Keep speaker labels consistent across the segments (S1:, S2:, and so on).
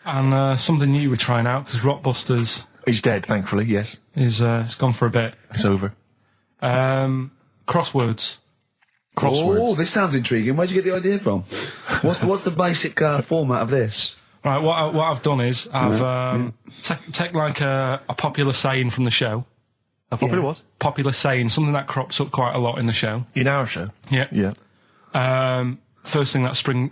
S1: And something new we're trying out, because Rockbusters...
S2: He's dead, thankfully, yes.
S1: He's gone for a bit.
S2: It's over.
S1: Crosswords.
S3: Oh, this sounds intriguing. Where'd you get the idea from? What's the basic format of this?
S1: Right, what I've done is I've take like a popular saying from the show.
S2: A popular what?
S1: Popular saying, something that crops up quite a lot in the show.
S2: In our show?
S1: Yeah.
S2: Yeah.
S1: First thing that sprang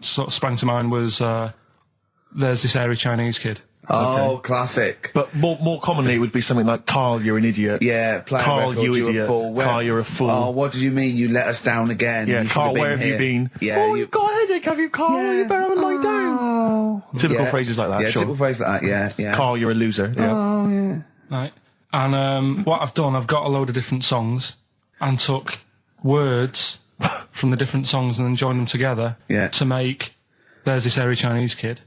S1: to mind was there's this airy Chinese kid.
S3: Oh, okay. Classic.
S2: But more commonly, it would be something like, Karl, you're an idiot.
S3: Yeah,
S2: Karl, you idiot.
S3: You're a fool.
S2: Karl, you're a fool.
S3: Oh, what did you mean? You let us down again.
S2: Yeah, Karl, where have you been?
S3: Yeah,
S2: you've got a headache, have you, Karl?
S3: Yeah.
S2: You better lie down. Typical phrases like that,
S3: yeah,
S2: sure.
S3: typical phrases like that, yeah.
S2: Karl, you're a loser. Yeah.
S3: Oh, yeah.
S1: Right. And what I've done, I've got a load of different songs and took words from the different songs and then joined them together to make There's This Airy Chinese Kid.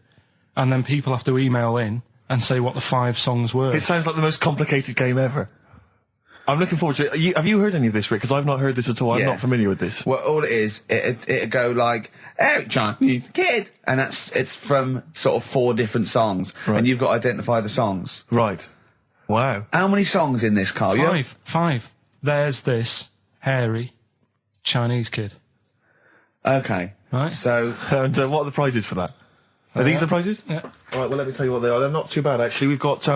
S1: And then people have to email in and say what the 5 songs were.
S2: It sounds like the most complicated game ever. I'm looking forward to it. Have you heard any of this, Rick? Because I've not heard this at all. I'm not familiar with this.
S3: Well, all it is, it'd go like, Airy Chinese Kid, and it's from sort of 4 different songs, and you've got to identify the songs.
S2: Right. Wow.
S3: How many songs in this, Karl?
S1: 5. There's This Hairy Chinese Kid.
S3: Okay.
S1: Right.
S3: So...
S2: And what are the prizes for that? Are these the prizes?
S1: Yeah.
S2: All right, well, let me tell you what they are. They're not too bad, actually. We've got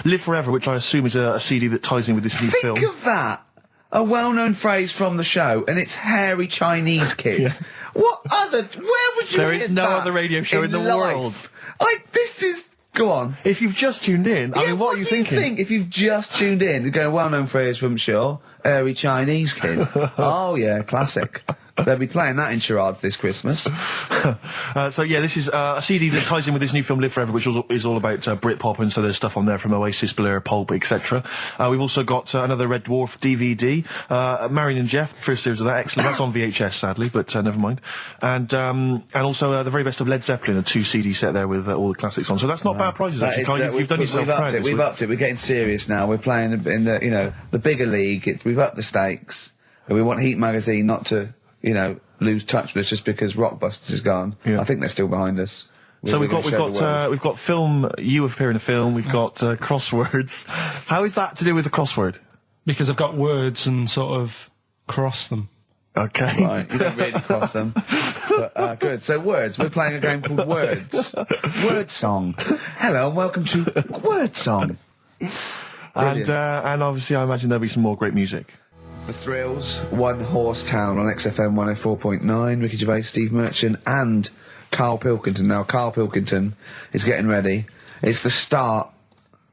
S2: Live Forever, which I assume is a CD that ties in with this new film.
S3: Think of that! A well-known phrase from the show, and it's Hairy Chinese Kid.
S2: Yeah.
S3: Where would you
S2: There is no other radio show in the world.
S3: This is... Go on.
S2: If you've just tuned in, I mean, what are you thinking?
S3: Think if you've just tuned in, you're going, well-known phrase from Shaw, Hairy Chinese Kid. Oh, yeah, classic. They'll be playing that in charades this Christmas.
S2: So yeah, this is a CD that ties in with this new film Live Forever, which is all about Britpop, and so there's stuff on there from Oasis, Blur, Pulp, etc. We've also got another Red Dwarf DVD, Marion and Jeff, first series of that, excellent. That's on VHS, sadly, but never mind. And also the very best of Led Zeppelin, a 2 CD set there with all the classics on. So that's not bad prizes, actually. Karl, you've done yourself proud.
S3: We've upped it. We're getting serious now. We're playing in the the bigger league. We've upped the stakes. And we want Heat Magazine not to lose touch with us just because Rockbusters is gone. Yeah. I think they're still behind us.
S2: So we've got film. You appear in a film. We've got crosswords. How is that to do with the crossword?
S1: Because I've got words and sort of cross them.
S2: Okay.
S3: Right, you don't really cross them. But, good. So words. We're playing a game called Words. Word Song. Hello and welcome to Word Song.
S2: And obviously I imagine there'll be some more great music.
S3: The Thrills, One Horse Town on XFM 104.9, Ricky Gervais, Steve Merchant and Karl Pilkington. Now, Karl Pilkington is getting ready. It's the start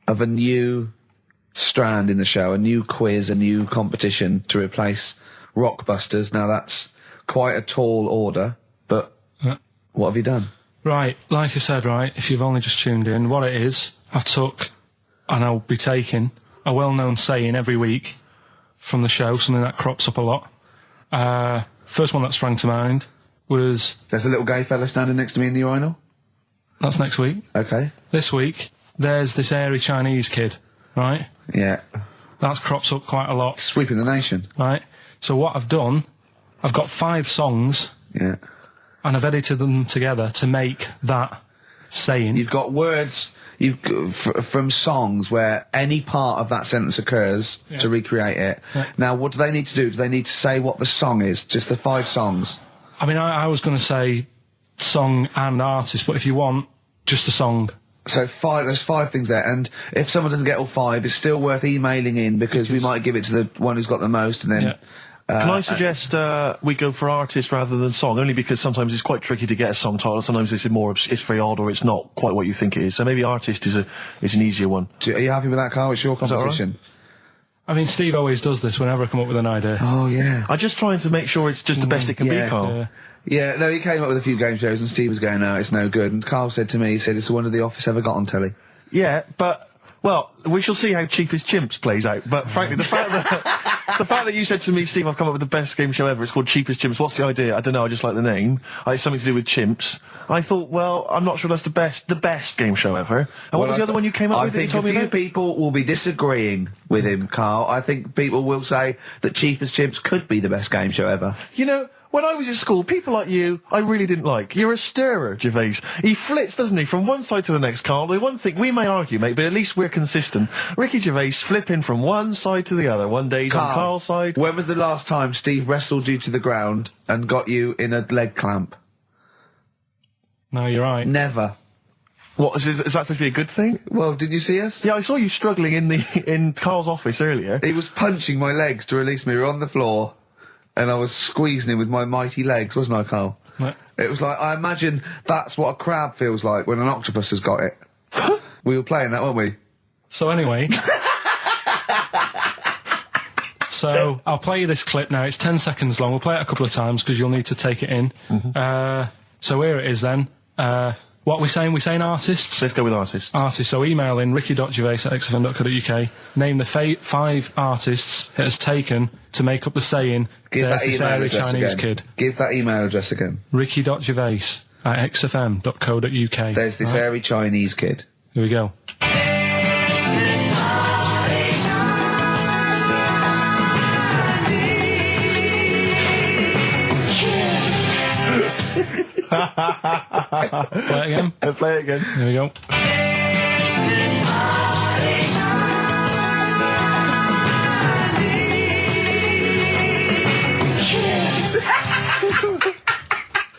S3: of a new strand in the show, a new quiz, a new competition to replace Rockbusters. Now, that's quite a tall order, but what have you done?
S1: Right, like I said, if you've only just tuned in, what it is, I've took, and I'll be taking, a well-known saying every week from the show, something that crops up a lot. First one that sprang to mind was...
S3: There's a little gay fella standing next to me in the urinal?
S1: That's next week.
S3: Okay.
S1: This week, there's this airy Chinese kid, right?
S3: Yeah.
S1: That crops up quite a lot.
S3: Sweeping the nation.
S1: Right. So what I've done, I've got 5 songs.
S3: Yeah.
S1: And I've edited them together to make that saying.
S3: You've got words... from songs where any part of that sentence occurs to recreate it. Yeah. Now, what do they need to do? Do they need to say what the song is? Just the 5 songs?
S1: I mean, I was going to say song and artist, but if you want, just a song.
S3: So there's 5 things there, and if someone doesn't get all 5, it's still worth emailing in because we might give it to the one who's got the most, and then...
S1: Yeah.
S2: Can I suggest we go for artist rather than song? Only because sometimes it's quite tricky to get a song title. Sometimes it's very odd, or it's not quite what you think it is. So maybe artist is an easier one.
S3: Are you happy with that, Karl? It's your competition.
S1: I mean, Steve always does this whenever I come up with an idea.
S3: Oh yeah.
S2: I'm just trying to make sure it's just the best it can be, Karl.
S3: Yeah, no, he came up with a few game shows, and Steve was going, no, it's no good. And Karl said to me, he said, it's the one of The Office ever got on telly.
S2: Yeah, but... Well, we shall see how Cheapest Chimps plays out, but frankly, the fact that you said to me, Steve, I've come up with the best game show ever, it's called Cheapest Chimps, what's the idea? I don't know, I just like the name. It's something to do with chimps. I thought, well, I'm not sure that's the best game show ever. And what was the other one you came up with that you told me about? I think a few people will be disagreeing with him, Karl. I think people will say that Cheapest Chimps could be the best game show ever. You know, when I was at school, people like you, I really didn't like. You're a stirrer, Gervais. He flits, doesn't he, from one side to the next, Karl. The one thing, we may argue, mate, but at least we're consistent. Ricky Gervais flipping from one side to the other. One day he's on Karl's side.
S3: When was the last time Steve wrestled you to the ground and got you in a leg clamp?
S1: No, you're right.
S3: Never.
S2: What, is that supposed to be a good thing?
S3: Well, did you see us?
S2: Yeah, I saw you struggling in Karl's office earlier.
S3: He was punching my legs to release me. We were on the floor, and I was squeezing him with my mighty legs, wasn't I, Karl?
S1: What?
S3: It was like, I imagine that's what a crab feels like when an octopus has got it. We were playing that, weren't we?
S1: So anyway... So, I'll play you this clip now. It's 10 seconds long. We'll play it a couple of times because you'll need to take it in. So here it is then. What are we saying? We're saying artists?
S2: Let's go with artists.
S1: Artists. So email in ricky.gervais@xfm.co.uk. Name the 5 artists it has taken to make up the saying, there's this hairy Chinese kid.
S3: Give that email address again.
S1: ricky.gervais@xfm.co.uk.
S3: There's this hairy Chinese kid.
S1: Here we go. Play it again.
S2: Play it again.
S1: Here we go.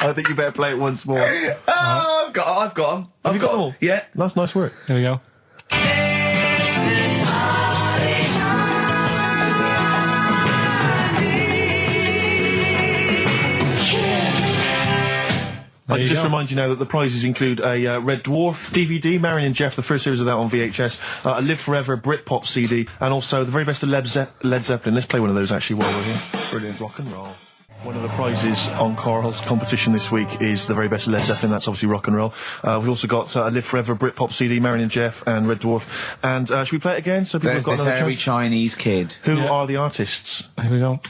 S2: I think you better play it once more.
S3: Oh, I've got them.
S2: Have you got them all?
S3: Yeah.
S2: That's nice work.
S1: Here we go.
S2: I just remind you now that the prizes include a Red Dwarf DVD, Marion and Jeff, the first series of that on VHS, a Live Forever Britpop CD, and also the very best of Led Zeppelin. Let's play one of those actually while we're here. Brilliant. Rock and roll. One of the prizes on Karl's competition this week is the very best of Led Zeppelin. That's obviously rock and roll. We've also got a Live Forever Britpop CD, Marion and Jeff, and Red Dwarf. And should we play it again? So people
S3: There's
S2: have got
S3: this
S2: another
S3: hairy
S2: chance?
S3: Chinese kid.
S2: Who are the artists?
S1: Here we go.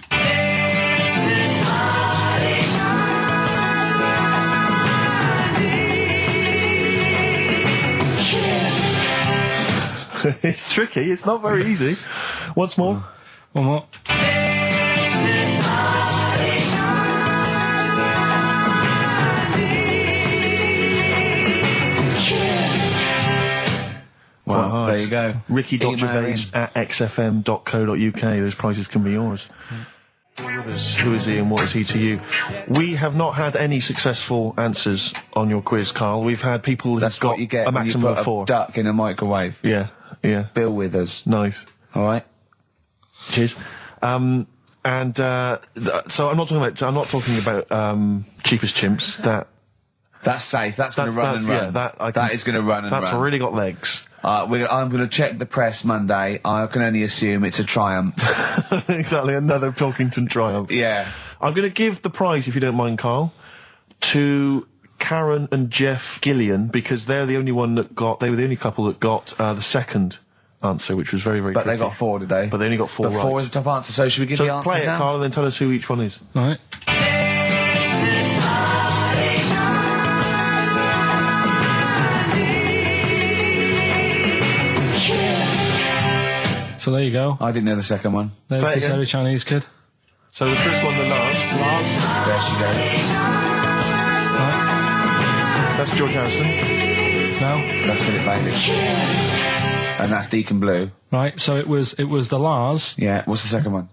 S2: It's tricky. It's not very easy. Once more.
S1: One more.
S3: Well, there you go.
S2: Ricky.gervais@xfm.co.uk. Those prizes can be yours. Who is he and what is he to you? We have not had any successful answers on your quiz, Karl. We've had people who've got
S3: what you get
S2: a
S3: when
S2: maximum
S3: you put
S2: of 4.
S3: a duck in a microwave.
S2: Yeah.
S3: Bill Withers.
S2: Nice.
S3: All right.
S2: Cheers. So I'm not talking about cheapest chimps.
S3: That's safe. That's going to run and run.
S2: Yeah,
S3: that is going to run and run.
S2: That's really got legs.
S3: I'm going to check the press Monday. I can only assume it's a Triumph.
S2: Exactly, another Pilkington Triumph.
S3: Yeah.
S2: I'm going to give the prize, if you don't mind, Karl, to Karen and Jeff Gillian, because they were the only couple that got the second answer, which was very, very
S3: But
S2: tricky.
S3: they got 4 today.
S2: But they only got 4 right.
S3: 4 is the top answer, so should we give the answers
S2: play it,
S3: now?
S2: Karl, and then tell us who each one is.
S1: All right. So there you go.
S3: I didn't know the second one.
S1: There's
S2: Play
S1: this
S2: again.
S1: hairy Chinese kid.
S2: So the first one, the Lars.
S3: There she goes.
S1: Right.
S2: That's George Harrison.
S1: No.
S3: That's Philip Bailey. And that's Deacon Blue.
S1: Right. So it was the Lars.
S3: Yeah. What's the second one?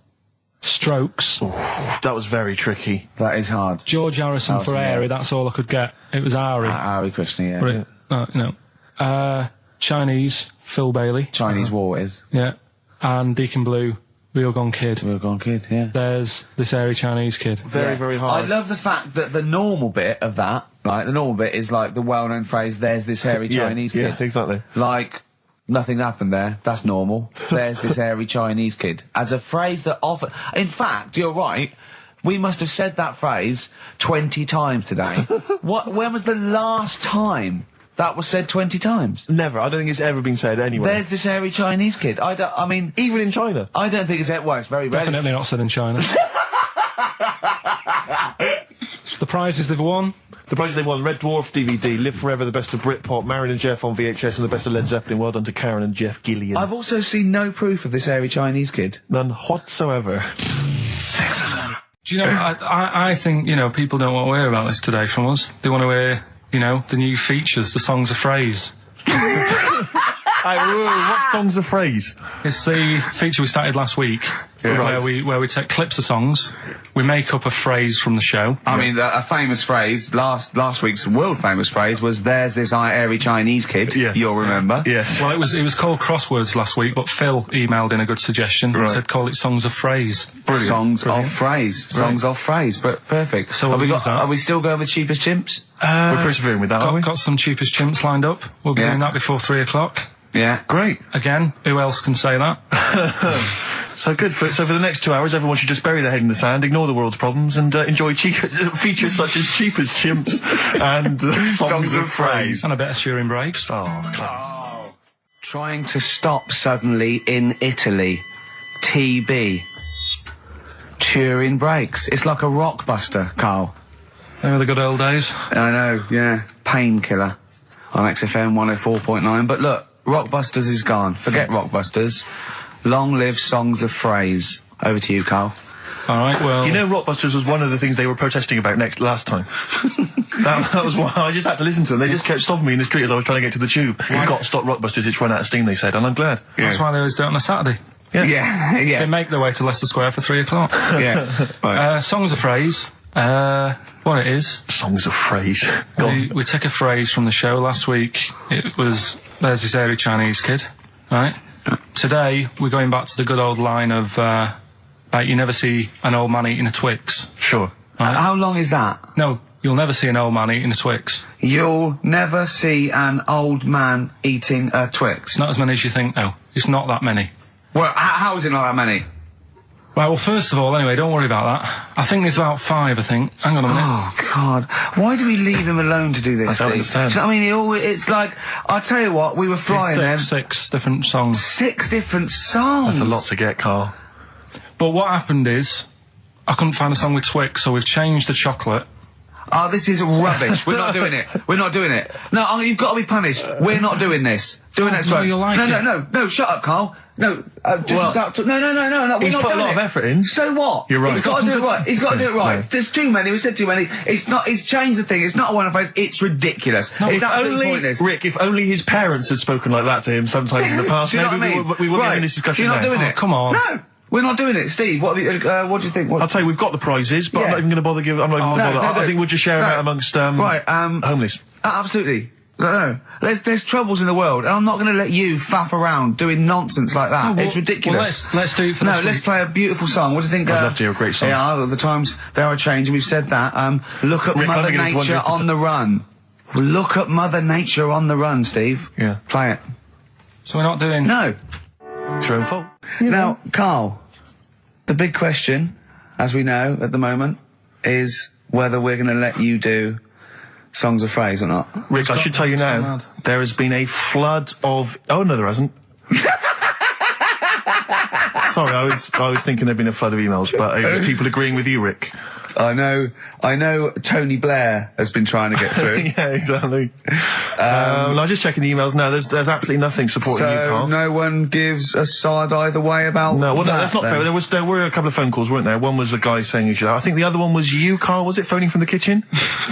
S1: Strokes.
S2: That was very tricky.
S3: That is hard.
S1: George Harrison for
S3: yeah.
S1: Airy. That's all I could get. It was Ari.
S3: Ari Krishna, yeah.
S1: But Chinese, Phil Bailey.
S3: Chinese War is.
S1: Yeah. And Deacon Blue, Real Gone Kid.
S3: Real Gone Kid, yeah.
S1: There's this hairy Chinese kid.
S2: Very, very hard.
S3: I love the fact that the normal bit of that, like, the normal bit is like the well-known phrase, there's this hairy Chinese kid.
S2: Yeah, exactly.
S3: Like, nothing happened there. That's normal. There's this hairy Chinese kid. As a phrase that often... In fact, you're right. We must have said that phrase 20 times today. When was the last time that was said 20 times?
S2: Never. I don't think it's ever been said anywhere.
S3: There's this hairy Chinese kid. I mean...
S2: Even in China.
S3: I don't think it's... Well, it's very rare.
S1: Definitely not said in China. The prizes they've won.
S2: The prizes they won: Red Dwarf DVD, Live Forever, the best of Britpop, Marion and Jeff on VHS, and the best of Led Zeppelin. Well done to Karen and Jeff Gillian.
S3: I've also seen no proof of this hairy Chinese kid.
S2: None whatsoever.
S1: Do you know, I think, people don't want to hear about this today from us. They want to hear, the new features, the songs of phrase.
S2: What songs of phrase?
S1: It's the feature we started last week, where we take clips of songs, we make up a phrase from the show.
S3: I mean, a famous phrase, last week's world famous phrase was, "There's this airy Chinese kid." Yeah. You'll remember.
S2: Yes.
S1: Well, it was called Crosswords last week, but Phil emailed in a good suggestion and said call it Songs of Phrase.
S3: Brilliant. Songs of phrase, but perfect.
S1: So
S3: are we still going with Cheapest Chimps?
S2: We're persevering with that, aren't we?
S1: Got some Cheapest Chimps lined up. We'll be doing that before 3 o'clock.
S3: Yeah.
S2: Great.
S1: Again, who else can say that?
S2: So good. So for the next 2 hours, everyone should just bury their head in the sand, ignore the world's problems, and enjoy features such as Cheapest Chimps and songs of phrase.
S1: And a bit of Shearing Braves.
S2: Oh, class.
S3: Trying to stop suddenly in Italy. TB. Turing brakes. It's like a rockbuster, Karl.
S1: They were the good old days.
S3: I know, yeah. Painkiller on XFM 104.9. But look, Rockbusters is gone. Forget Rockbusters. Long live Songs of Phrase. Over to you, Karl.
S1: All right, well...
S2: Rockbusters was one of the things they were protesting about last time. that was why I just had to listen to them. They just kept stopping me in the street as I was trying to get to the tube. You've got to stop Rockbusters, it's run out of steam, they said, and I'm glad.
S1: Yeah. That's why they always do it on a Saturday.
S3: Yeah.
S1: They make their way to Leicester Square for 3 o'clock.
S3: Yeah. Right.
S1: Songs of Phrase. What it is...
S2: Songs of Phrase.
S1: We took a phrase from the show last week. It was, "There's this airy Chinese kid," right? Today, we're going back to the good old line of, you never see an old man eating a Twix.
S2: Sure.
S3: Right? How long is that?
S1: No, you'll never see an old man eating a Twix.
S3: You'll never see an old man eating a Twix.
S1: It's not as many as you think, no. It's not that many.
S3: Well, how is it not that many?
S1: Right, well, first of all, anyway, don't worry about that. I think there's about 5, I think. Hang on a minute.
S3: Oh, God. Why do we leave him alone to do this,
S2: I don't understand.
S3: I mean, it's like, I'll tell you what, we were flying there.
S1: 6 different songs.
S3: 6 different songs?
S2: That's a lot to get, Karl.
S1: But what happened is, I couldn't find a song with Twix, so we've changed the chocolate.
S3: Oh, this is rubbish. We're not doing it. We're not doing it. No, you've got to be punished. We're not doing this. Do it next week.
S1: You'll like it.
S3: No, shut up, Karl. No, just no, we're
S2: he's
S3: not
S2: put a
S3: doing
S2: lot
S3: it.
S2: of effort in.
S3: So what?
S2: You're right.
S3: He's got to do it right. He's got to do it right.
S2: No.
S3: There's too many. We said too many. He's changed the thing. It's not a one-off phrase. It's ridiculous.
S1: No,
S3: it's absolutely pointless.
S2: Rick, if only his parents had spoken like that to him sometimes in the past,
S3: do you know
S2: maybe
S3: what I mean?
S2: we wouldn't be having this discussion
S3: You're not
S2: now.
S3: doing it.
S1: Come on.
S3: No. We're not doing it, Steve. What do you think?
S2: I'll tell you, we've got the prizes, but I'm not even going to bother giving. I'm not even going to bother. I think we'll just share them out amongst homeless.
S3: Absolutely. No. There's troubles in the world, and I'm not going to let you faff around doing nonsense like that. It's ridiculous.
S1: Well, let's do it for this week.
S3: Let's play a beautiful song. What do you think?
S2: I'd love to hear a great song.
S3: Yeah, the times they are changing. We've said that. Look at Mother Nature on the run. Look at Mother Nature on the run, Steve.
S2: Yeah.
S3: Play it.
S1: So we're not doing...
S3: No.
S2: It's your own fault.
S3: Now, Karl, the big question, as we know at the moment, is whether we're going to let you do Songs of Phrase or not.
S2: Rick, I should tell you now, there has been a flood of... Oh, no, there hasn't. Sorry, I was thinking there'd been a flood of emails, but it was people agreeing with you, Rick.
S3: I know Tony Blair has been trying to get through.
S2: Yeah, exactly. I'm just checking the emails now. There's absolutely nothing supporting you, Karl.
S3: So no one gives a side either way about
S2: that's not fair. There were a couple of phone calls, weren't there? One was a guy saying you should. I think the other one was you, Karl. Was it phoning from the kitchen?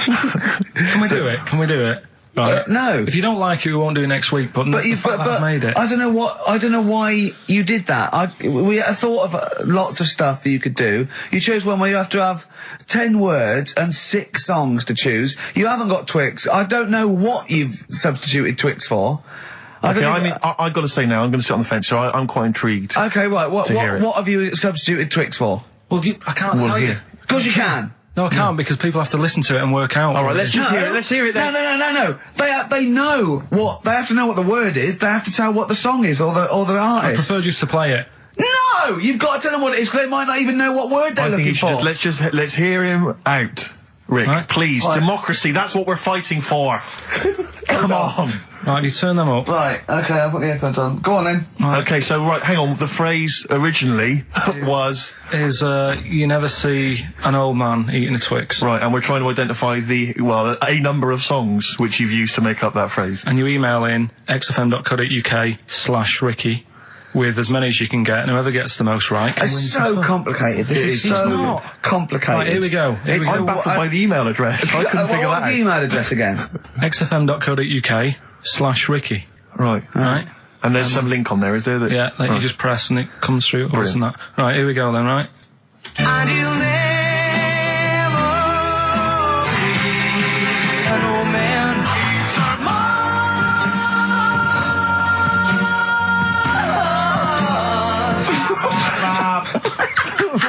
S1: Can we do it? Can we do it? Right.
S3: No.
S1: If you don't like it, we won't do it next week. But I've made it.
S3: I don't know why you did that. We thought of lots of stuff that you could do. You chose one where you have to have 10 words and 6 songs to choose. You haven't got Twix. I don't know what you've substituted Twix for.
S2: Okay, I've got to say now, I'm going to sit on the fence, so I'm quite intrigued.
S3: Okay, right. What have you substituted Twix for?
S1: Well, I can't tell you.
S3: Of course you can.
S1: No, I can't because people have to listen to it and work out.
S2: All right, let's just hear it. Let's hear it then.
S3: No. They know what they have to know what the word is. They have to tell what the song is or the artist.
S1: I prefer just to play it.
S3: No, you've got to tell them what it is because they might not even know what word they're looking for.
S2: Let's hear him out, Rick. Right. Please, democracy. That's what we're fighting for. Come on.
S1: Right, you turn them up.
S3: Right, okay, I've got the earphones on. Go on then.
S2: Right. Okay, so hang on. The phrase originally was...
S1: you never see an old man eating a Twix.
S2: Right, and we're trying to identify a number of songs which you've used to make up that phrase.
S1: And you email in xfm.co.uk/Ricky with as many as you can get, and whoever gets the most right can win.
S3: It's so complicated. This is so complicated.
S1: Right, here we go.
S2: I'm baffled by the email address. I couldn't figure that out.
S3: What's the email address again?
S1: xfm.co.uk/Ricky.
S2: Right.
S1: Right.
S2: And there's some link on there, is there?
S1: Yeah, that you just press and it comes through.
S2: Brilliant.
S1: That. Right, here we go then, right?
S4: And you'll never see an old man turn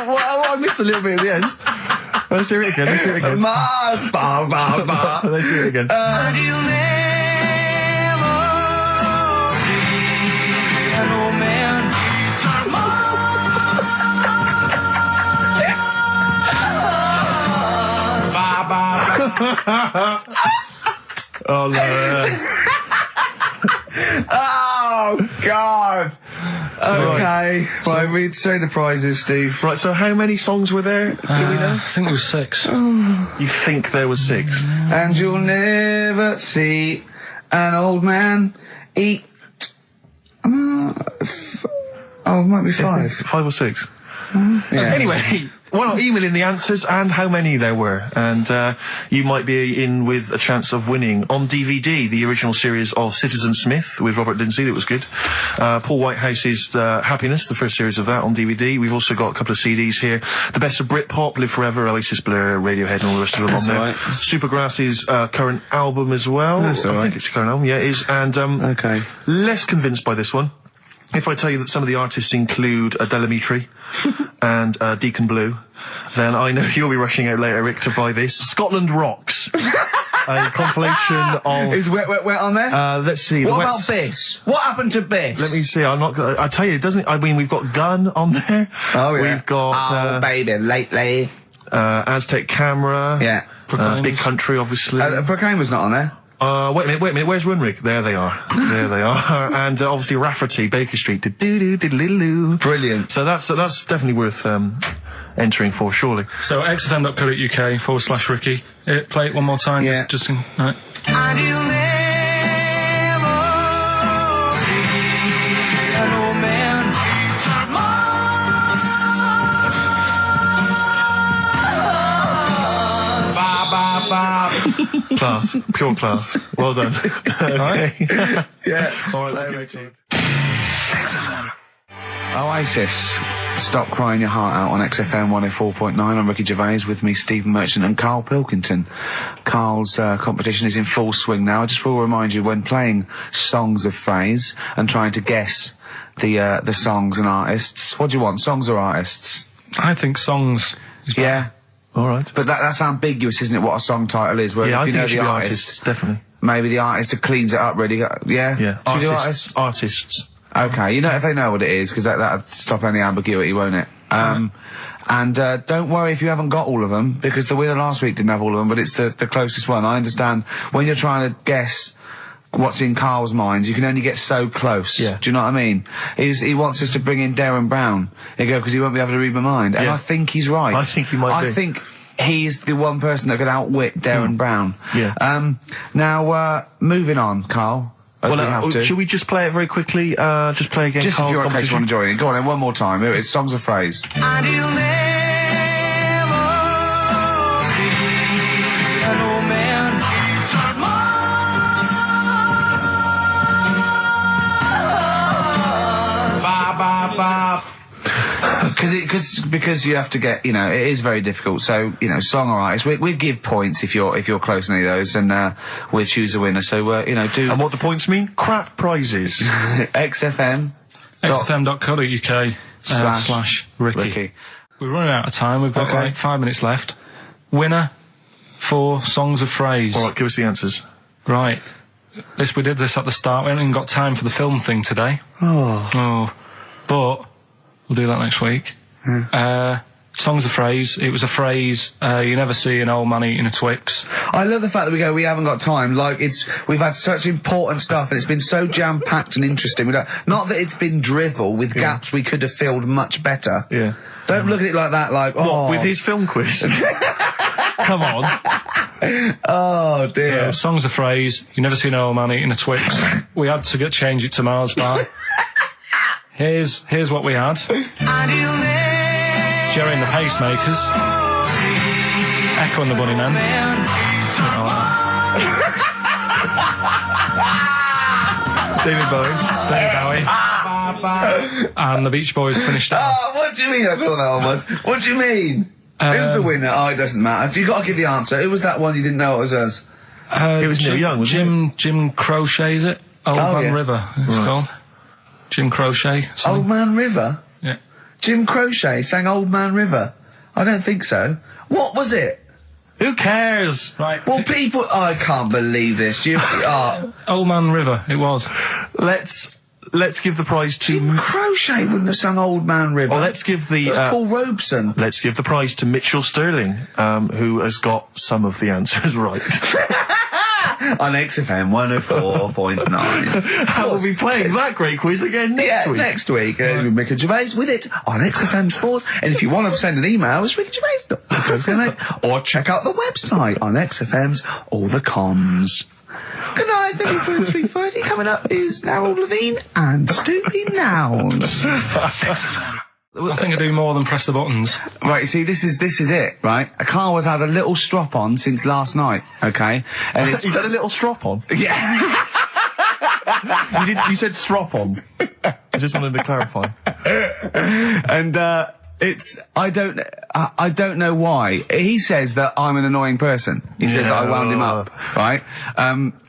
S2: Well, I missed a little bit at the end. Let's hear it again.
S3: Mars, ba, ba, ba.
S2: Let's hear it again.
S4: and you'll never see an old man turn
S2: Oh, no.
S3: Oh, God. Okay. Right, we'd say the prizes, Steve.
S2: Right, so how many songs were there? Do we know?
S1: I think it was 6.
S2: You think there was 6?
S3: And you'll never see an old man eat. It might be 5.
S2: 5 or 6?
S3: Yeah.
S2: Anyway, why not email in the answers and how many there were, and you might be in with a chance of winning on DVD the original series of Citizen Smith with Robert Lindsay. That was good. Paul Whitehouse's Happiness, the first series of that on DVD. We've also got a couple of CDs here. The Best of Britpop, Live Forever, Oasis, Blur, Radiohead, and all the rest of them on there.
S3: Right.
S2: Supergrass's current album as well.
S3: That's all
S2: I
S3: right.
S2: think it's a current album. Yeah, it is. And
S3: Okay.
S2: less convinced by this one. If I tell you that some of the artists include Delamitri and Deacon Blue, then I know you'll be rushing out later, Rick, to buy this. Scotland Rocks. A compilation of...
S3: Is Wet on there?
S2: Let's see.
S3: What about Biss? What happened to Biss?
S2: Let me see. I'm not gonna... I tell you, it doesn't... I mean, we've got Gun on there.
S3: Oh, yeah.
S2: We've got...
S3: baby, lately.
S2: Aztec Camera.
S3: Yeah.
S2: Big Country, obviously.
S3: Proclaimer's not on there.
S2: Wait a minute, where's Runrig? There they are. And obviously Rafferty, Baker Street. Do-do-do-do-do-do.
S3: Brilliant.
S2: So that's definitely worth entering for, surely.
S1: So xfm.co.uk/Ricky. Play it one more time.
S3: Yeah.
S1: Just in, right.
S4: and you'll never see an old man turn
S2: Class. Pure class. Well done. Okay.
S3: Yeah.
S2: All right, later.
S3: Oasis. Stop Crying Your Heart Out on XFM 104.9. I'm Ricky Gervais, with me Stephen Merchant and Karl Pilkington. Karl's competition is in full swing now. I just will remind you, when playing songs of phrase and trying to guess the songs and artists, what do you want, songs or artists?
S1: I think songs is better.
S3: Yeah.
S2: All right.
S3: But that's ambiguous, isn't it, what a song title is? Where
S2: Yeah,
S3: if
S2: I
S3: you
S2: think
S3: know
S2: it should
S3: the
S2: be
S3: artist,
S2: artists, definitely.
S3: maybe the artist that cleans it up really. Yeah?
S2: Yeah.
S3: Should we do artists?
S2: Artists.
S3: Okay, you know, if they know what it is, because that'll stop any ambiguity, won't it? And don't worry if you haven't got all of them, because the winner last week didn't have all of them, but it's the closest one. I understand when you're trying to guess what's in Karl's mind, you can only get so close.
S2: Yeah.
S3: Do you know what I mean? He wants us to bring in Darren Brown. Because he won't be able to read my mind. And
S2: Yeah.
S3: I think he's right.
S2: I think he might be.
S3: I think he's the one person that could outwit Darren Brown.
S2: Yeah.
S3: Now, moving on, Karl. As we have to.
S2: Should we just play it very quickly? Just play again.
S3: Just if
S2: Karl's
S3: you're in case you want to
S2: competition?
S3: join in. Go on then, one more time. Here it is, songs of phrase.
S4: and you'll never see an old man turn
S3: Because you have to get, you know, it is very difficult. So, you know, song or artist, we'd give points if you're close to any of those, and we'll choose a winner. So, you know, do
S2: And what the points mean? Crap prizes.
S3: XFM
S1: xfm.co.uk slash Ricky. We're running out of time. We've got
S3: Okay.
S1: like 5 minutes left. Winner for songs of phrase.
S2: All right, give us the answers.
S1: Right. We did this at the start. We haven't even got time for the film thing today.
S3: Oh.
S1: But we'll do that next week. Songs of phrase. It was a phrase, you never see an old man eating a Twix.
S3: I love the fact that we haven't got time. Like, we've had such important stuff, and it's been so jam-packed and interesting. Not that it's been drivel with gaps we could have filled much better.
S2: Yeah.
S3: Don't look at it like that, like,
S2: What, with his film quiz? Come on.
S3: Oh, dear.
S1: So, songs of phrase, you never see an old man eating a Twix. We had to change it to Mars bar. Here's what we had. Jerry and the Pacemakers. Echo and the Bunnymen. Something like that. David Bowie. And the Beach Boys finished it.
S3: Oh, what do you mean? I thought that one was. What do you mean? Who's the winner? Oh, it doesn't matter. You got to give the answer. Who was that one you didn't know it was us?
S2: It was Neil Young, wasn't it?
S1: Jim Crochet, is it? Old Man River, it's called. Jim Crochet.
S3: Old Man River?
S1: Yeah.
S3: Jim Crochet sang Old Man River? I don't think so. What was it?
S2: Who cares?
S1: Right.
S3: Well, people... I can't believe this.
S1: Old Man River, it was.
S2: Let's give the prize to...
S3: Jim Crochet wouldn't have sung Old Man River.
S2: Well, let's give the...
S3: Paul Robeson.
S2: Let's give the prize to Mitchell Sterling, who has got some of the answers right.
S3: On XFM 104.9.
S2: How will we be playing that great quiz again next week?
S3: Next week. Ricky Gervais with it on XFM Sports. And if you want to send an email, it's rickygervais.co.uk or check out the website on XFM's All the Cons. Good night, 3:30. Coming up is Harold Levine and Stoopy Nouns.
S1: I think I do more than press the buttons.
S3: Right, see, this is it, right? Karl has had a little strop on since last night, okay? And
S2: He's had a little strop on?
S3: Yeah.
S2: You said strop on. I just wanted to clarify.
S3: And, I don't know why. He says that I'm an annoying person. He says that I wound him up, right?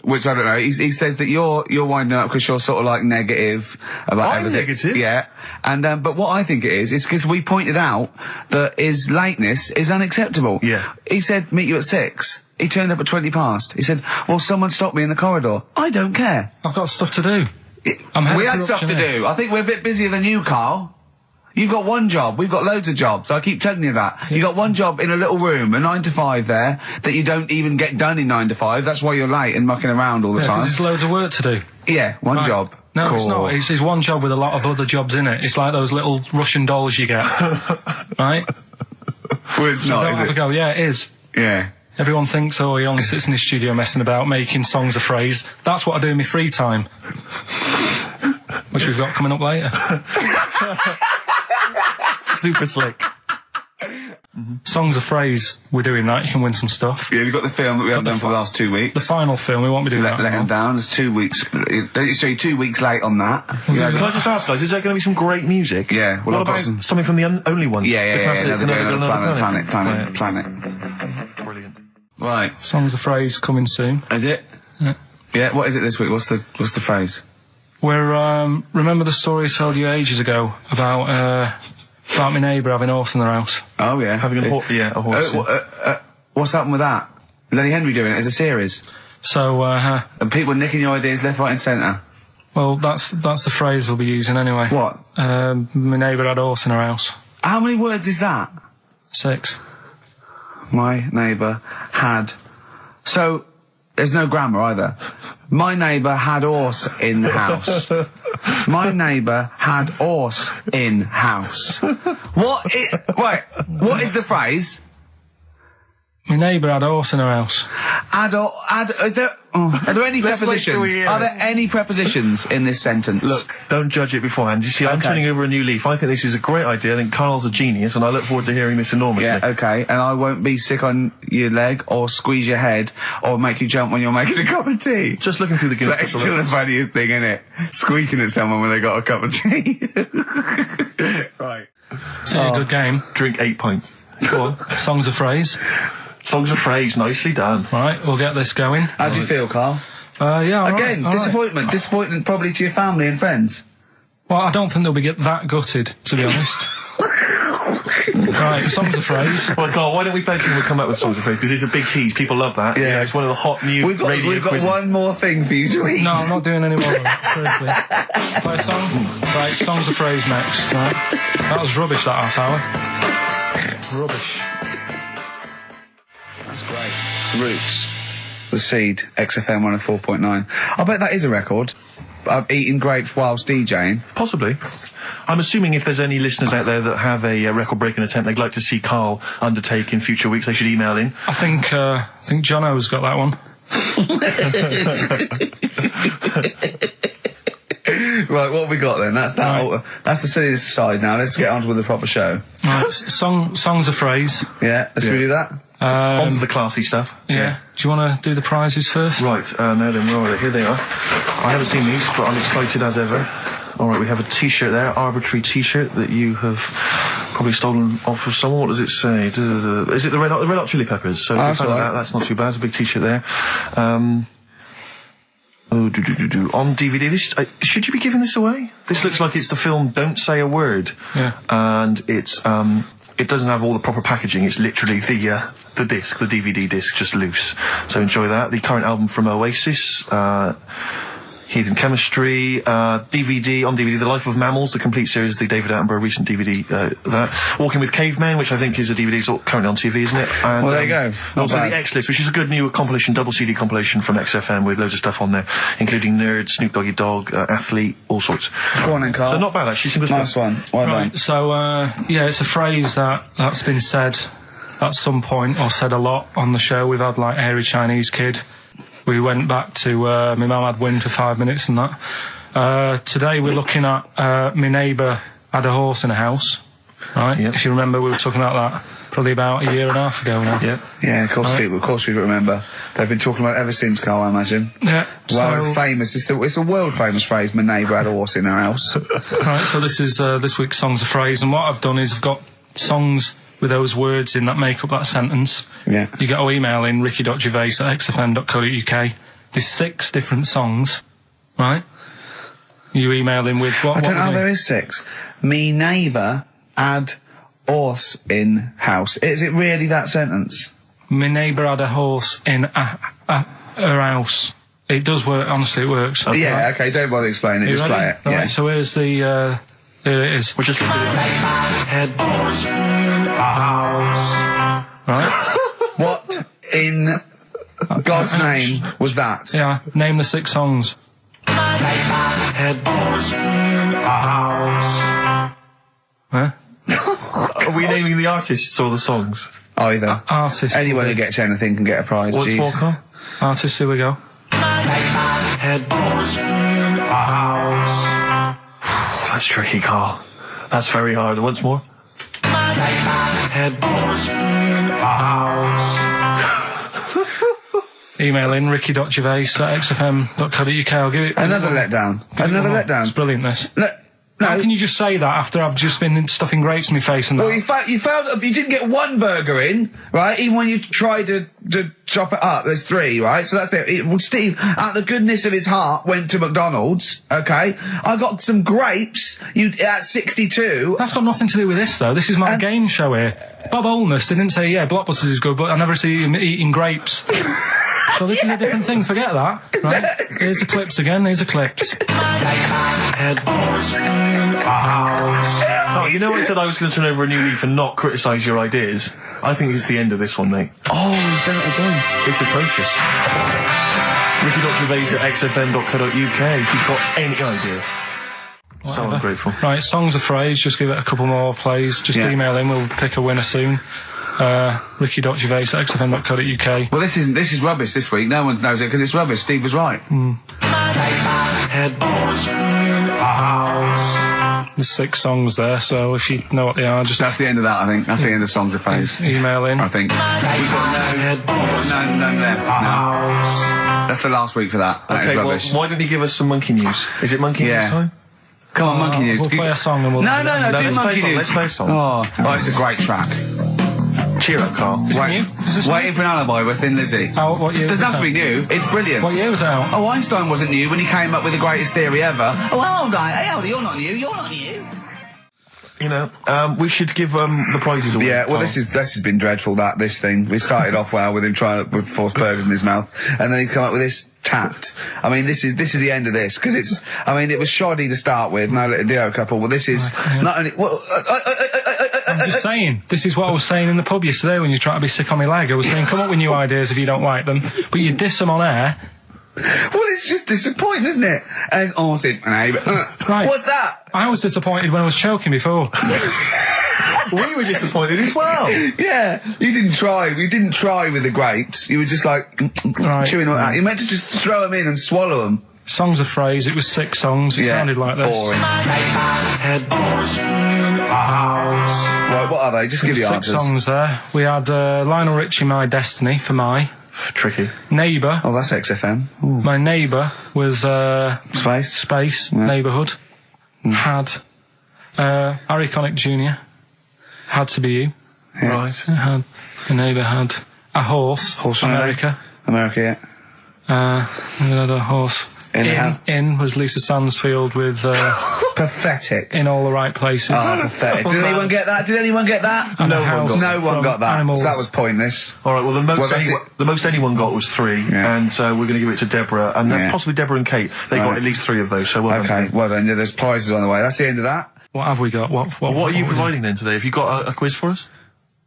S3: Which I don't know. He says that you're winding up because you're sort of like negative about
S2: I'm
S3: everything.
S2: negative?
S3: Yeah. And, but what I think it is because we pointed out that his lateness is unacceptable.
S2: Yeah.
S3: He said, meet you at 6. He turned up at 20 past. He said, well, someone stopped me in the corridor. I don't care.
S1: I've got stuff to do.
S3: We had stuff to do. I think we're a bit busier than you, Karl. You've got one job. We've got loads of jobs. I keep telling you that. Yeah. You've got one job in a little room, a 9 to 5 there, that you don't even get done in 9 to 5. That's why you're late and mucking around all the time.
S1: There's loads of work to do.
S3: Yeah, one job.
S1: No, it's not. It's one job with a lot of other jobs in it. It's like those little Russian dolls you get. Right?
S3: Well, it's
S1: so
S3: not,
S1: don't
S3: is
S1: have
S3: it?
S1: a go. Yeah, it is.
S3: Yeah.
S1: Everyone thinks, oh, he only sits in his studio messing about, making songs a phrase. That's what I do in my free time. Which we've got coming up later.
S2: Super slick.
S1: Songs a phrase, we're doing that, you can win some stuff.
S3: Yeah, we've got the film that we haven't done for the last 2 weeks.
S1: The final film, we won't be doing that.
S3: Let him down, there's 2 weeks. So you're 2 weeks late on that.
S2: Can I just ask, guys, is there going to be some great music?
S3: Yeah, well,
S2: what about something from the Only Ones?
S3: Yeah,
S2: Planet.
S3: Brilliant. Right.
S1: Songs a phrase coming soon.
S3: Is it?
S1: Yeah.
S3: Yeah, what is it this week? What's the phrase?
S1: We're, remember the story I told you ages ago about my neighbour having a horse in their house?
S3: Oh, yeah.
S2: Having a horse.
S3: What's happened with that? Lenny Henry doing it as a series?
S1: So,
S3: And people nicking your ideas left, right and centre?
S1: Well, that's the phrase we'll be using anyway.
S3: What?
S1: My neighbour had a horse in her house.
S3: How many words is that?
S1: 6.
S3: My neighbour had... So, there's no grammar either. My neighbour had horse in the house. My neighbour had horse in house. What is the phrase?
S1: My neighbour had a horse in her house.
S3: Are there any prepositions? Are there any prepositions in this sentence?
S2: Look, don't judge it beforehand. You see, I'm turning over a new leaf. I think this is a great idea. I think Karl's a genius, and I look forward to hearing this enormously.
S3: Yeah, okay. And I won't be sick on your leg, or squeeze your head, or make you jump when you're making a cup of tea.
S2: Just looking through the Guinness Book.
S3: That's still the funniest thing, isn't it? Squeaking at someone when they got a cup of tea. Right.
S1: So a good game.
S2: Drink 8 pints. Go on.
S1: Songs a phrase.
S2: Songs a phrase. Nicely done.
S1: Right, we'll get this going.
S3: How do you feel, Karl?
S1: Yeah, all
S3: Again,
S1: right,
S3: disappointment. Disappointment probably to your family and friends.
S1: Well, I don't think they'll be that gutted, to be honest. Right, songs a phrase.
S2: Well, Karl, why don't we thank you for coming up with songs a phrase? Because it's a big tease. People love that.
S3: Yeah.
S2: It's one of the hot new
S3: We've got
S2: quizzes.
S3: one more thing for you to eat.
S1: No, I'm not doing any more of that, seriously. Play a song? Right, songs a phrase next, right? That was rubbish, that half hour. Rubbish.
S3: That's great. Roots. The Seed, XFM 104.9. I bet that is a record. I've eaten grapes whilst DJing.
S2: Possibly. I'm assuming if there's any listeners out there that have a record-breaking attempt they'd like to see Karl undertake in future weeks, they should email in.
S1: I think Jono's got that one.
S3: Right, what have we got then? That's that.
S1: Right.
S3: That's the silliness aside now. Let's get on with the proper show.
S1: Right, songs a phrase.
S3: Yeah, let's we do that.
S2: On to the classy stuff.
S1: Yeah. Do you want to do the prizes first?
S2: Right, now then, where are they? Here they are. I haven't seen these, but I'm excited as ever. Alright, we have a t-shirt there, arbitrary t-shirt that you have probably stolen off of someone. What does it say? Is it the Red Hot Chili Peppers? So if you found that, that's not too bad. It's a big t-shirt there. On DVD, this, should you be giving this away? This looks like it's the film Don't Say a Word.
S1: Yeah.
S2: And it's, it doesn't have all the proper packaging. It's literally the disc, the DVD disc, just loose. So enjoy that. The current album from Oasis, Heathen Chemistry, DVD, on DVD, The Life of Mammals, the complete series, the David Attenborough recent DVD, that. Walking with Cavemen, which I think is a DVD, it's currently on TV, isn't it? And,
S3: well, there you go.
S2: Also the X-List, which is a good new compilation, double CD compilation from XFM with loads of stuff on there, including Nerd, Snoop Doggy Dogg, Athlete, all sorts.
S3: Go on then, Karl.
S2: So not bad, actually.
S3: Nice one. Well done.
S1: Right, so, yeah, it's a phrase that's been said at some point, or said a lot on the show. We've had, like, Hairy Chinese Kid. We went back to my mum had wind for 5 minutes and that. Today we're looking at my neighbour had a horse in a house, right?
S2: Yep.
S1: If you remember, we were talking about that probably about a year and a half ago now.
S2: Yep.
S3: Yeah, of course we remember. They've been talking about it ever since, Karl, I imagine.
S1: Yeah.
S3: Well, it's famous. It's a world famous phrase. My neighbour had a horse in her house.
S1: Right, so this is this week's Songs of Phrase, and what I've done is I've got songs with those words in that make up that sentence.
S3: Yeah.
S1: You get to email in ricky.gervais@xfm.co.uk. There's 6 different songs, right? You email in with what?
S3: I don't know,
S1: would
S3: there
S1: it
S3: is 6. Me neighbour had horse in house. Is it really that sentence?
S1: be? My neighbour had a horse in her house. It does work, honestly, it works.
S3: Yeah, okay, don't bother explaining it,
S1: You
S3: just
S1: ready?
S3: play it.
S1: Right,
S3: Yeah.
S1: so here's the, here it is.
S2: We're just going to do it.
S4: Had horse in a house.
S1: Right?
S3: What in God's name was that?
S1: Yeah, name the 6 songs.
S4: Had horse in a house.
S1: Huh?
S2: Are we naming the artists or the songs?
S3: Either.
S1: Artists.
S3: Anyone who gets anything can get a prize.
S2: What's
S3: jeez.
S2: more, Karl?
S1: Artists, here we go.
S4: Had horse in a house.
S2: That's tricky, Karl. That's very hard. Once more.
S4: Had horse in a house.
S1: Email in ricky.gervais@xfm.co.uk. I'll give it
S3: Another letdown. Another
S1: It's
S3: letdown.
S1: brilliant, this.
S3: No.
S1: How
S3: No.
S1: can you just say that after I've just been stuffing grapes in my face and that?
S3: Well, you failed. You didn't get one burger in, right? Even when you tried to chop it up, there's 3, right? So that's it. Well, Steve, out of the goodness of his heart, went to McDonald's. Okay, I got some grapes. You at 62.
S1: That's got nothing to do with this, though. This is my game show here. Bob Holness didn't say, yeah, Blockbusters is good, but I never see him eating grapes. So this is a different thing. Forget that. Right? Here's the clips again. Here's the clips.
S4: Had horse in a house.
S2: Oh, you know I said I was going to turn over a new leaf and not criticise your ideas? I think it's the end of this one, mate.
S3: Oh, he's done it again.
S2: It's atrocious. ricky.gervais@xfm.co.uk if you've got any idea. So
S1: Whatever.
S2: ungrateful.
S1: Right, songs of phrase. Just give it a couple more plays. Just
S3: Yeah.
S1: email in. We'll pick a winner soon. ricky.gervais@xfm.co.uk.
S3: Well, this is rubbish this week. No one knows it because it's rubbish. Steve was right.
S4: Had horse in a house.
S1: There's 6 songs there, so if you know what they are, just
S3: That's the end of that. I think. That's the end of songs of phrase.
S1: email in.
S3: I think. We've got
S4: Had horse
S3: none there. No.
S4: house.
S3: That's the last week for that. That is
S2: Okay, well,
S3: rubbish.
S2: why don't you give us some monkey news? Is it monkey
S3: Yeah.
S2: news time?
S3: Come on, monkey news.
S1: We'll play a song and we'll...
S3: No,
S2: No,
S3: do
S2: let's
S3: monkey
S2: play a song,
S3: news.
S2: let's play a song.
S3: Oh, it's a great track.
S2: Cheer up, Karl.
S1: Is it new? Is this
S3: Waiting for an alibi with Thin Lizzy.
S1: Oh, what year was
S3: Doesn't have
S1: this
S3: to be
S1: out?
S3: new. It's brilliant.
S1: What year was it out?
S3: Oh, Einstein wasn't new when he came up with the greatest theory ever. Oh, hold on. Hey, hold on. You're not new. You're not new.
S2: You know, we should give the prizes away.
S3: Yeah, well,
S2: Karl.
S3: this has been dreadful. This thing. We started off well with him trying to put 4 burgers in his mouth, and then he come up with this tat. I mean, this is the end of this because it's. I mean, it was shoddy to start with. No little Dio couple. Well, this is not only. Well,
S1: I'm just saying, this is what I was saying in the pub yesterday when you try to be sick on my leg. I was saying, come up with new ideas if you don't like them, but you diss them on air.
S3: well, it's just disappointing, isn't it? And
S1: Right.
S3: What's that?
S1: I was disappointed when I was choking before.
S2: We were disappointed as well.
S3: Yeah, you didn't try. You didn't try with the grapes. You were just like
S1: Right.
S3: chewing on that. You meant to just throw them in and swallow them.
S1: Songs of Phrase, it was 6 songs. It sounded like this.
S3: Boring.
S4: Had balls in a house.
S3: Right, what are they? Just give you
S1: 6
S3: answers.
S1: songs there. We had Lionel Richie, My Destiny, for My.
S2: Tricky.
S1: Neighbour.
S3: Oh, that's XFM. Ooh.
S1: My Neighbour was
S3: Space.
S1: Neighbourhood. Had Harry Connick Jr. Had To Be You.
S3: Yeah.
S2: Right.
S1: Had a Neighbour had a horse.
S3: From
S1: America.
S3: America, yeah.
S1: We had a horse. In was Lisa Stansfield with
S3: Pathetic.
S1: In All the Right Places.
S3: Oh, pathetic. Did anyone get that?
S1: And
S3: No
S1: a house
S3: one
S1: from
S3: got that.
S1: Animals.
S3: So that was pointless.
S2: All right. Well, the most anyone got was 3,
S3: Yeah.
S2: and we're going to give it to Deborah, and that's
S3: Yeah.
S2: possibly Deborah and Kate. They got at least 3 of those. So well done.
S3: Okay, well done. Yeah, there's prizes on the way. That's the end of that.
S1: What have we got? What
S2: What are you providing then today? Have you got a quiz for us?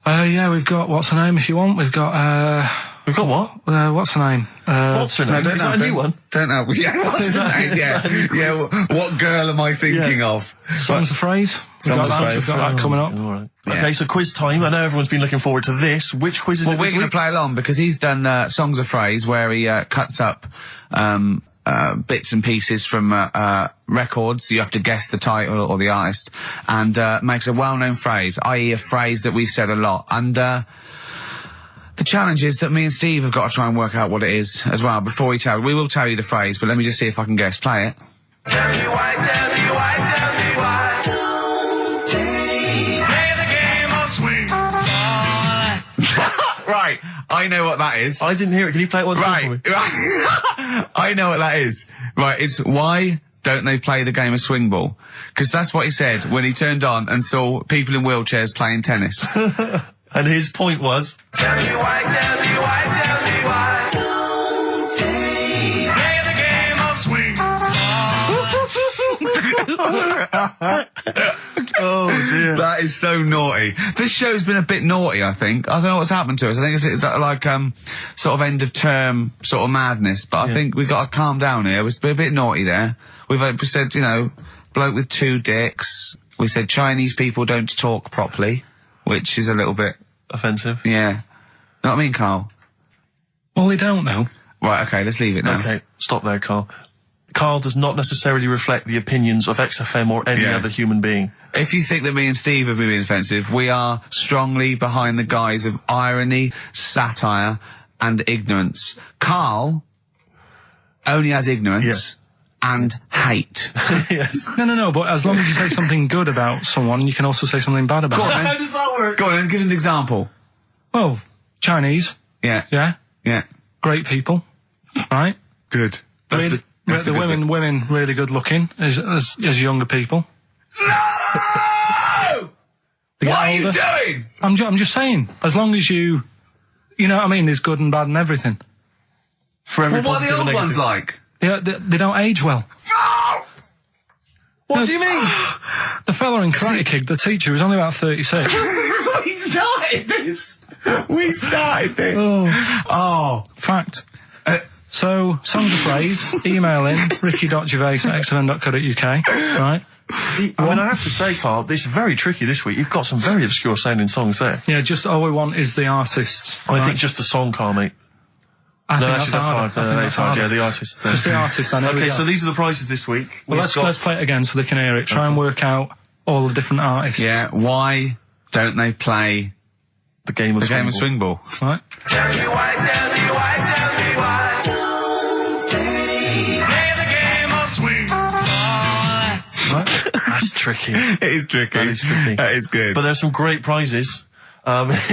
S1: Yeah, we've got, what's her name if you want? We've got,
S2: We've got what?
S1: what's her name?
S2: What's her name? Is that a new one?
S3: Don't know. Yeah, what's the name? Yeah. What girl am I thinking of?
S1: Songs of Phrase. We've got that coming up.
S2: All right.
S3: Yeah.
S2: Okay, so quiz time. I know everyone's been looking forward to this. Which quiz is it
S3: Well, we're
S2: this
S3: going
S2: week?
S3: to play along because he's done Songs of Phrase where he cuts up bits and pieces from records. You have to guess the title or the artist and makes a well-known phrase, i.e. a phrase that we said a lot. And the challenge is that me and Steve have got to try and work out what it is as well before we will tell you the phrase, but let me just see if I can guess. Play it.
S4: Tell me why, tell me why, tell me why. Play the game of swing.
S3: Right, I know what that is.
S2: I didn't hear it. Can you play it once more for me?
S3: Right. I know what that is. Right, it's why don't they play the game of swing ball? Because that's what he said when he turned on and saw people in wheelchairs playing tennis.
S2: And his point was...
S4: Tell me why, tell me why, tell me why. Play the game of swing.
S2: Oh, dear.
S3: That is so naughty. This show's been a bit naughty, I think. I don't know what's happened to us. I think it's like sort of end of term sort of madness, but I think we've got to calm down here. We've been a bit naughty there. We said, bloke with 2 dicks. We said Chinese people don't talk properly, which is a little bit...
S2: Offensive.
S3: Yeah. Know what I mean, Carl?
S1: Well, they don't know.
S3: Right, okay, let's leave it now.
S2: Okay, stop there, Karl. Karl does not necessarily reflect the opinions of XFM or any other human being.
S3: If you think that me and Steve have been being offensive, we are strongly behind the guise of irony, satire, and ignorance. Karl only has ignorance and hate.
S2: Yes.
S1: No, but as long as you say something good about someone, you can also say something bad about them.
S2: How does that work?
S3: Go on, then, give us an example.
S1: Well, Chinese,
S3: Yeah.
S1: yeah,
S3: Yeah.
S1: great people, right?
S3: Good. That's
S1: The
S3: the good
S1: women really good looking as younger people.
S3: bit. No!
S1: They get
S3: What are you
S1: older.
S3: doing?
S1: I'm just saying, as long as you know what I mean, there's good and bad and everything.
S2: For every
S3: Well, what are the
S2: positive and
S3: old ones
S2: negative.
S3: like?
S1: Yeah, they don't age well.
S2: What do you mean?
S1: The fella in Karate Kid, the teacher, was only about 36.
S3: We started this. Oh.
S1: Fact. So, songs of phrase, email in, ricky.gervais@xfm.co.uk, right?
S2: I mean, I have to say, Karl, this is very tricky this week. You've got some very obscure sounding songs there.
S1: Yeah, just all we want is the artists.
S2: I
S1: right?
S2: think just the song, Karl, mate.
S1: I think
S2: actually,
S1: that's
S2: hard.
S1: harder. I think that's harder.
S2: Yeah, the artist.
S1: Just the artists, then.
S2: Okay, so these are the prizes this week.
S1: Well, let's play it again so they can hear it. Try and work out all the different artists.
S3: Yeah, why don't they play
S2: the game of
S3: swing ball?
S1: Right?
S4: Tell me why, tell me why, tell me why. Play the game of swing.
S1: Right?
S2: That's tricky.
S3: It is tricky.
S2: That is tricky.
S3: That is good.
S2: But there's some great prizes,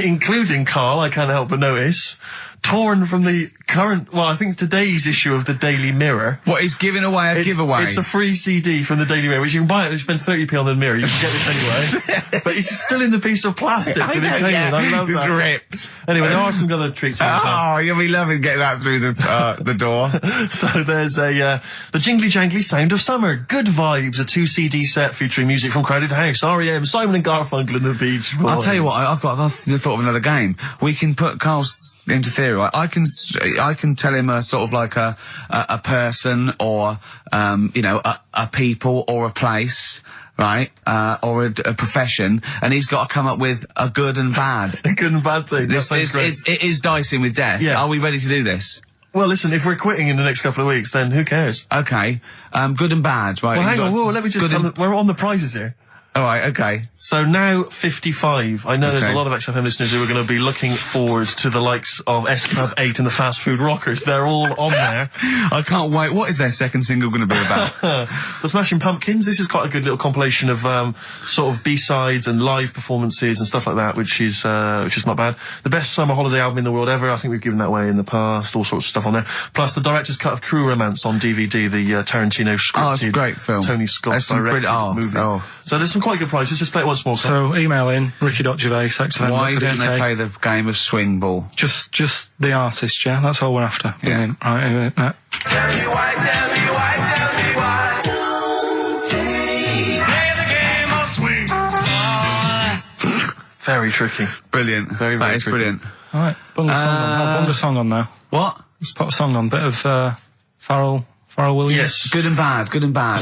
S2: including, Karl, I can't help but notice, torn from the current, well, I think today's issue of the Daily Mirror.
S3: What, he's giving away a giveaway?
S2: It's a free CD from the Daily Mirror, which you can buy it, you spend 30p on the Mirror, you can get this anyway. But it's still in the piece of plastic that it came in. I love
S3: Just
S2: that.
S3: ripped.
S2: Anyway, there are some other treats.
S3: Oh, you'll be loving getting that through the door.
S2: So there's the jingly jangly sound of summer, Good Vibes, a 2 CD set featuring music from Crowded House, R.E.M., Simon and Garfunkel and the Beach Boys.
S3: I'll tell you what, I've thought of another game. We can put Carl's into theory, right? I can tell him a sort of like a person or, a people or a place, right? Or a profession, and he's got to come up with a good and bad.
S2: A good and bad thing. That sounds great.
S3: It is dicing with death.
S2: Yeah.
S3: Are we ready to do this?
S2: Well, listen, if we're quitting in the next couple of weeks, then who cares?
S5: Okay. Good and bad, right?
S2: Well, hang
S5: You've
S2: on,
S5: got
S2: whoa, let me just tell them, we're on the prizes here.
S5: All right, okay.
S2: So now 55. I know there's a lot of XFM listeners who are going to be looking forward to the likes of S Club 8 and the Fast Food Rockers. They're all on there.
S5: I can't wait. What is their second single going to be about?
S2: The Smashing Pumpkins. This is quite a good little compilation of sort of B-sides and live performances and stuff like that, which is not bad. The best summer holiday album in the world ever. I think we've given that away in the past. All sorts of stuff on there. Plus the director's cut of True Romance on DVD, the Tarantino scripted.
S5: Oh, it's a great film.
S2: Tony Scott directed movie. So there's some quite good prizes. Just play it once more.
S1: So email in ricky.gervais.
S5: Why don't they play the game of swing ball?
S1: Just the artist, yeah. That's all we're after.
S5: Yeah.
S1: Right.
S4: Tell me why, tell me why, tell me why. Play the game of swing.
S2: Very tricky.
S5: Brilliant.
S2: Very
S5: That is
S2: tricky.
S5: brilliant.
S1: All right. Bung the song on now.
S5: What?
S1: Let's put a song on. Bit of Pharrell Williams.
S2: Yes.
S5: Good and bad. Good and bad.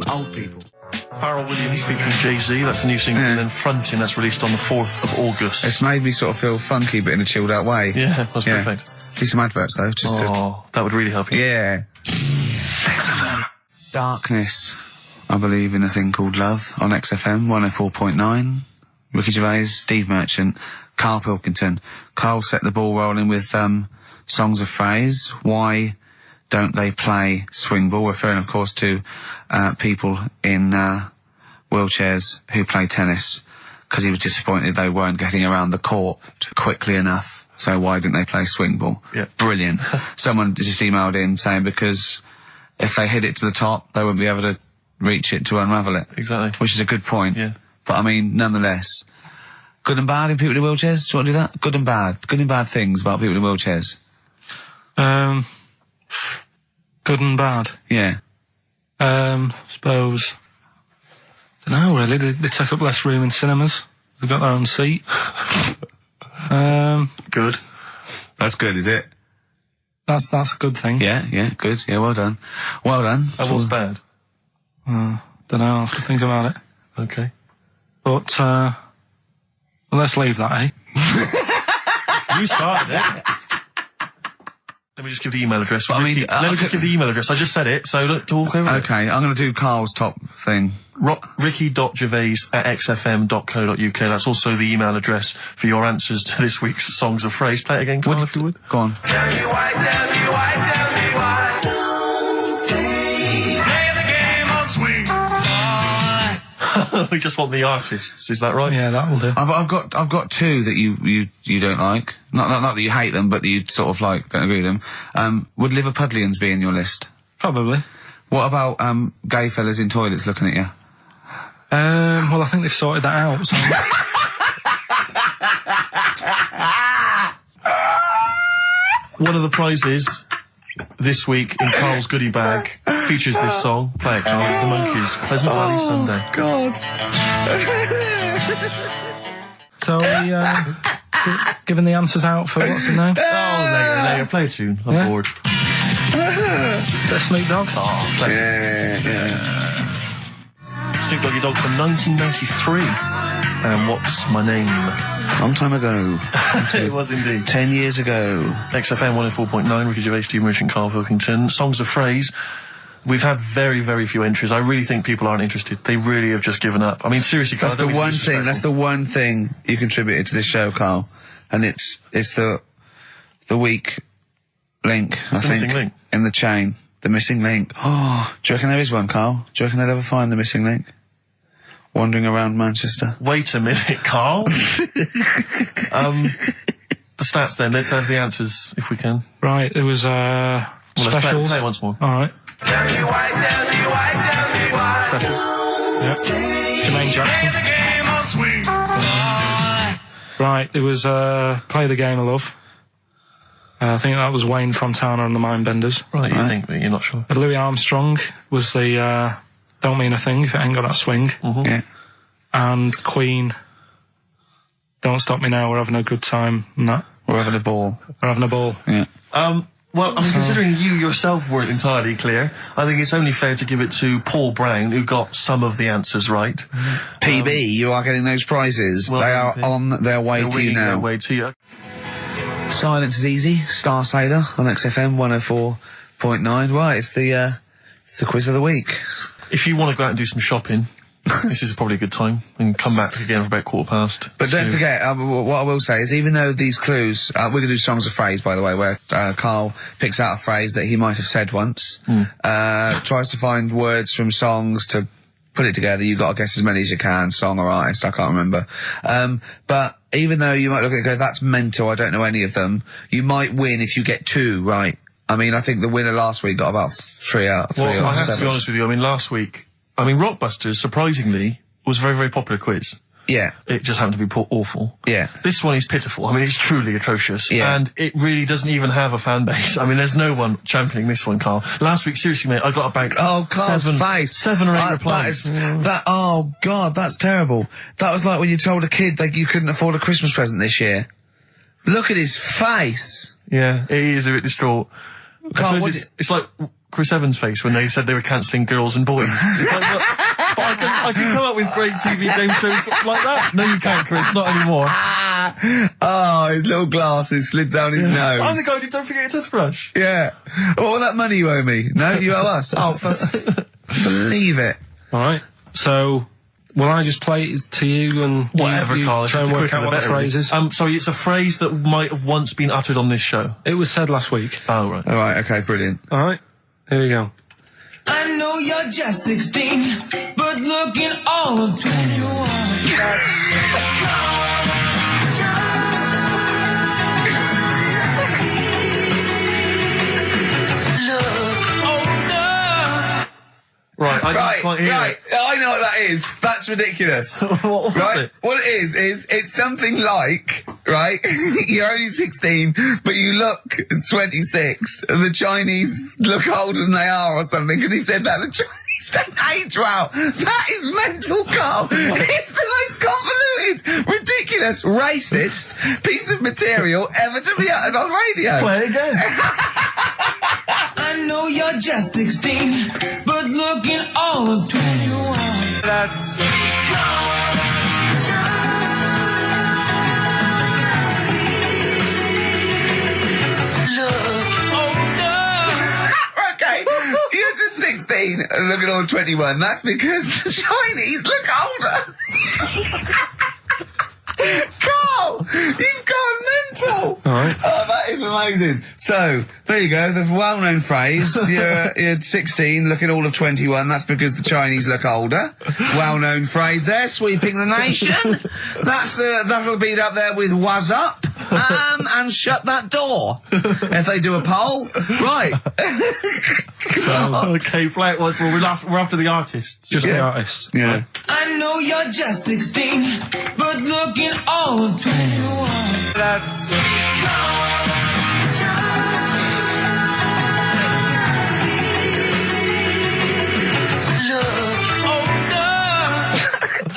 S5: Old people.
S2: Pharrell Williams featuring Jay-Z. That's the new single. And then Frontin', that's released on the 4th of August.
S5: It's made me sort of feel funky, but in a chilled out way.
S2: Yeah, that's perfect.
S5: Do some adverts though, just to...
S2: That would really help you.
S5: Yeah. Darkness. I believe in a thing called love on XFM 104.9. Ricky Gervais, Steve Merchant, Karl Pilkington. Karl set the ball rolling with songs of phrase. Why don't they play swing ball? Referring, of course, to people in wheelchairs who play tennis, because he was disappointed they weren't getting around the court quickly enough. So why didn't they play swing ball?
S2: Yeah.
S5: Brilliant. Someone just emailed in saying because if they hit it to the top, they wouldn't be able to reach it to unravel it.
S2: Exactly.
S5: Which is a good point.
S2: Yeah.
S5: But I mean, nonetheless, good and bad in people in wheelchairs? Do you want to do that? Good and bad. Good and bad things about people in wheelchairs.
S1: Good and bad.
S5: Yeah.
S1: Suppose. Don't know really. They take up less room in cinemas. They've got their own seat.
S2: Good.
S5: That's good, is it?
S1: That's a good thing.
S5: Yeah, good. Yeah, well done. Well done.
S2: And what's bad?
S1: Don't know. I'll have to think about it.
S2: Okay.
S1: But well, let's leave that, eh?
S2: You started it. Let me just give the email address.
S5: But I mean,
S2: let me just give the email address. I just said it, so look, talk over it.
S5: Okay, I'm going to do Karl's top thing.
S2: Ricky.gervais@xfm.co.uk. That's also the email address for your answers to this week's Songs of Phrase. Play it again, Karl, if you would.
S5: Go on.
S4: Tell me why, tell me why, tell me why. Play the game of swing.
S2: We just want the artists, is that right?
S1: Yeah, that'll do.
S5: I've got two that you don't like. Not that you hate them, but that you sort of like, don't agree with them. Would Liverpudlians be in your list?
S1: Probably.
S5: What about gay fellas in toilets looking at you?
S1: Well, I think they've sorted that out. So
S2: One of the prizes this week in Karl's goodie bag features this song. Play it, Karl. It's the Monkees. Pleasant Valley Sunday.
S5: God.
S1: So we giving the answers out for what's the name?
S2: Oh, later. Play a tune. I'm
S1: Yeah.
S2: bored.
S1: Bit of Snoop Dogg.
S2: Play Snoop Doggy Dogg from 1993. And What's My Name?
S5: Long time ago.
S2: It was indeed.
S5: 10 years ago.
S2: XFM 104.9, Ricky Gervais, Steve Merchant, Karl Pilkington. Songs of Phrase. We've had very, very few entries. I really think people aren't interested. They really have just given up. I mean, seriously, Karl,
S5: That's the one thing. That's the one thing you contributed to this show, Karl, and it's the weak link. I think
S2: missing link.
S5: in the chain. The missing link. Oh, do you reckon there is one, Karl? Do you reckon they'll ever find the missing link? Wandering around Manchester.
S2: Wait a minute, Karl. The stats then. Let's have the answers if we can.
S1: Right, it was
S2: Well, let's
S1: specials.
S2: play it once more.
S1: All right.
S4: Tell me why, tell me why, tell me why.
S2: Specials.
S1: Yep. Jermaine Jackson.
S4: Play the game of swing.
S1: Right, it was Play the Game of Love. I think that was Wayne Fontana and the Mindbenders.
S2: Right, you think, but you're not sure.
S1: Louis Armstrong was the Don't Mean a Thing if it ain't got that swing.
S5: Yeah.
S1: And Queen, Don't Stop Me Now, We're Having a Good Time, and that.
S5: We're having a ball.
S1: We're having a ball.
S5: Yeah.
S2: Well, I mean, considering you yourself weren't entirely clear, I think it's only fair to give it to Paul Brown, who got some of the answers right.
S5: PB, you are getting those prizes.
S2: well,
S5: they are on their way
S2: They're
S5: to you
S2: winging their
S5: now.
S2: way to you.
S5: Silence is Easy, Star Sailor on XFM 104.9. Right, it's the quiz of the week.
S2: If you want to go out and do some shopping, this is probably a good time, and come back again for about 1:15.
S5: But don't forget, what I will say is, even though these clues, we're going to do songs of phrase, by the way, where Karl picks out a phrase that he might have said once, tries to find words from songs to put it together. You've got to guess as many as you can, song or artist, I can't remember. But even though you might look at it and go, that's mental, I don't know any of them, you might win if you get 2 right. I mean, I think the winner last week got about 3 out of 7.
S2: Well, I have to be honest with you, I mean, last week, Rockbusters, surprisingly, was a very, very popular quiz.
S5: Yeah.
S2: It just happened to be awful.
S5: Yeah.
S2: This one is pitiful. I mean, it's truly atrocious.
S5: Yeah.
S2: And it really doesn't even have a fan base. I mean, there's no one championing this one, Karl. Last week, seriously, mate, I got about
S5: Karl's face.
S2: 7 or 8 replies.
S5: Oh, God, that's terrible. That was like when you told a kid that you couldn't afford a Christmas present this year. Look at his face.
S2: Yeah, he is a bit distraught.
S5: Karl,
S2: It's like Chris Evans' face when they said they were cancelling Girls and Boys. It's like, look, but I can come up with great TV game shows like that. No, you can't, Chris. Not anymore.
S5: Oh, his little glasses slid down his nose.
S2: I'm the guy who don't forget your toothbrush.
S5: Yeah. All that money you owe me. No, you owe us. Oh, believe it.
S1: All right. So, will I just play it to you and
S2: Whatever,
S1: you
S2: Karl.
S1: try and work out what the phrase is?
S2: Sorry, it's a phrase that might have once been uttered on this show.
S1: It was said last week.
S2: Oh, right.
S5: All right, okay, brilliant.
S1: All right. Here we go.
S4: I know you're just 16, but looking all of 21.
S2: Right, I didn't quite hear
S5: right.
S2: it.
S5: I know what that is. That's ridiculous.
S2: What was it?
S5: What it is it's something like, right, you're only 16, but you look 26, and the Chinese look older than they are or something, because he said that. The Chinese don't age well. That is mental, Karl. It's the most convoluted, ridiculous, racist piece of material ever to be uttered on radio.
S2: Play it again.
S4: I know you're just 16, but looking all of 21.
S5: That's... Okay, you're just 16 and looking all 21. That's because the Chinese look older. Karl, you've gone mental.
S1: All right.
S5: Oh, that is amazing. So, there you go, the well-known phrase, you're 16, looking all of 21, that's because the Chinese look older. Well-known phrase there, sweeping the nation. That'll be up there with "was up," and "shut that door." If they do a poll. Right.
S2: Okay, play it once more. We're after the artists.
S1: Just the artist.
S5: Yeah.
S4: I know you're just 16, but looking all of 21.
S5: That's...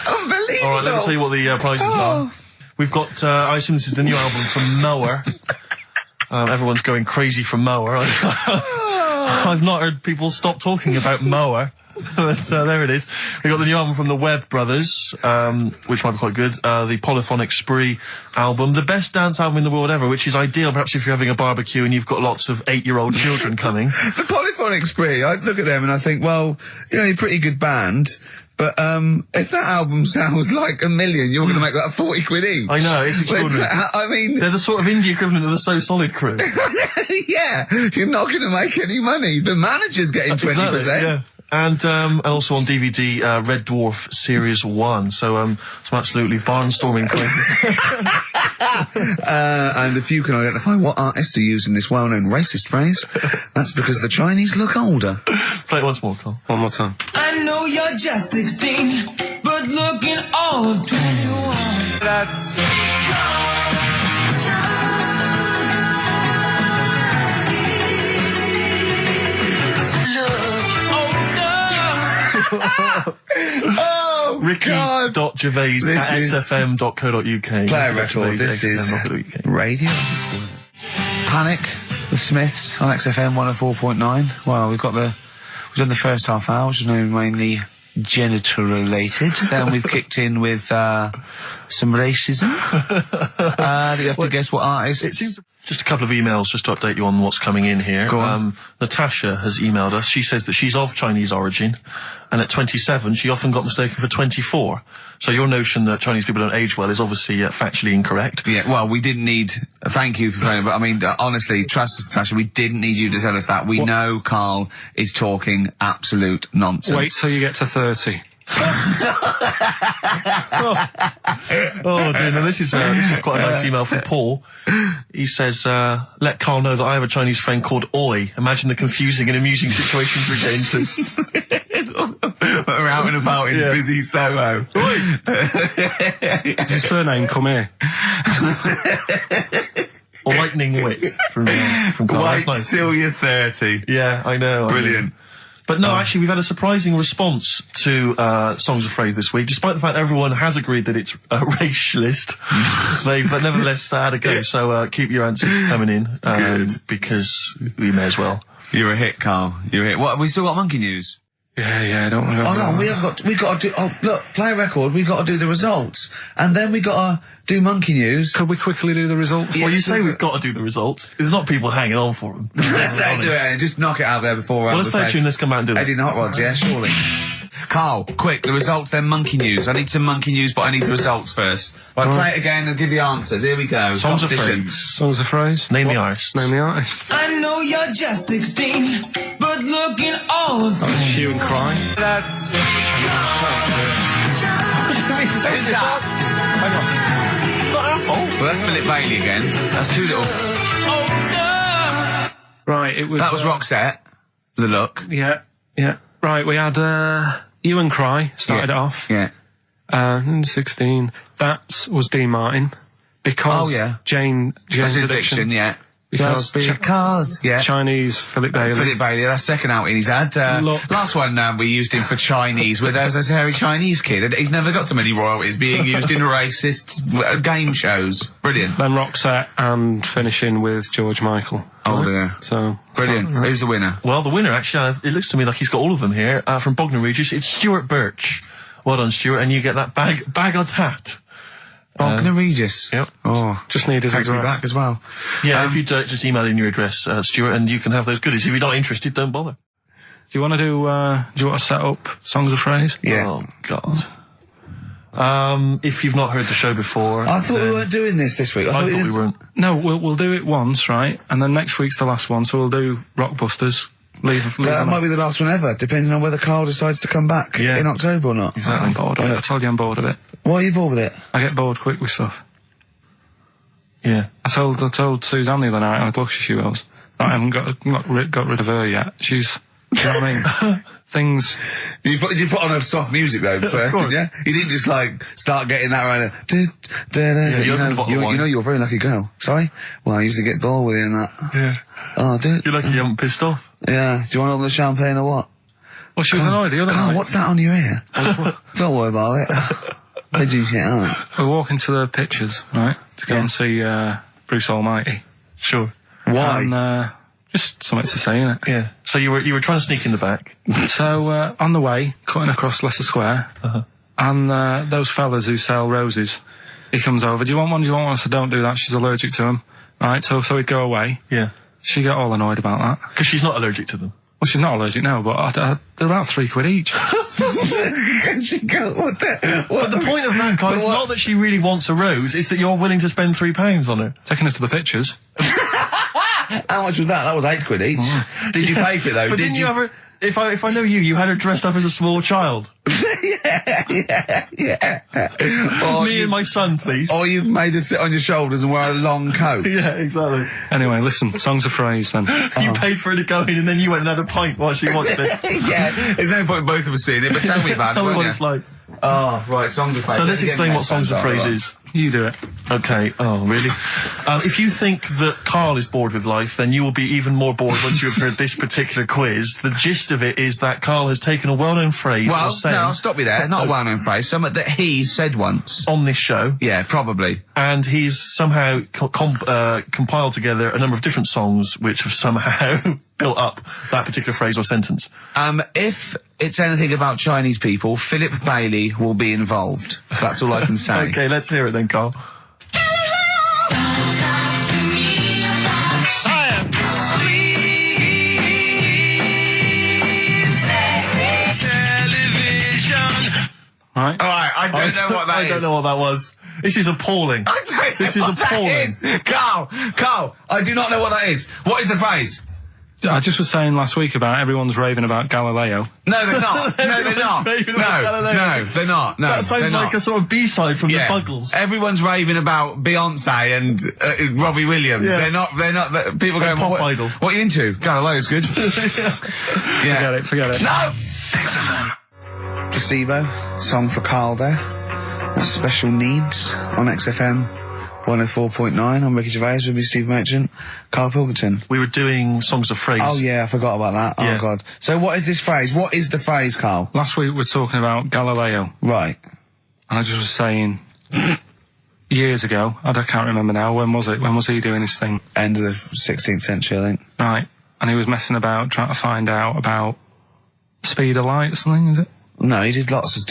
S5: Unbelievable.
S2: All right, let me tell you what the prizes are. We've got, I assume this is the new album from Mower. Everyone's going crazy from Mower. I've not heard people stop talking about Mower. But there it is. We got the new album from the Webb Brothers, which might be quite good. The Polyphonic Spree album, the best dance album in the world ever, which is ideal perhaps if you're having a barbecue and you've got lots of 8-year-old children coming.
S5: The Polyphonic Spree, I look at them and I think, well, you know, you're a pretty good band, but if that album sounds like $1 million, you're going to make that 40 quid each.
S2: I know, it's extraordinary.
S5: I mean...
S2: They're the sort of indie equivalent of the So Solid crew.
S5: Yeah, you're not going to make any money. The manager's getting 20%.
S2: Exactly, yeah. And also on DVD, Red Dwarf Series 1. So, some absolutely barnstorming places.
S5: And if you can identify what artist to use in this well-known racist phrase, that's because the Chinese look older.
S2: Play it once more, Karl.
S1: One more time.
S4: I know you're just 16, but looking all of 21.
S5: That's... Oh,
S2: Ricky.Gervais at xfm.co.uk.
S5: Play a record. This is radio. Panic, the Smiths on XFM 104.9. Well, we've done the first half hour, which is mainly genital related. Then we've kicked in with some racism. You have to guess what artist.
S2: Just a couple of emails just to update you on what's coming in here.
S5: Go on.
S2: Natasha has emailed us. She says that she's of Chinese origin, and at 27 she often got mistaken for 24. So your notion that Chinese people don't age well is obviously factually incorrect.
S5: Yeah, well, we didn't need... Thank you for phoning, but I mean, honestly, trust us, Natasha, we didn't need you to tell us that. We know Karl is talking absolute nonsense.
S1: Wait till you get to 30.
S2: Oh dear, now this is quite a nice email from Paul. He says, let Karl know that I have a Chinese friend called Oi. Imagine the confusing and amusing situations we get into.
S5: We're out and about in busy Soho.
S1: Does his surname come here?
S2: Lightning wit from Karl.
S5: Wait
S2: That's nice.
S5: till you're 30.
S2: Yeah, I know.
S5: Brilliant.
S2: But no, actually, we've had a surprising response to Songs of Phrase this week, despite the fact everyone has agreed that it's racialist. They've nevertheless had a go. So keep your answers coming in, because we may as well.
S5: You're a hit, Karl. You're a hit. What, have we still got monkey news?
S1: Yeah, don't worry.
S5: Oh no, we got to do, look, play a record, we got to do the results. And then we got to do monkey news.
S1: Could we quickly do the results?
S2: Well, you say we've got to do the results. There's not people hanging on for them.
S5: Let's do it and just knock it out there before
S2: well, let's play a tune, let's come out and do it.
S5: Eddie Hot Rods, yeah, surely. Karl, quick, the results, then monkey news. I need some monkey news, but I need the results first. Right, play it again and give the answers. Here we go.
S2: Songs of Phrase.
S1: Songs of Phrase.
S2: Name the artist.
S1: Name the artist.
S4: I know you're just 16, but looking all of
S1: Hue and Cry.
S5: That's... Who's that?
S2: Hang on. It's not our fault.
S5: Well, that's Philip Bailey again. That's too little.
S1: Right, it was...
S5: That was Roxette. The Look.
S1: Yeah. Right, we had, Hue and Cry started it off.
S5: Yeah.
S1: 16. That was Dean Martin. Because Jane's Addiction.
S5: Yeah.
S1: Because
S5: Cars. Yeah.
S1: Chinese Philip Bailey.
S5: Philip Bailey, that's second outing he's had. Last one, we used him for Chinese, where there was a hairy Chinese kid. He's never got so many royalties being used in racist game shows. Brilliant.
S1: Then Roxette and finishing with George Michael.
S5: Oh dear.
S1: So.
S5: Brilliant. Who's the winner?
S2: Well, the winner, actually, it looks to me like he's got all of them here, from Bognor Regis. It's Stuart Birch. Well done, Stuart, and you get that bag of tat.
S5: Bognor Regis.
S2: Yep.
S5: Oh,
S1: just needed
S5: takes me back as well.
S2: Yeah, if you just email in your address, Stuart, and you can have those goodies. If you're not interested, don't bother.
S1: Do you want to do you want to set up Songs of Phrase?
S5: Yeah.
S2: Oh, God. If you've not heard the show before...
S5: I thought we weren't doing this week.
S2: I thought we weren't.
S1: No, we'll do it once, right? And then next week's the last one, so we'll do Rockbusters.
S5: That might be the last one ever, depending on whether Karl decides to come back in October or not.
S1: Exactly. I'm bored of it. I told you I'm bored of it.
S5: Why are you bored with it?
S1: I get bored quick with stuff.
S2: Yeah.
S1: I told Suzanne the other night, and I thought she was, that I haven't got rid of her yet. She's... You know what I mean? Things...
S5: Did you put on her soft music, though, first, didn't you? You didn't just, start getting that right... you know you're a very lucky girl. Sorry? Well, I usually get bored with you and that.
S2: Yeah.
S5: Oh, dude.
S2: You're lucky you haven't pissed off.
S5: Yeah. Do you want to open the champagne or what?
S1: Well, she was annoyed the other night.
S5: Karl, what's that on your ear? Don't worry about it. Pigeon shit, aren't it?
S1: We're walking to the pictures, right? To go and see Bruce Almighty.
S2: Sure.
S5: Why?
S1: And, just something to say, innit?
S2: Yeah. So you were trying to sneak in the back.
S1: So, on the way, cutting across Leicester Square, and those fellas who sell roses, he comes over, do you want one? I said, don't do that, she's allergic to them. Right, so he'd go away.
S2: Yeah.
S1: She got all annoyed about that.
S2: Because she's not allergic to them.
S1: Well, she's not allergic now, but they're about £3 each.
S2: But the point of that, Karl, is not that she really wants a rose, it's that you're willing to spend £3 on her.
S1: Taking us to the pictures.
S5: How much was that? That was £8 each. Did you pay for it, though?
S2: But didn't you ever... If I know you had her dressed up as a small child.
S5: Yeah.
S2: Me and my son, please.
S5: Or you made her sit on your shoulders and wear a long coat.
S2: Yeah, exactly.
S1: Anyway, listen, Songs of Phrase, then.
S2: You paid for her to go in and then you went and had a pint while she watched it.
S5: Yeah, there's no point in both of us seeing it, but tell me about it,
S2: Tell me
S5: won't
S2: what
S5: you?
S2: it's like.
S5: Oh, right, Songs of Phrase.
S2: So let's explain what Songs of Phrase is.
S1: You do it.
S2: Okay. Oh, really? If you think that Karl is bored with life, then you will be even more bored once you have heard this particular quiz. The gist of it is that Karl has taken a well-known phrase or saying...
S5: no, stop me there. Not a well-known phrase. Something that he said once.
S2: On this show.
S5: Yeah, probably.
S2: And he's somehow compiled together a number of different songs which have somehow built up that particular phrase or sentence.
S5: If it's anything about Chinese people, Philip Bailey will be involved. That's all I can say.
S2: Okay, let's hear it then, Karl.
S1: right?
S5: Alright, I don't know what that is.
S2: I don't know what that was. This is appalling.
S5: I don't know
S2: This is
S5: what
S2: appalling.
S5: that is. Carl, I do not know what that is. What is the phrase?
S1: I just was saying last week about everyone's raving about Galileo.
S5: No, they're not. No, they're not.
S2: Raving about Galileo.
S5: No, they're not. No,
S2: That sounds
S5: they're
S2: like
S5: not.
S2: a sort of B-side from the Buggles.
S5: Everyone's raving about Beyonce and Robbie Williams.
S2: Yeah.
S5: They're not, people going,
S2: pop
S5: what,
S2: idol.
S5: What are you into? Galileo's good. Yeah.
S1: Forget it.
S5: No!
S3: Placebo, song for Karl there. That's Special Needs on XFM 104.9. I'm Ricky Gervais with me, Steve Merchant, Karl Pilkington.
S2: We were doing songs of phrase.
S3: Oh yeah, I forgot about that.
S2: Yeah.
S3: Oh god. So what is this phrase? What is the phrase, Karl?
S1: Last week we were talking about Galileo,
S3: Right.
S1: and I just was saying, years ago, I can't remember now, when was it? When was he doing his thing?
S3: End of the 16th century, I think.
S1: Right, and he was messing about, trying to find out about speed of light or something, is it?
S3: No, he did lots of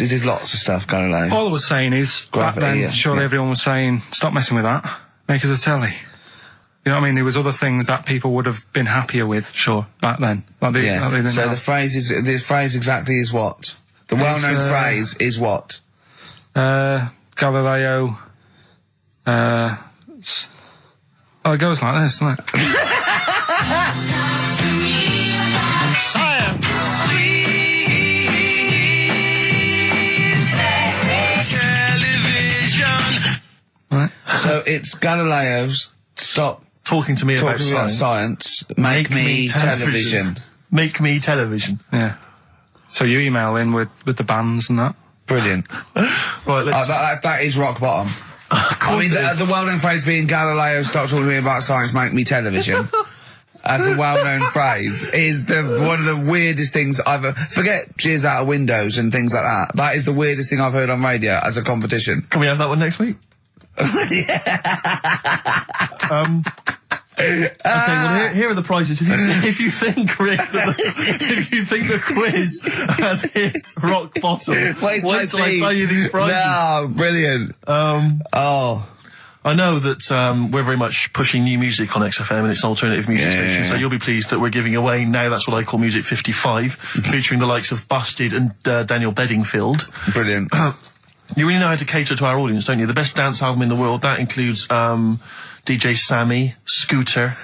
S3: stuff, Galileo.
S1: All I was saying is,
S3: Gravity,
S1: back then,
S3: yeah,
S1: surely
S3: yeah.
S1: everyone was saying, stop messing with that, make us a telly. You know what I mean? There was other things that people would have been happier with.
S2: Sure.
S1: Back then. Like they didn't
S3: So
S1: have.
S3: the phrase exactly is what? The well-known phrase is what?
S1: Galileo, oh, it goes like this, doesn't it? Right.
S3: So it's Galileo's stop
S2: Talking to me about
S3: talking about
S2: science.
S3: science. Make me television.
S2: Make me television.
S1: Yeah. So you email in with the bands and that.
S3: Brilliant.
S2: Right, let's...
S3: That is rock bottom. I mean, the well-known phrase being Galileo, stop talking to me about science, make me television. As a well-known phrase is one of the weirdest things I've forget cheers out of windows and things like that. That is the weirdest thing I've heard on radio as a competition.
S2: Can we have that one next week? Okay, well, here are the prizes. If you think, Rick, if you think the quiz has hit rock bottom, wait till I tell you these prizes.
S3: No, brilliant.
S2: I know that we're very much pushing new music on XFM, and it's an alternative music station, so you'll be pleased that we're giving away now That's What I Call Music 55, featuring the likes of Busted and Daniel Bedingfield.
S3: Brilliant.
S2: You really know how to cater to our audience, don't you? The best dance album in the world, that includes DJ Sammy, Scooter,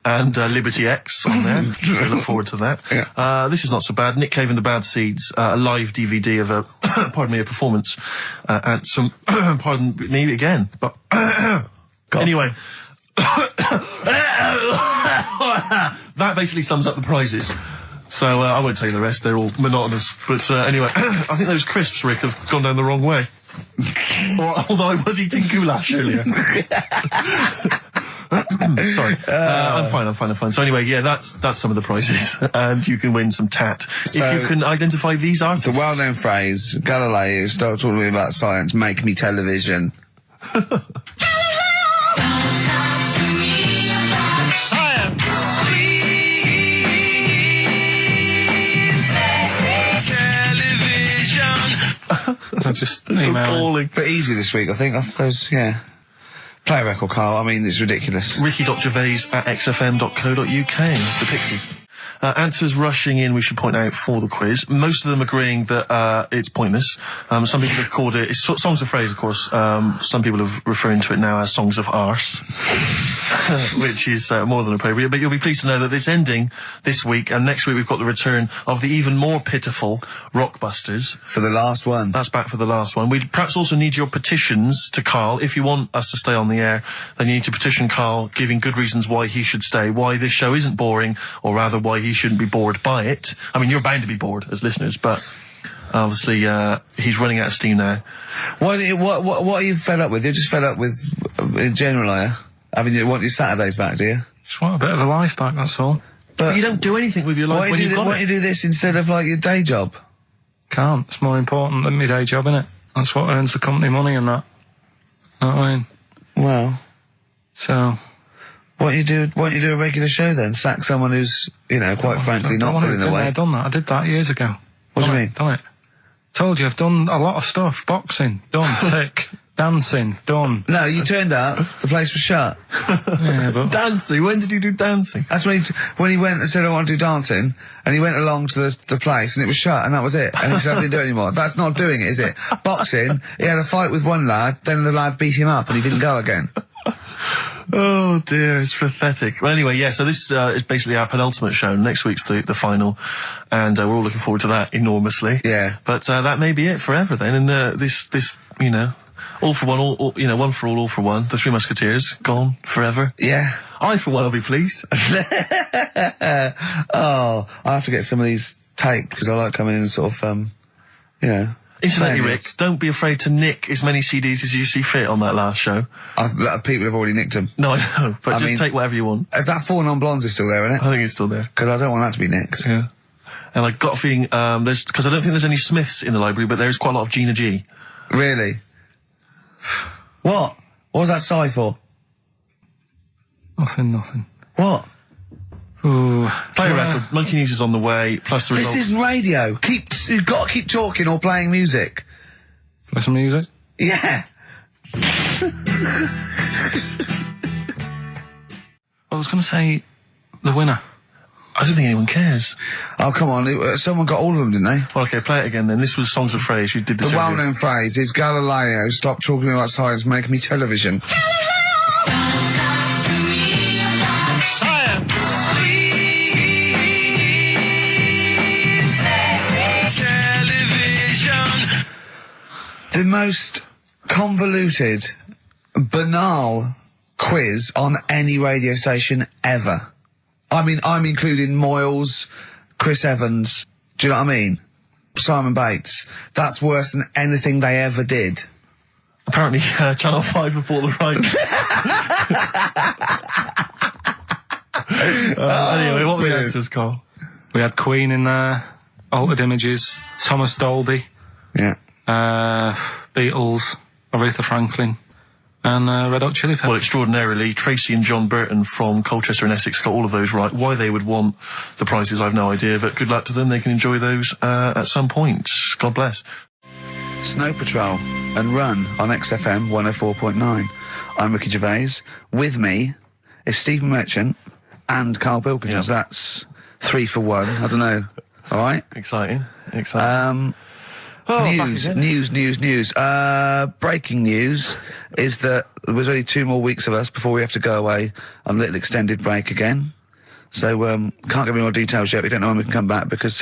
S2: and Liberty X on there. So look forward to that.
S3: Yeah.
S2: This is not so bad. Nick Cave and the Bad Seeds, a live DVD of a, a performance, and some, pardon me again, but, anyway. That basically sums up the prizes. So, I won't tell you the rest, they're all monotonous. But, anyway, I think those crisps, Rick, have gone down the wrong way. Although I was eating goulash earlier. Sorry. I'm fine. So anyway, yeah, that's some of the prizes. And you can win some tat.
S3: So
S2: if you can identify these artists.
S3: The well-known phrase, Galileo, stop talking to me about science, make me television.
S1: I just email.
S3: But easy this week, I think. Play a record, Karl. I mean, it's ridiculous.
S2: Ricky.gervais@xfm.co.uk. The Pixies. Answers rushing in, we should point out, for the quiz. Most of them agreeing that it's pointless. Some people have called it... It's songs of phrase, of course. Some people are referring to it now as songs of arse. Which is more than appropriate. But you'll be pleased to know that it's ending this week, and next week we've got the return of the even more pitiful Rockbusters.
S3: For the last one.
S2: That's back for the last one. We perhaps also need your petitions to Karl. If you want us to stay on the air, then you need to petition Karl, giving good reasons why he should stay, why this show isn't boring, or rather why he shouldn't be bored by it. I mean, you're bound to be bored as listeners, but obviously he's running out of steam now.
S3: What are you fed up with? You're just fed up with, in general, are you? I mean, you want your Saturdays back, do you?
S1: Just want a bit of a life back, that's all.
S2: But you don't do anything with your life when you've got it.
S3: Why don't you do this instead of, like, your day job?
S1: Can't. It's more important than my day job, innit? That's what earns the company money and that. Know what I mean?
S3: Well...
S1: So...
S3: Why don't you do a regular show then? Sack someone who's, quite frankly, not putting the weight.
S1: I've done that. I did that years ago.
S3: What do you mean?
S1: Done it. Told you, I've done a lot of stuff. Boxing. Done. Tick. Dancing, done.
S5: No, you turned up, the place was shut.
S1: Yeah, but
S2: Dancing? When did you do dancing?
S5: That's when he went and said, I want to do dancing, and he went along to the place, and it was shut, and that was it. And he said, I didn't do it anymore. That's not doing it, is it? Boxing, he had a fight with one lad, then the lad beat him up, and he didn't go again.
S2: Oh dear, it's pathetic. Well, anyway, yeah, so this is basically our penultimate show. Next week's the final, and we're all looking forward to that enormously.
S5: Yeah.
S2: But that may be it forever then, and this, you know, all for one, one for all for one. The Three Musketeers, gone forever.
S5: Yeah.
S2: I, for one, will be pleased.
S5: Oh, I have to get some of these taped, because I like coming in and sort of, you know...
S2: Incidentally, Rick, don't be afraid to nick as many CDs as you see fit on that last show.
S5: People have already nicked them.
S2: No, I know, but just take whatever you want.
S5: If that Four Non-Blondes is still there, isn't it?
S2: I think it's still there.
S5: Because I don't want that to be nicked.
S2: Yeah. And I got a feeling, because I don't think there's any Smiths in the library, but there's quite a lot of Gina G.
S5: Really? What? What was that sigh for?
S1: Nothing.
S5: What?
S1: Ooh.
S2: Play a record. Monkey News is on the way, plus the results.
S5: This isn't radio. You've got to keep talking or playing music.
S1: Play some music?
S5: Yeah.
S1: I was going to say the winner.
S2: I don't think anyone cares.
S5: Oh, come on. Someone got all of them, didn't they?
S2: Well, okay, play it again then. This was Songs of Phrase. You did this.
S5: The well-known phrase is Galileo, stop talking about science, make me television. The most convoluted, banal quiz on any radio station ever. I mean, I'm including Moyles, Chris Evans, do you know what I mean? Simon Bates. That's worse than anything they ever did.
S2: Apparently, Channel 5 have bought the rights. Anyway, what were the answers, Carl?
S1: We had Queen in there, Altered Images, Thomas Dolby.
S5: Yeah.
S1: Beatles, Aretha Franklin, and Red Hot Chili Peppers.
S2: Well, extraordinarily, Tracy and John Burton from Colchester and Essex got all of those right. Why they would want the prizes, I've no idea, but good luck to them. They can enjoy those at some point. God bless.
S5: Snow Patrol and Run on XFM 104.9. I'm Ricky Gervais. With me is Stephen Merchant and Karl Pilkington.
S2: Yep.
S5: That's 3 for 1. I don't know. All right?
S2: Exciting.
S5: News. Breaking news is that there's only 2 more weeks of us before we have to go away on a little extended break again. So, can't give any more details yet. We don't know when we can come back because,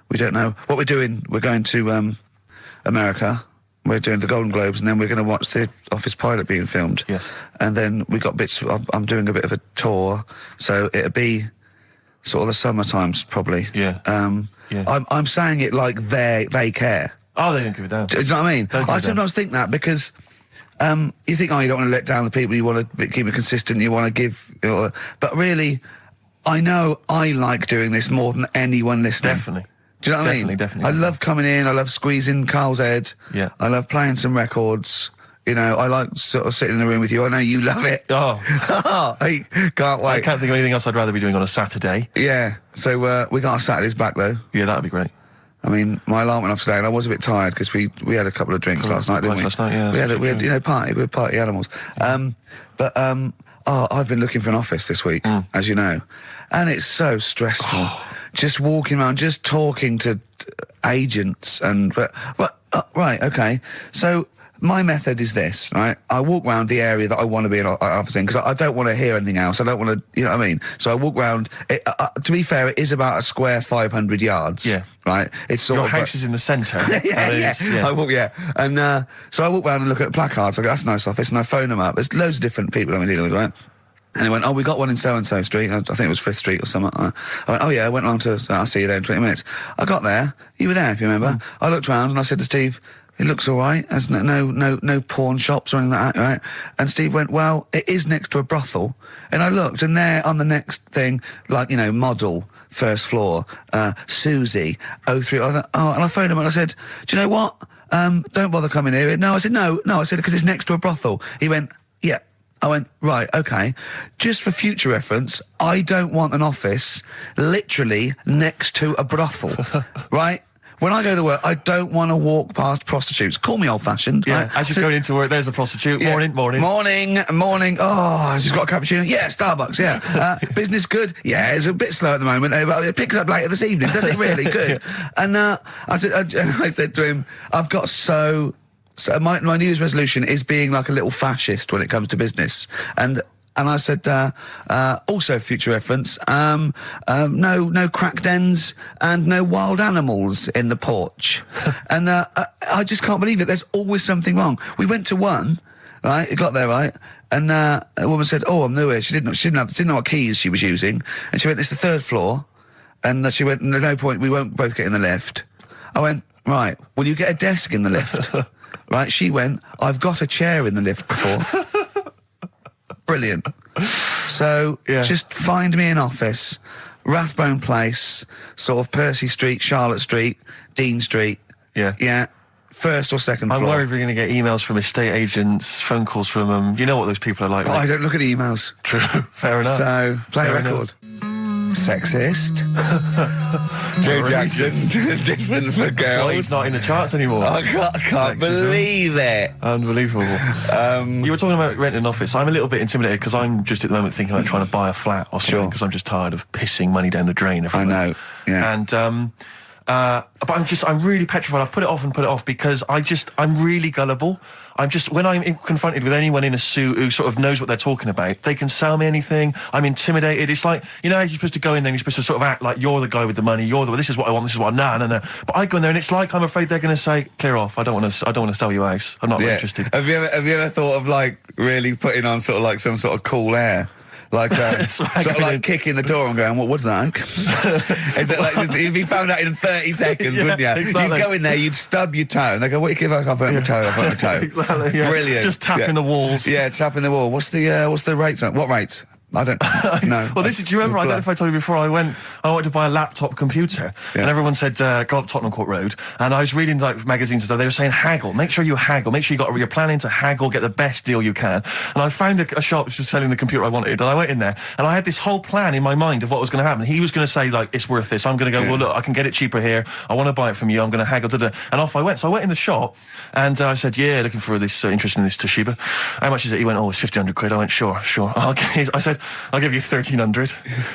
S5: we don't know what we're doing. We're going to, America. We're doing the Golden Globes, and then we're going to watch the Office pilot being filmed.
S2: Yes.
S5: And then we got bits, I'm doing a bit of a tour, so it'll be sort of the summer times, probably.
S2: Yeah. Yeah.
S5: I'm saying it like they care.
S2: Oh, they don't give a damn.
S5: Do you know what I mean?
S2: Don't give a
S5: I
S2: damn.
S5: sometimes think that because you think, oh, you don't want to let down the people, you want to keep it consistent, you want to give, but really, I know I like doing this more than anyone listening.
S2: Definitely.
S5: Do you know what I mean?
S2: Definitely.
S5: I love coming in, I love squeezing Carl's head.
S2: Yeah.
S5: I love playing some records. You know, I like sort of sitting in the room with you. I know you love it.
S2: Oh.
S5: I can't wait.
S2: I can't think of anything else I'd rather be doing on a Saturday.
S5: Yeah. So, we got our Saturdays back, though.
S2: Yeah, that'd be great.
S5: I mean, my alarm went off today and I was a bit tired because we had a couple of drinks last night, didn't we?
S2: Last night, yeah.
S5: We had, you know, we're party animals. I've been looking for an office this week, as you know, and it's so stressful. Just walking around, just talking to agents and, right, okay. So, my method is this, right? I walk around the area that I want to be an office in, because I don't want to hear anything else. I don't want to, you know what I mean? So I walk round. To be fair, it is about a square 500 yards.
S2: Yeah.
S5: Right? It's sort
S2: Your
S5: of...
S2: house is in the centre.
S5: yeah. I walk, And so I walk round and look at placards. I go, that's a nice office. And I phone them up. There's loads of different people I'm dealing with, right? And they went, oh, we got one in so-and-so street. I think it was 5th Street or something. I went, oh, yeah, I went round to... I'll see you there in 20 minutes. I got there. You were there, if you remember. I looked round and I said to Steve... It looks all right. There's no pawn shops or anything like that, right? And Steve went, well, it is next to a brothel. And I looked, and there on the next thing, like, you know, model, first floor, Susie, 03. I thought, oh, and I phoned him and I said, do you know what? Don't bother coming here. No, I said, no. I said, because it's next to a brothel. He went, yeah. I went, right, okay. Just for future reference, I don't want an office literally next to a brothel, right?
S3: When I go to work, I don't want to walk past prostitutes. Call me old-fashioned.
S2: Yeah,
S3: right?
S2: as you're going into work, there's a prostitute.
S3: Yeah.
S2: Morning.
S3: Morning. Oh, she's got a cappuccino. Yeah, Starbucks, yeah. Business good? Yeah, it's a bit slow at the moment, but it picks up later this evening. Does it really? Good. And I said to him, I've got so my New Year's resolution is being like a little fascist when it comes to business. And I said, also future reference, no crack dens and no wild animals in the porch. And I just can't believe it. There's always something wrong. We went to one, right? It got there, right? And a woman said, "Oh, I'm new here." She didn't know what keys she was using. And she went, "It's the 3rd floor." And she went, "There's no point. We won't both get in the lift." I went, "Right. Will you get a desk in the lift?" Right? She went, "I've got a chair in the lift before." Brilliant. So, just find me an office, Rathbone Place, sort of Percy Street, Charlotte Street, Dean Street.
S2: Yeah.
S3: Yeah. 1st or 2nd floor.
S2: I'm worried we're going to get emails from estate agents, phone calls from them. You know what those people are like.
S3: Oh, I don't look at the emails.
S2: True. Fair enough.
S3: So, play a record. Sexist. Joe Jackson, different for
S2: That's
S3: girls.
S2: why he's not in the charts anymore.
S3: I can't believe it.
S2: Unbelievable. You were talking about renting an office. I'm a little bit intimidated because I'm just at the moment thinking about trying to buy a flat or something because I'm just tired of pissing money down the drain every month.
S3: I know. Yeah.
S2: And but I'm really petrified. I've put it off because I'm really gullible. When I'm confronted with anyone in a suit who sort of knows what they're talking about, they can sell me anything. I'm intimidated. It's like, you know, you're supposed to go in there and you're supposed to sort of act like you're the guy with the money. This is what I want. This is what no. But I go in there and it's like I'm afraid they're going to say, "Clear off. I don't want to sell you a house. I'm not interested."
S3: Have you ever thought of like really putting on sort of like some sort of cool air? Like, sort of like kicking the door and going, "What's that?" Is it like, you'd be found out in 30 seconds, wouldn't you?
S2: Exactly.
S3: You'd go in there, you'd stub your toe, and they go, "What do you give? I've hurt my toe,
S2: Exactly, yeah.
S3: Brilliant.
S2: Just tapping the walls.
S3: Yeah, tapping the wall. What's the rates on? What rates? I don't know.
S2: Well, do you remember, I don't know if I told you before, I wanted to buy a laptop computer, and everyone said, go up Tottenham Court Road, and I was reading like magazines and stuff, they were saying haggle, make sure you haggle, make sure you're planning to haggle, get the best deal you can. And I found a shop which was selling the computer I wanted, and I went in there, and I had this whole plan in my mind of what was going to happen. He was going to say, like, it's worth this. I'm going to go, well, look, I can get it cheaper here, I want to buy it from you, I'm going to haggle, and off I went. So I went in the shop, and I said, yeah, looking for this, interested in this Toshiba. How much is it? He went, oh, it's 1,500 quid. I went, sure. Okay. I said, I'll give you 1,300.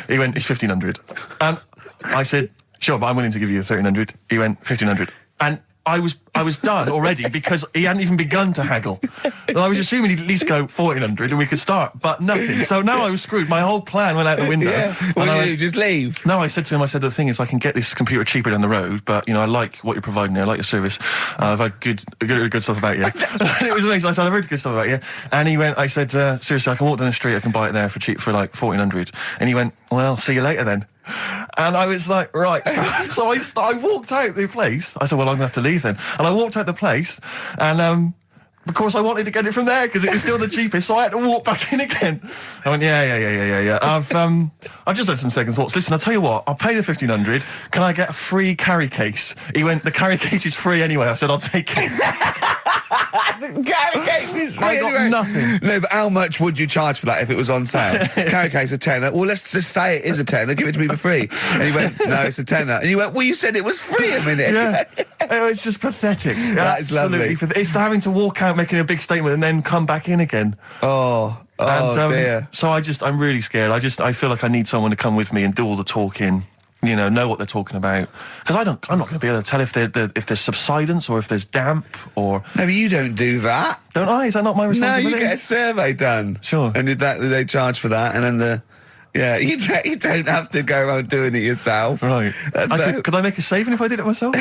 S2: He went, it's 1,500. And I said, sure, but I'm willing to give you 1,300. He went, 1,500. And I was done already because he hadn't even begun to haggle. And I was assuming he'd at least go 1,400 and we could start, but nothing. So now I was screwed. My whole plan went out the window.
S3: Yeah. What did you do? Just leave?
S2: No, I said to him, the thing is, I can get this computer cheaper down the road, but, I like what you're providing here. I like your service. I've had good stuff about you. It was amazing. I said, I've heard good stuff about you. And he went, I said, seriously, I can walk down the street, I can buy it there for cheap, for like 1,400. And he went, well, see you later then. And I was like, right. So I walked out the place. I said, well, I'm going to have to leave then. And I walked out the place, and of course I wanted to get it from there because it was still the cheapest, so I had to walk back in again. I went, yeah. I've just had some second thoughts. Listen, I'll tell you what, I'll pay the 1,500. Can I get a free carry case? He went, the carry case is free anyway. I said, I'll take it.
S3: The carry case is free.
S2: I got nothing.
S3: No, but how much would you charge for that if it was on sale? Carry case a tenner. Well, let's just say it is a tenner. Give it to me for free. And he went, no, it's a tenner. And you went, well, you said it was free a minute.
S2: Yeah. It's just pathetic.
S3: That is lovely.
S2: It's having to walk out making a big statement and then come back in again.
S3: Oh dear.
S2: So I'm really scared. I feel like I need someone to come with me and do all the talking. Know what they're talking about. Because I'm not going to be able to tell if there's subsidence or if there's damp or...
S3: No, but you don't do that.
S2: Don't I? Is that not my responsibility?
S3: No, you get a survey done.
S2: Sure.
S3: And they charge for that, and then you don't have to go around doing it yourself.
S2: Right. Could I make a saving if I did it myself?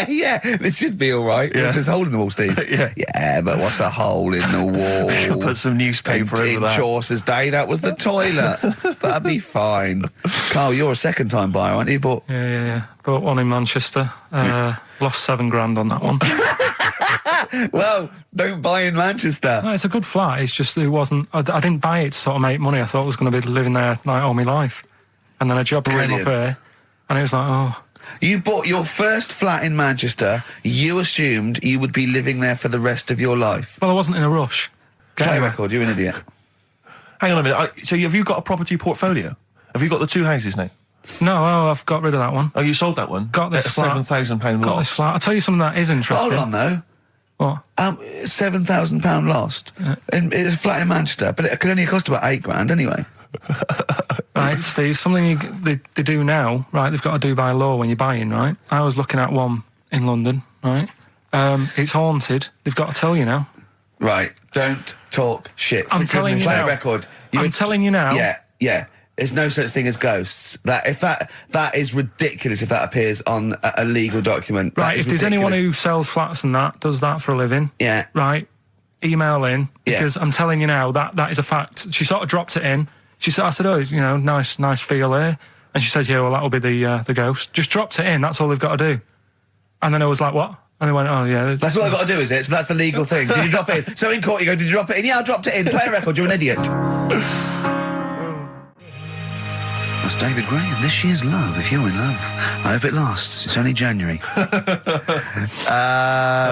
S3: Yeah, this should be all right.
S2: Yeah.
S3: This is a hole in the wall, Steve.
S2: Yeah,
S3: but what's a hole in the wall?
S2: Put some newspaper over
S3: in
S2: that.
S3: Chaucer's day, that was the toilet. That'd be fine. Carl, you're a second-time buyer, aren't you?
S1: Yeah. Bought one in Manchester. Lost $7,000 on that one.
S3: Well, don't buy in Manchester.
S1: No, it's a good flat. It's just it wasn't. I didn't buy it to sort of make money. I thought I was going to be living there like all my life, and then a job came up here, and it was like, oh.
S3: You bought your first flat in Manchester. You assumed you would be living there for the rest of your life.
S1: Well, I wasn't in a rush.
S3: Play a record. You're an idiot.
S2: Hang on a minute. So have you got a property portfolio? Have you got the two houses now?
S1: No, I've got rid of that one.
S2: Oh, you sold that one?
S1: Got this
S2: at a
S1: flat.
S2: £7,000
S1: Got
S2: loss.
S1: this flat. I'll tell you something that is interesting.
S3: Hold on, though.
S1: What?
S3: £7,000 lost. It's a flat in Manchester, but it could only cost about £8,000 anyway.
S1: Right, Steve, something they do now, right, they've got to do by law when you're buying, right? I was looking at one in London, right? It's haunted. They've got to tell you now.
S3: Right, don't talk shit.
S1: I'm telling you
S3: Play
S1: now.
S3: a record.
S1: I'm telling you now.
S3: Yeah. There's no such thing as ghosts. That is ridiculous if that appears on a legal document.
S1: Right, if there's anyone who sells flats and does that for a living,
S3: yeah,
S1: right, email in, because I'm telling you now, that is a fact. She sort of dropped it in. She said, I said, oh, nice feel here. And she said, yeah, well, that'll be the ghost. Just dropped it in, that's all they've got to do. And then I was like, what? And they went, oh, yeah.
S3: That's all I've got to do, is it? So that's the legal thing. Did you drop it in? So in court you go, did you drop it in? Yeah, I dropped it in. Play a record, you're an idiot. That's David Gray, and this year's Love. If you're in love, I hope it lasts. It's only January.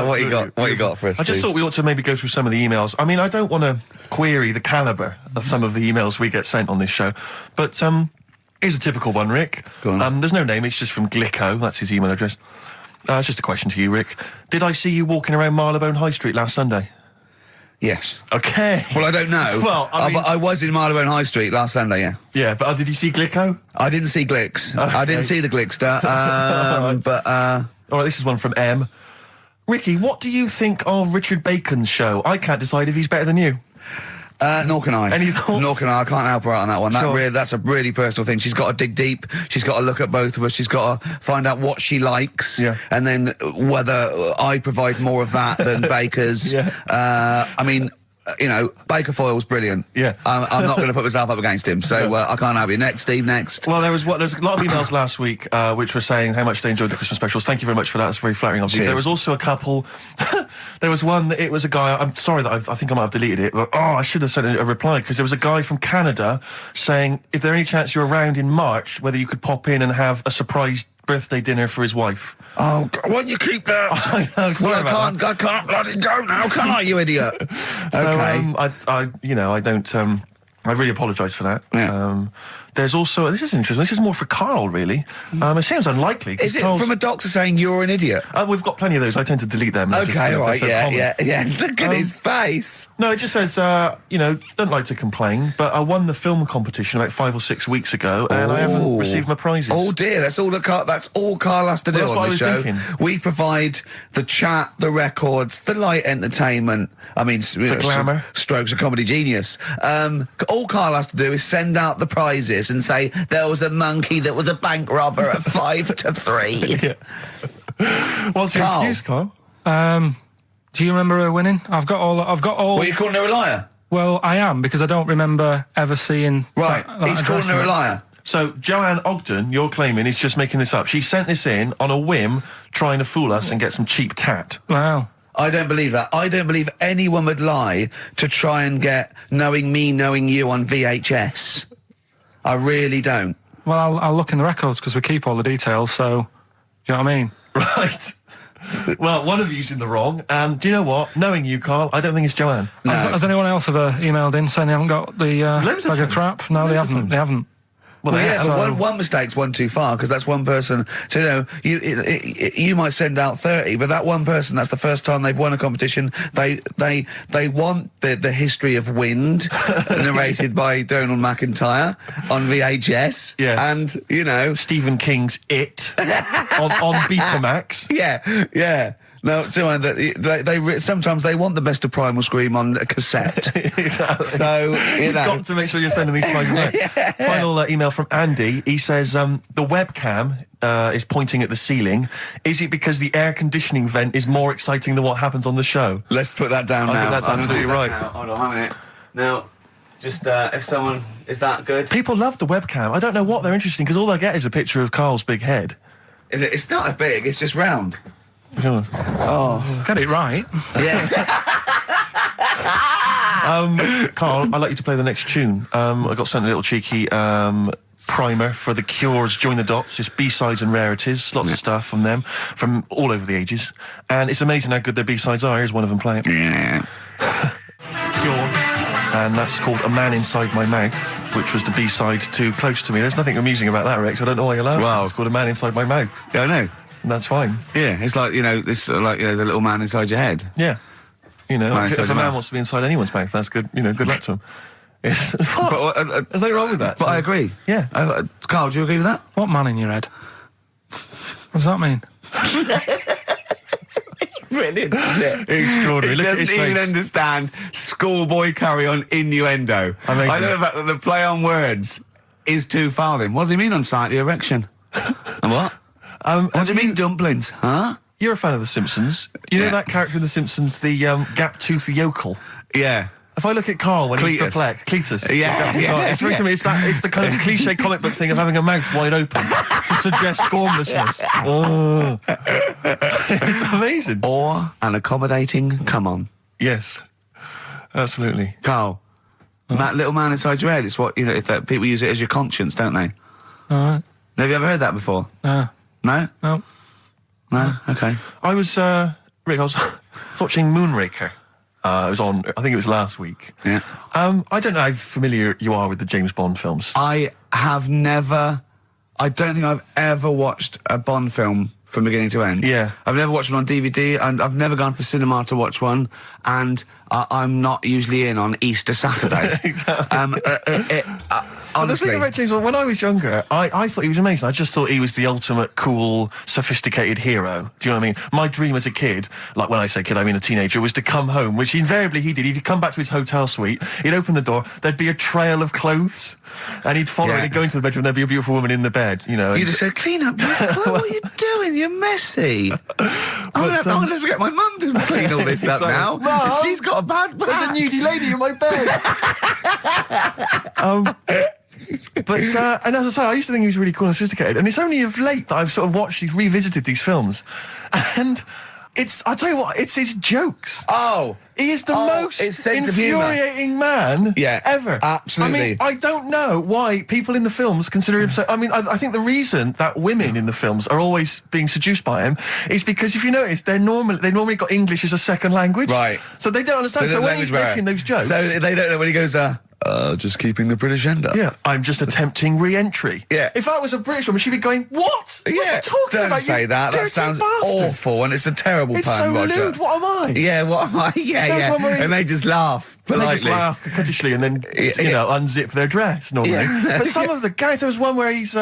S3: What you got for us,
S2: I just
S3: Steve?
S2: thought we ought to maybe go through some of the emails. I mean, I don't want to query the calibre of some of the emails we get sent on this show, but here's a typical one, Rick.
S3: Go on.
S2: There's no name, it's just from Glicko, that's his email address. It's just a question to you, Rick. Did I see you walking around Marylebone High Street last Sunday?
S3: Yes.
S2: Okay.
S3: Well, I don't know.
S2: Well, I mean,
S3: I was in Marylebone High Street last Sunday, yeah.
S2: Yeah, but did you see Glicko?
S3: I didn't see Glicks.
S2: Okay.
S3: I didn't see the Glickster. But
S2: all right, this is one from M. Ricky, what do you think of Richard Bacon's show? I can't decide if he's better than you.
S3: Nor can I.
S2: Any thoughts?
S3: Nor can I. I can't help her out on that one.
S2: Sure.
S3: That's a really personal thing. She's got to dig deep. She's got to look at both of us. She's got to find out what she likes.
S2: Yeah.
S3: And then whether I provide more of that than Baker's.
S2: Yeah.
S3: I mean, Baker Foyle's brilliant.
S2: Yeah.
S3: I'm not going to put myself up against him. So I can't help you. Next, Steve, next.
S2: Well, there's a lot of emails last week which were saying how much they enjoyed the Christmas specials. Thank you very much for that. That's very flattering of you.
S3: Cheers.
S2: There was also a couple. There was one that it was a guy. I'm sorry that I think I might have deleted it. But, I should have sent a reply, because there was a guy from Canada saying if there any chance you're around in March, whether you could pop in and have a surprise birthday dinner for his wife.
S3: Oh, why don't you keep that?
S2: I know. Sorry
S3: Well,
S2: about
S3: I can't bloody go now, can I, you idiot? Okay.
S2: So, I really apologise for that.
S3: Yeah.
S2: There's also, this is interesting, this is more for Karl, really. It seems unlikely.
S3: Is it from a doctor saying you're an idiot?
S2: We've got plenty of those. I tend to delete them.
S3: Okay, all right,
S2: they're so common.
S3: yeah. Look at his face.
S2: No, it just says, don't like to complain, but I won the film competition about 5 or 6 weeks ago, and I haven't received my prizes.
S3: Oh dear, that's all Karl has to do
S2: Well, that's what
S3: on
S2: I
S3: the
S2: was
S3: show.
S2: thinking.
S3: We provide the chat, the records, the light entertainment. I mean, the
S2: glamour.
S3: Strokes of comedy genius. All Karl has to do is send out the prizes and say there was a monkey that was a bank robber at 5 to 3.
S2: Yeah. What's your
S3: Karl.
S2: excuse, Karl?
S1: Do you remember her winning? I've got all.
S3: What, are you calling her a liar?
S1: Well, I am, because I don't remember ever seeing.
S3: Right, he's calling her a
S1: address.
S3: liar.
S2: So, Joanne Ogden, you're claiming, is just making this up. She sent this in on a whim, trying to fool us and get some cheap tat.
S1: Wow.
S3: I don't believe that. I don't believe anyone would lie to try and get knowing me, knowing you on VHS. I really don't.
S1: Well, I'll look in the records, because we keep all the details, so... Do you know what I mean?
S2: Right. Well, one of you's in the wrong, and do you know what? Knowing you, Karl, I don't think it's Joanne.
S3: No.
S1: Has anyone else ever emailed in saying they haven't got the
S2: Loads of
S1: bag of
S2: times.
S1: crap? No,
S2: Loads
S1: they
S2: of
S1: haven't.
S2: times.
S1: They haven't.
S2: Well,
S3: Well, yeah,
S1: so-
S3: one mistake's one too far, because that's one person. So, you might send out 30, but that one person, that's the first time they've won a competition. They want the history of Wind, narrated by Donald McIntyre on VHS.
S2: Yes.
S3: And,
S2: Stephen King's It on Betamax.
S3: yeah. No, they sometimes they want the best of Primal Scream on a cassette.
S2: Exactly.
S3: So,
S2: You've got to make sure you're sending these prizes out. Final email from Andy. He says, the webcam is pointing at the ceiling. Is it because the air conditioning vent is more exciting than what happens on the show?
S3: Let's put that down
S2: I
S3: now.
S2: think that's absolutely right.
S3: Hold on a minute. Now, just if someone... Is that good?
S2: People love the webcam. I don't know what they're interested in, because all I get is a picture of Karl's big head.
S3: It's not as big, it's just round.
S2: Oh.
S1: Get it right.
S3: Yeah.
S2: Karl, I'd like you to play the next tune. I got sent a little cheeky primer for The Cure's Join the Dots. It's B-sides and rarities, lots of stuff from them, from all over the ages. And it's amazing how good their B-sides are. Here's one of them playing.
S3: Yeah.
S2: Cure, and that's called A Man Inside My Mouth, which was the B-side to Close to Me. There's nothing amusing about that, Rick. I don't know why you laugh.
S5: Wow.
S2: It's called A Man Inside My Mouth.
S5: Yeah, I know.
S2: And that's fine.
S5: Yeah, it's like, this, the little man inside your head.
S2: Yeah.
S5: Man
S2: If
S5: inside
S2: a
S5: your
S2: man
S5: mouth.
S2: wants to be inside anyone's mouth, that's good. Good luck to him. Yes.
S5: But,
S2: There's nothing wrong with that.
S5: But I agree.
S2: Yeah.
S5: Carl, do you agree with that?
S1: What man in your head? What does that mean?
S5: Brilliant.
S2: Extraordinary.
S5: He
S2: Look at
S5: doesn't
S2: his
S5: even
S2: face.
S5: understand schoolboy carry-on innuendo.
S2: Amazing.
S5: I know the fact that the play on words is too far then. What does he mean on slightly erection? And what? What do you mean dumplings? Huh?
S2: You're a fan of The Simpsons. You know that character in The Simpsons, the gap-toothed yokel?
S5: Yeah.
S2: If I look at Karl when he's
S5: Cletus.
S2: perplexed, Cletus.
S5: Yeah,
S2: It's very similar. It's the kind of cliche comic book thing of having a mouth wide open to suggest gormlessness. Oh. It's amazing.
S5: Or an accommodating come on.
S2: Yes, absolutely.
S5: Carl, little man inside your head, it's what, people use it as your conscience, don't they?
S1: All right.
S5: Have you ever heard that before? No?
S1: No.
S5: No? Okay.
S2: I was watching Moonraker. It was on, I think it was last week.
S5: Yeah.
S2: I don't know how familiar you are with the James Bond films.
S5: I don't think I've ever watched a Bond film from beginning to end.
S2: Yeah.
S5: I've never watched one on DVD, and I've never gone to the cinema to watch one, and I'm not usually in on Easter Saturday.
S2: Exactly. The
S5: Honestly.
S2: thing about James Bond, when I was younger, I thought he was amazing. I just thought he was the ultimate cool, sophisticated hero. Do you know what I mean? My dream as a kid, like when I say kid, I mean a teenager, was to come home, which invariably he did. He'd come back to his hotel suite, he'd open the door, there'd be a trail of clothes, and he'd follow
S5: Yeah.
S2: and he'd go into the bedroom, there'd be a beautiful woman in the bed,
S5: You'd have said, clean up, what are you doing? You're messy. I'm going to get my mum to clean all this up
S2: Exactly.
S5: now.
S2: Mum,
S5: She's got a bad back.
S2: There's a nudie lady in my bed. But and as I say, I used to think he was really cool and sophisticated, and it's only of late that I've sort of revisited these films, and I tell you what, it's his jokes.
S5: Oh.
S2: He is the most
S5: it's sense of humour.
S2: infuriating man ever.
S5: Absolutely.
S2: I mean, I don't know why people in the films consider him so... I mean, I think the reason that women in the films are always being seduced by him is because, if you notice, they normally got English as a second language.
S5: Right.
S2: So they don't understand. So when he's making those jokes...
S5: So they don't know when he goes, just keeping the British end up.
S2: Yeah, I'm just attempting re-entry.
S5: Yeah.
S2: If I was a British woman, she'd be going, what? What are you talking
S5: don't
S2: about?
S5: say
S2: you
S5: that. That
S2: dirty
S5: sounds
S2: bastard?
S5: awful, and it's a terrible
S2: It's
S5: pun,
S2: so
S5: Roger.
S2: lewd. What am I?
S5: Yeah, what am I? Yeah.
S2: one where he-
S5: And they just laugh
S2: And
S5: politely.
S2: they just laugh coquettishly and then, unzip their dress normally.
S5: Yeah.
S2: But some of the guys, there was one where he's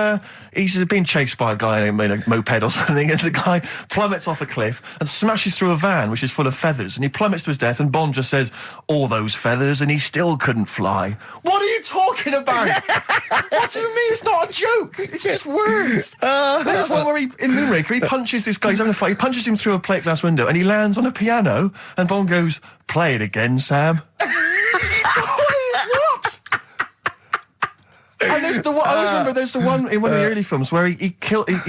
S2: being chased by a guy in a moped or something, and the guy plummets off a cliff and smashes through a van which is full of feathers, and he plummets to his death, and Bond just says, all those feathers, and he still couldn't fly. What are you talking about? What do you mean it's not a joke? It's just words. There's one where in Moonraker, he punches this guy, he's having a fight, he punches him through a plate glass window, and he lands on a piano, and Bond goes, play it again, Sam. What? And there's the one, I always remember there's the one in one of the early films where he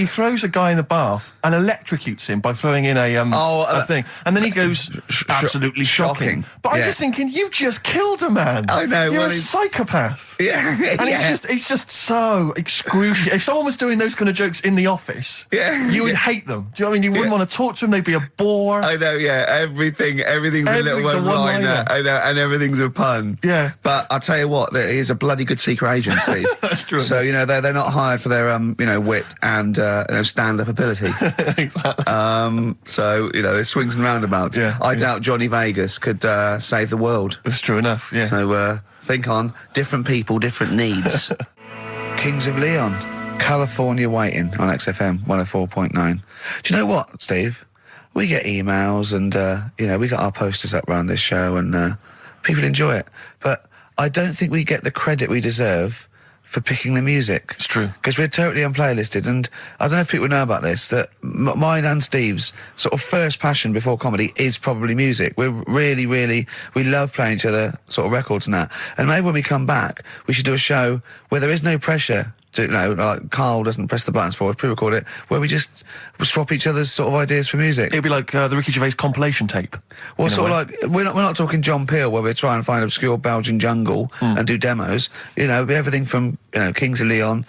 S2: throws a guy in the bath and electrocutes him by throwing in a thing, and then he goes absolutely shocking. But I'm just thinking, you just killed a man.
S5: I know.
S2: You're
S5: well,
S2: a psychopath.
S5: Yeah.
S2: And it's just so excruciating. If someone was doing those kind of jokes in the office, you would hate them. Do you know what I mean? You wouldn't want to talk to them. They'd be a bore.
S5: I know, yeah. Everything's a little one-liner. I know, and everything's a pun.
S2: Yeah.
S5: But I'll tell you what, he's a bloody good secret agent, Steve.
S2: That's true.
S5: So, they're not hired for their, wit and, stand-up ability.
S2: Exactly.
S5: So, there's swings and roundabouts.
S2: Yeah,
S5: I doubt Johnny Vegas could save the world.
S2: That's true enough, yeah.
S5: So, think on different people, different needs. Kings of Leon, California Waiting on XFM 104.9. Do you know what, Steve? We get emails and, we got our posters up around this show and people enjoy it. But I don't think we get the credit we deserve for picking the music.
S2: It's true.
S5: Because we're totally unplaylisted, and I don't know if people know about this, that mine and Steve's sort of first passion before comedy is probably music. We're really, we love playing each other sort of records and that. And maybe when we come back, we should do a show where there is no pressure to, like Karl doesn't press the buttons for us, pre-record it, where we just swap each other's sort of ideas for music.
S2: It'd be like the Ricky Gervais compilation tape.
S5: Well, sort of like, we're not talking John Peel, where we're trying to find obscure Belgian jungle and do demos. It'd be everything from
S3: Kings of Leon,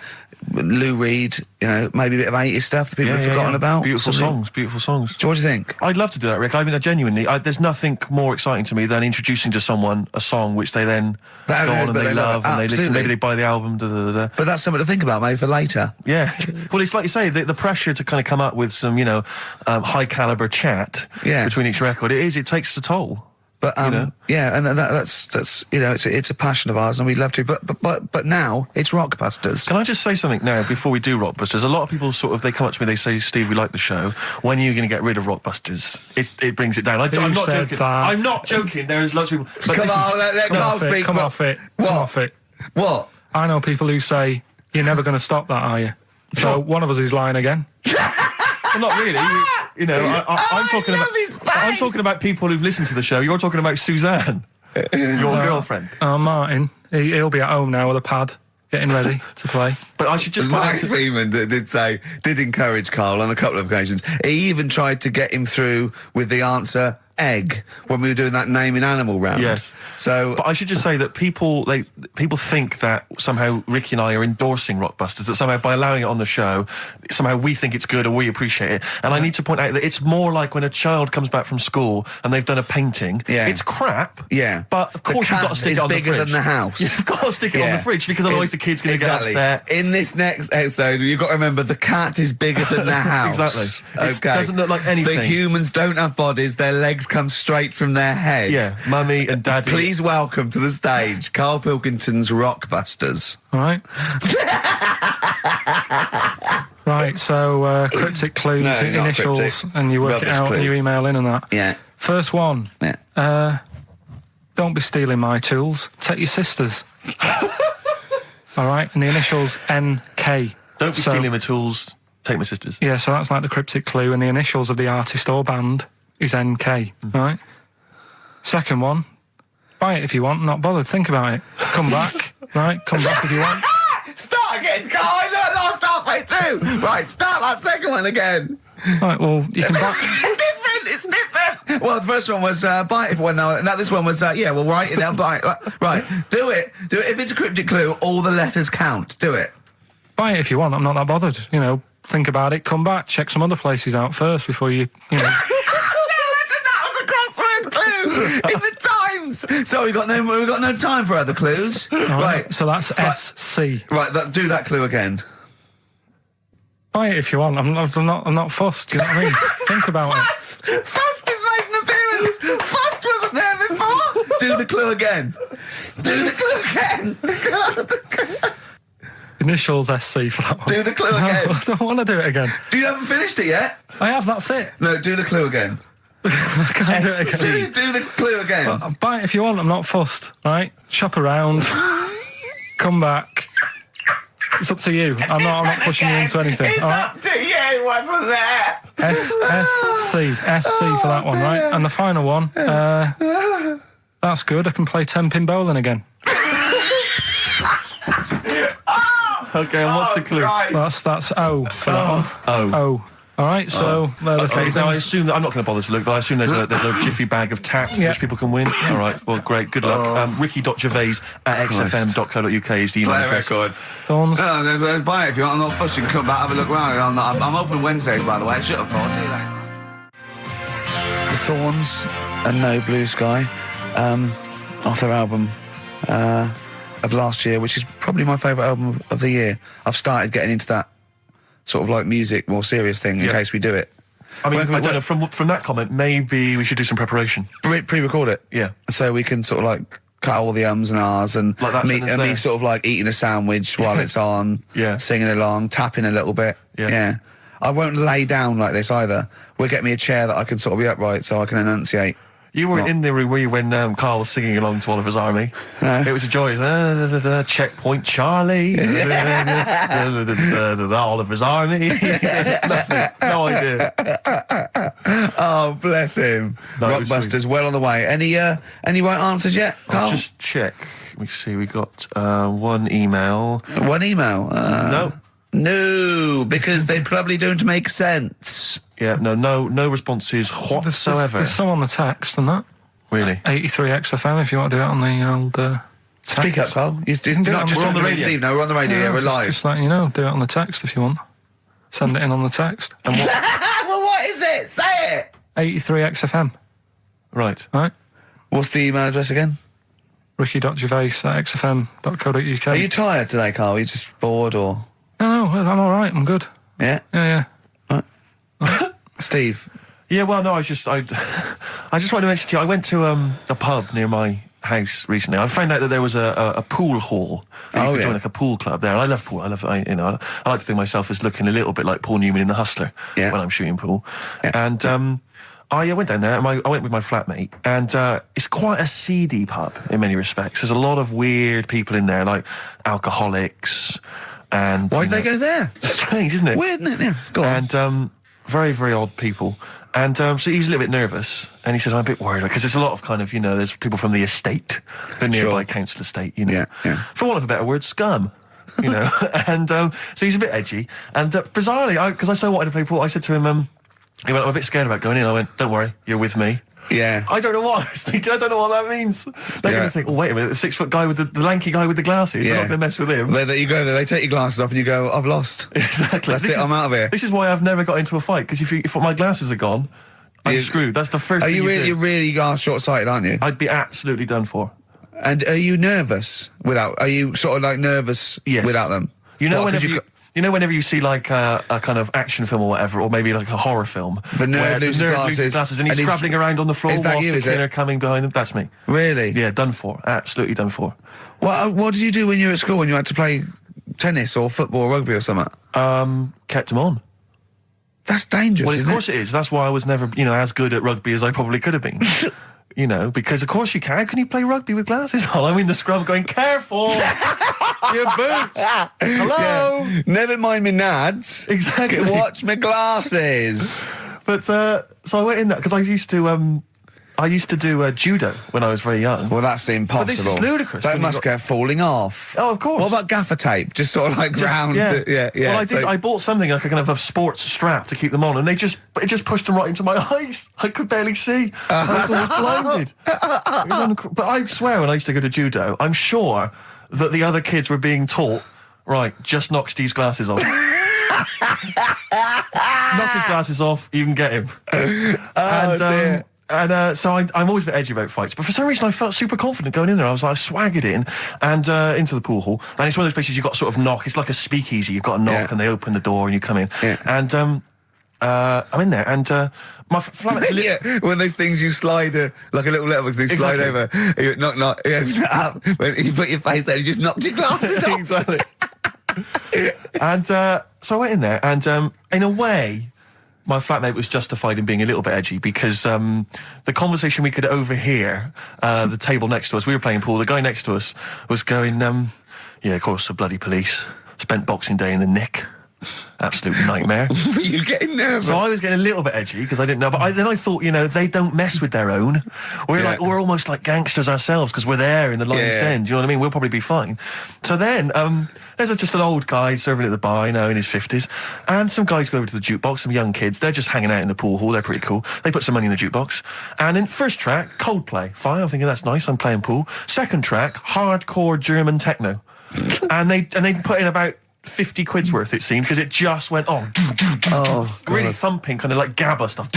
S3: Lou Reed, maybe a bit of 80s stuff that people have forgotten about.
S2: Beautiful songs.
S3: What do you think?
S2: I'd love to do that, Rick. I mean, genuinely, there's nothing more exciting to me than introducing to someone a song which they then go on and they love and they listen. Maybe they buy the album.
S3: But that's something to think about, maybe for later.
S2: Yeah. Well, it's like you say, the pressure to kind of come up with some, high caliber chat between each record. It takes a toll.
S3: But and that's it's a passion of ours, and we'd love to. But now it's Rockbusters.
S2: Can I just say something now before we do Rockbusters? A lot of people they come up to me, they say, "Steve, we like the show. When are you going to get rid of Rockbusters?" It brings it down. I'm not joking. I'm not joking. There is lots of people. But
S3: Come on, let Karl speak.
S1: Come off it.
S3: What?
S1: I know people who say you're never going to stop that, are you? So one of us is lying again.
S2: Well, not really. I'm talking about people who've listened to the show. You're talking about Suzanne, your girlfriend.
S1: Martin, he'll be at home now with a pad, getting ready to play.
S2: But I should just...
S3: Mike Freeman did encourage Karl on a couple of occasions. He even tried to get him through with the answer egg when we were doing that naming animal round.
S2: Yes.
S3: So,
S2: but I should just say that people think that somehow Ricky and I are endorsing Rockbusters, that somehow by allowing it on the show, somehow we think it's good or we appreciate it. And I need to point out that it's more like when a child comes back from school and they've done a painting. Yeah. It's crap.
S3: Yeah.
S2: But of course you've got to stick it on the fridge.
S3: It's bigger than the house.
S2: You've got to stick it on the fridge because otherwise the kid's going to get upset.
S3: In this next episode, you've got to remember the cat is bigger than the house.
S2: Exactly. It doesn't look like anything.
S3: The humans don't have bodies. Their legs come straight from their head.
S2: Yeah, Mummy and Daddy.
S3: Please welcome to the stage Karl Pilkington's Rockbusters.
S1: All right. Right, so cryptic clues, initials, cryptic. And you work it out and you email in and that.
S3: Yeah.
S1: First one.
S3: Yeah.
S1: Don't be stealing my tools. Take your sister's. All right, and the initials NK.
S2: Don't be stealing my tools. Take my sister's.
S1: Yeah, so that's like the cryptic clue, and the initials of the artist or band is NK. Right. Second one. Buy it if you want. Not bothered. Think about it. Come back. Right. Come back if you want.
S3: Start again, Karl. I lost halfway through. Right. Start that second one again.
S1: Right. Well, you can buy.
S3: It's different. Well, the first one was buy it if you want. Now this one was we'll write it down. Buy it. Right. Do it. If it's a cryptic clue, all the letters count. Do it.
S1: Buy it if you want. I'm not that bothered. Think about it. Come back. Check some other places out first before you.
S3: Clue in the Times. So we've got no time for other clues. Right.
S1: So that's SC.
S3: Right. Do that clue again.
S1: Buy it if you want. I'm not fussed. Do you know what I mean? Think about it.
S3: Fussed is making an appearance. Fussed wasn't there before. Do the clue again. Do the clue again.
S1: Initials SC for that one.
S3: Do the clue again.
S1: No, I don't want to do it again.
S3: You haven't finished it yet?
S1: I have. That's it.
S3: No. Do the clue again.
S1: I can't do it again.
S3: Do the clue again.
S1: Well, buy it if you want. I'm not fussed. Right? Shop around. Come back. It's up to you. I'm not pushing you into anything.
S3: It's up to you. Wasn't there?
S1: SC for that one, right? And the final one. That's good. I can play 10-pin bowling again.
S2: Okay, and what's the clue?
S1: That's O for that one. O. All right, so
S2: now I assume that I'm not going to bother to look, but I assume there's a jiffy bag of taps which people can win. All right, well, great, good luck. Ricky.gervais@xfm.co.uk is the email address.
S3: Record.
S1: Thorns.
S3: No, buy it if you want. I'm not fussing. Come back, have a look around. I'm open Wednesdays, by the way. Shut up, for. See you later. The Thorns and No Blue Sky, off their album of last year, which is probably my favourite album of the year. I've started getting into that sort of like music, more serious thing in case we do it.
S2: I mean, I don't know, from that comment, maybe we should do some preparation.
S3: Pre-record it.
S2: Yeah.
S3: So we can sort of like cut all the ums and ahs and
S2: like
S3: me sort of like eating a sandwich while it's on, singing along, tapping a little bit. Yeah. I won't lay down like this either. We'll get me a chair that I can sort of be upright so I can enunciate.
S2: You weren't in the room, were you, when Karl was singing along to Oliver's Army? No. It was a joy. Checkpoint Charlie. Oliver's Army. Nothing. No idea.
S3: Oh, bless him. No, Rockbusters, well on the way. Any right answers yet, Karl?
S2: I'll just check. Let me see. We got one email.
S3: One email?
S2: No.
S3: No, because they probably don't make sense.
S2: Yeah, no responses whatsoever.
S1: There's some on the text and that.
S2: Really?
S1: 83 XFM if you want to do it on the old
S3: Speak up, Carl. You do
S1: can do it
S3: not
S1: on
S3: just
S1: the
S3: on the radio.
S2: radio.
S3: Steve, no, we're on the radio. Yeah, we're live.
S1: Just letting you know, do it on the text if you want. Send it in on the text.
S2: And what?
S3: Well, what is it? Say it.
S1: 83 XFM.
S2: Right.
S1: Right?
S3: What's the email address again?
S1: ricky.gervais@xfm.co.uk.
S3: Are you tired today, Carl? Are you just bored or?
S1: No, I'm all right. I'm good.
S3: Yeah.
S1: Yeah.
S3: Steve.
S2: Yeah, well, no, I just wanted to mention to you, I went to a pub near my house recently. I found out that there was a pool hall. You could join like a pool club there. And I love pool. I like to think of myself as looking a little bit like Paul Newman in The Hustler when I'm shooting pool.
S3: Yeah.
S2: And I went down there and I went with my flatmate, and it's quite a seedy pub in many respects. There's a lot of weird people in there, like alcoholics. And
S3: Why did they go there?
S2: Strange, isn't it?
S3: Weird, isn't it? Yeah. Go on.
S2: And very, very odd people. And so he was a little bit nervous, and he said, I'm a bit worried, because there's a lot of kind of, there's people from the estate, the nearby council estate,
S3: Yeah.
S2: For want of a better word, scum, And so he's a bit edgy. And bizarrely, because I so wanted to play pool, I said to him, he went, I'm a bit scared about going in. I went, don't worry, you're with me.
S3: Yeah.
S2: I don't know what I was thinking. I don't know what that means. They're going to think, oh, wait a minute, the 6 foot guy with the lanky guy with the glasses, we're not going to mess with him.
S3: You go there, they take your glasses off and you go, I've lost.
S2: Exactly.
S3: That's it, I'm out of here.
S2: This is why I've never got into a fight, because if my glasses are gone, I'm screwed. That's the first thing you do.
S3: You really are short-sighted, aren't you?
S2: I'd be absolutely done for.
S3: And are you nervous are you sort of like nervous without them?
S2: Whenever you see like a kind of action film or whatever, or maybe like a horror film,
S3: the nerd loses glasses
S2: and he's scrabbling around on the floor
S3: whilst
S2: the killer coming behind him. That's me.
S3: Really?
S2: Yeah, done for. Absolutely done for.
S3: What did you do when you were at school, when you had to play tennis or football or rugby or something?
S2: Kept him on.
S3: That's dangerous.
S2: Well, of course it is. That's why I was never, as good at rugby as I probably could have been. Because of course you can. How can you play rugby with glasses on? I'm in the scrum going, careful! Your boots! Hello!
S3: Yeah. Never mind me nads.
S2: Exactly.
S3: Watch my glasses.
S2: But, so I went in there, because I used to do judo when I was very young.
S3: Well, that's impossible.
S2: But this is ludicrous.
S3: That must get falling off.
S2: Oh, of course.
S3: What about gaffer tape? Just sort of like round. Yeah.
S2: Well, I bought something like a kind of a sports strap to keep them on, and it just pushed them right into my eyes. I could barely see. I was almost blinded. But I swear, when I used to go to judo, I'm sure that the other kids were being taught, right, just knock Steve's glasses off. Knock his glasses off, you can get him.
S3: Dear.
S2: And so I'm always a bit edgy about fights, but for some reason I felt super confident going in there. I swaggered in and into the pool hall, and it's one of those places you've got to sort of knock. It's like a speakeasy. You've got to knock, and they open the door, and you come in. Yeah. And I'm in there, and my flatmate.
S3: One of those things you slide like a little letterbox. They slide over. You knock. Up. When you put your face there, you just knocked your glasses off.
S2: Exactly. And so I went in there, and in a way, my flatmate was justified in being a little bit edgy, because the conversation we could overhear, the table next to us, we were playing pool, the guy next to us was going, yeah, of course, the bloody police. Spent Boxing Day in the Nick. Absolute nightmare.
S3: Were you getting nervous?
S2: So I was getting a little bit edgy, because I didn't know, but then I thought, they don't mess with their own. We're almost like gangsters ourselves, because we're there in the lion's den, do you know what I mean? We'll probably be fine. So then, there's just an old guy serving at the bar, in his 50s, and some guys go over to the jukebox, some young kids, they're just hanging out in the pool hall, they're pretty cool. They put some money in the jukebox, and in first track, Coldplay. Fine, I'm thinking that's nice, I'm playing pool. Second track, hardcore German techno. and they put in about 50 quid's worth, it seemed, because it just went on. Really thumping, kind of like GABA stuff.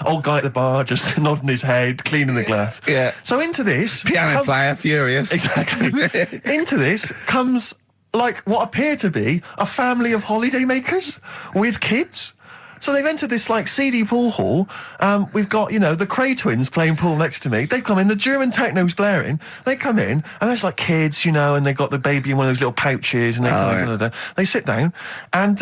S2: Old guy at the bar just nodding his head, cleaning the glass.
S3: Yeah.
S2: So into this...
S3: Piano player, furious.
S2: Exactly. Into this comes, like, what appear to be a family of holidaymakers with kids. So they've entered this, like, seedy pool hall. We've got, the Cray twins playing pool next to me. They've come in, the German techno's blaring. They come in, and there's, like, kids, and they've got the baby in one of those little pouches, and they sit down, and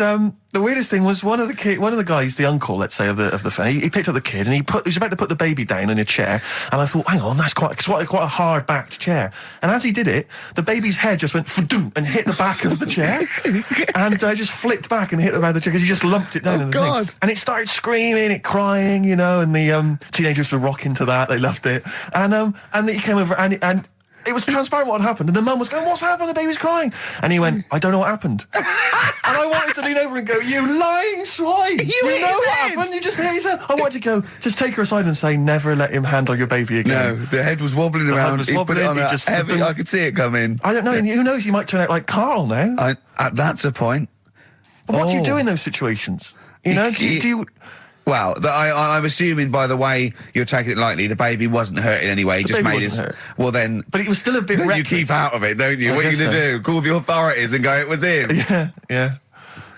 S2: the weirdest thing was one of the guys, the uncle, let's say, of the family, he picked up the kid, and he was about to put the baby down in a chair, and I thought, hang on, that's quite a hard-backed chair. And as he did it, the baby's head just went fa-doom and hit the back of the chair, and just flipped back and hit the back of the chair, because he just lumped it down in the thing. And it started screaming, it crying, and the teenagers were rocking to that. They loved it. And then he came over, and it was transparent what had happened, and the mum was going, "What's happened? The baby's crying." And he went, "I don't know what happened." And I wanted to lean over and go, "You lying swine! You know what happened? You just hit his head." I wanted to go, just take her aside and say, "Never let him handle your baby again."
S3: No, the head was wobbling around. He put it on a heavy. I could see it coming.
S2: I don't know. Who knows? You might turn out like Karl now.
S3: That's a point.
S2: But what do you do in those situations? You know, do you?
S3: Well, I'm assuming by the way you're taking it lightly, the baby wasn't hurt in any way. He just made his. Well, then.
S2: But it was still a bit.
S3: Then you keep out of it, don't you? What are you going to do? Call the authorities and go, "It was him."
S2: Yeah.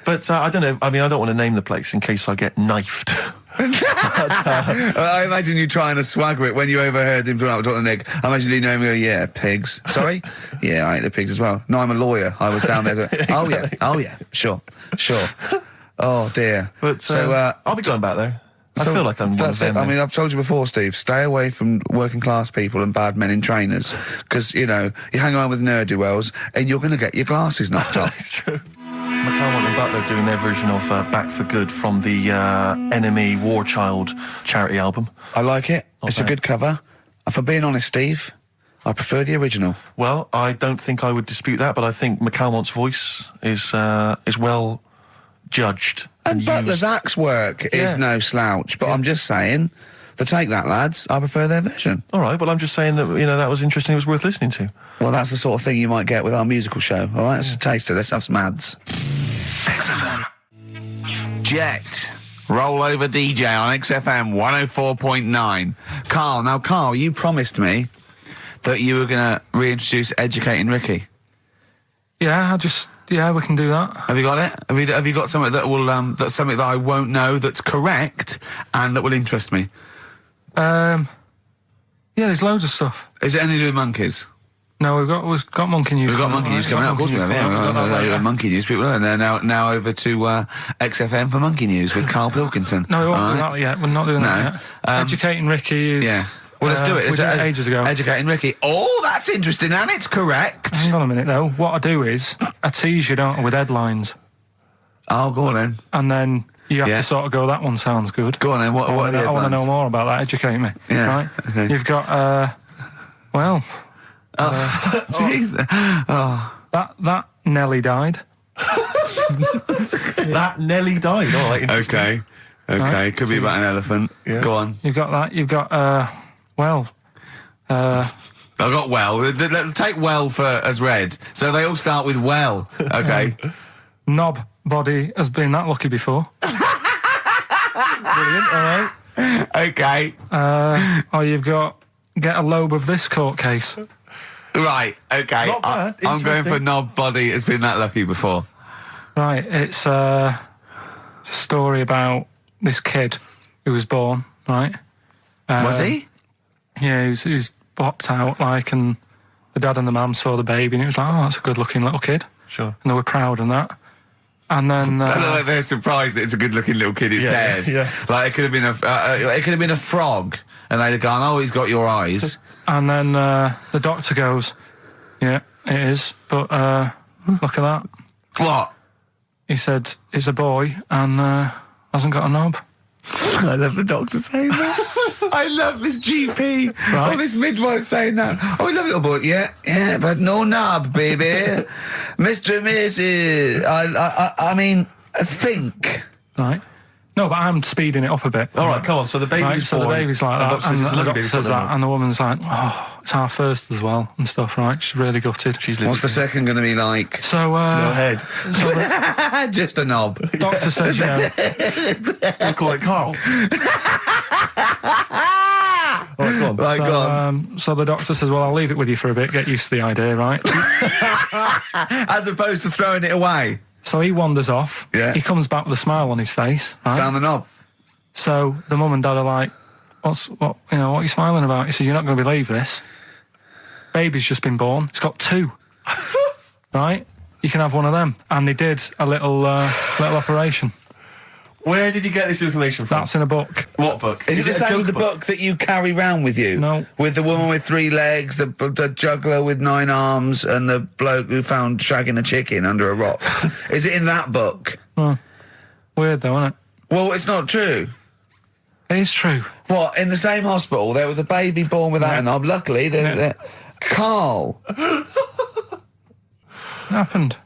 S2: But I don't know. I mean, I don't want to name the place in case I get knifed.
S3: I imagine you trying to swagger it when you overheard him talking about the Nick. I imagine you know him go, "Yeah, pigs." Sorry? Yeah, I ate the pigs as well. No, I'm a lawyer. I was down there. Oh yeah, sure. Oh dear.
S2: But I'll be going back there. I feel like I'm one of them.
S3: I mean, I've told you before, Steve, stay away from working class people and bad men in trainers, because, you know, you hang around with ne'er-do-wells and you're going to get your glasses knocked off.
S2: That's true. McCarmont and Butler doing their version of Back for Good from the Enemy War Child charity album.
S3: I like it. It's a good cover. For being honest, Steve, I prefer the original.
S2: Well, I don't think I would dispute that, but I think McCalmont's voice is well judged.
S3: And Butler's axe work is no slouch, but I'm just saying, to take that, lads, I prefer their version.
S2: All right, well, I'm just saying that, you know, that was interesting, it was worth listening to.
S3: Well, that's the sort of thing you might get with our musical show, all right? It's a taster, let's have some ads. Jet, rollover DJ on XFM 104.9. Karl, you promised me that you were going to reintroduce Educating Ricky.
S1: Yeah, we can do that.
S3: Have you got it? Have you got something that will that's something that I won't know that's correct and that will interest me?
S1: Yeah, there's loads of stuff.
S3: Is it anything to do with monkeys?
S1: No, we've got monkey news.
S3: We've got monkey news coming out. Of course we have. Yeah, monkey news people, and they're now over to XFM for monkey news with Karl Pilkington.
S1: No, we won't do that yet. We're not doing that yet. Educating Ricky is.
S3: Yeah. Well, let's do it.
S1: We did it ages ago.
S3: Educating Ricky. Oh, that's interesting, and it's correct.
S1: Hang on a minute, though. What I do is I tease you, don't I, with headlines.
S3: Oh, go on then.
S1: And then you have to sort of go, that one sounds good.
S3: Go on then. What are the headlines?
S1: I want to know more about that. Educate me.
S3: Yeah.
S1: Right?
S3: Okay.
S1: You've got,
S3: jeez.
S1: That Nelly died.
S2: That Nelly died. All right.
S3: Okay.
S1: Right.
S3: Could be about an elephant. Yeah. Go on.
S1: You've got that. You've got, I
S3: got well. Take well as read. So they all start with well. Okay.
S1: Knob body has been that lucky before.
S2: Brilliant. All right.
S3: Okay.
S1: You've got get a lobe of this court case.
S3: Right. Okay.
S2: Not bad.
S3: I'm going for knob body has been that lucky before.
S1: Right. It's a story about this kid who was born. Right.
S3: Was he?
S1: Yeah, he was popped out, like, and the dad and the mum saw the baby, and it was like, oh, that's a good-looking little kid.
S2: Sure.
S1: And they were proud and that. And then
S3: like they're surprised that it's a good-looking little kid. It's theirs.
S2: Yeah.
S3: Like it could have been a frog, and they'd have gone, "Oh, he's got your eyes."
S1: And then the doctor goes, "Yeah, it is, but look at that."
S3: What?
S1: He said, "It's a boy and hasn't got a knob."
S3: I love the doctor saying that. I love this GP.
S1: Right.
S3: Oh, this midwife saying that. Oh, I love little boy. Yeah, but no knob, baby. Mr. and Mrs. I mean, think.
S1: Right. No, but I'm speeding it up a bit.
S2: All right, come on. So the baby's
S1: right, so
S2: born.
S1: the baby's like that, and the doctor says that,
S2: baby.
S1: and the woman's like, "Oh, it's our first as well," and stuff. Right? She's really gutted.
S3: What's the second going to be like?
S1: So,
S2: no head.
S1: So
S3: just a knob.
S1: Doctor says, you know,
S2: I call it Karl. All right, go on.
S3: Right, go on.
S1: So the doctor says, "Well, I'll leave it with you for a bit. Get used to the idea, right?"
S3: As opposed to throwing it away.
S1: So he wanders off.
S3: Yeah.
S1: He comes back with a smile on his face. Right?
S3: Found the knob.
S1: So the mum and dad are like, what are you smiling about? He said, "You're not going to believe this. Baby's just been born. It's got 2. Right? You can have one of them." And they did a little operation.
S2: Where did you get this information from?
S1: That's in a book.
S2: What book?
S3: Is it the
S2: a
S3: same as the
S2: joke
S3: book that you carry round with you?
S1: No.
S3: With the woman with 3 legs, the juggler with 9 arms, and the bloke who found shagging a chicken under a rock. Is it in that book?
S1: Weird though, isn't it?
S3: Well, it's not true.
S1: It is true.
S3: What, in the same hospital, there was a baby born without a knob. Luckily, Karl.
S1: It happened.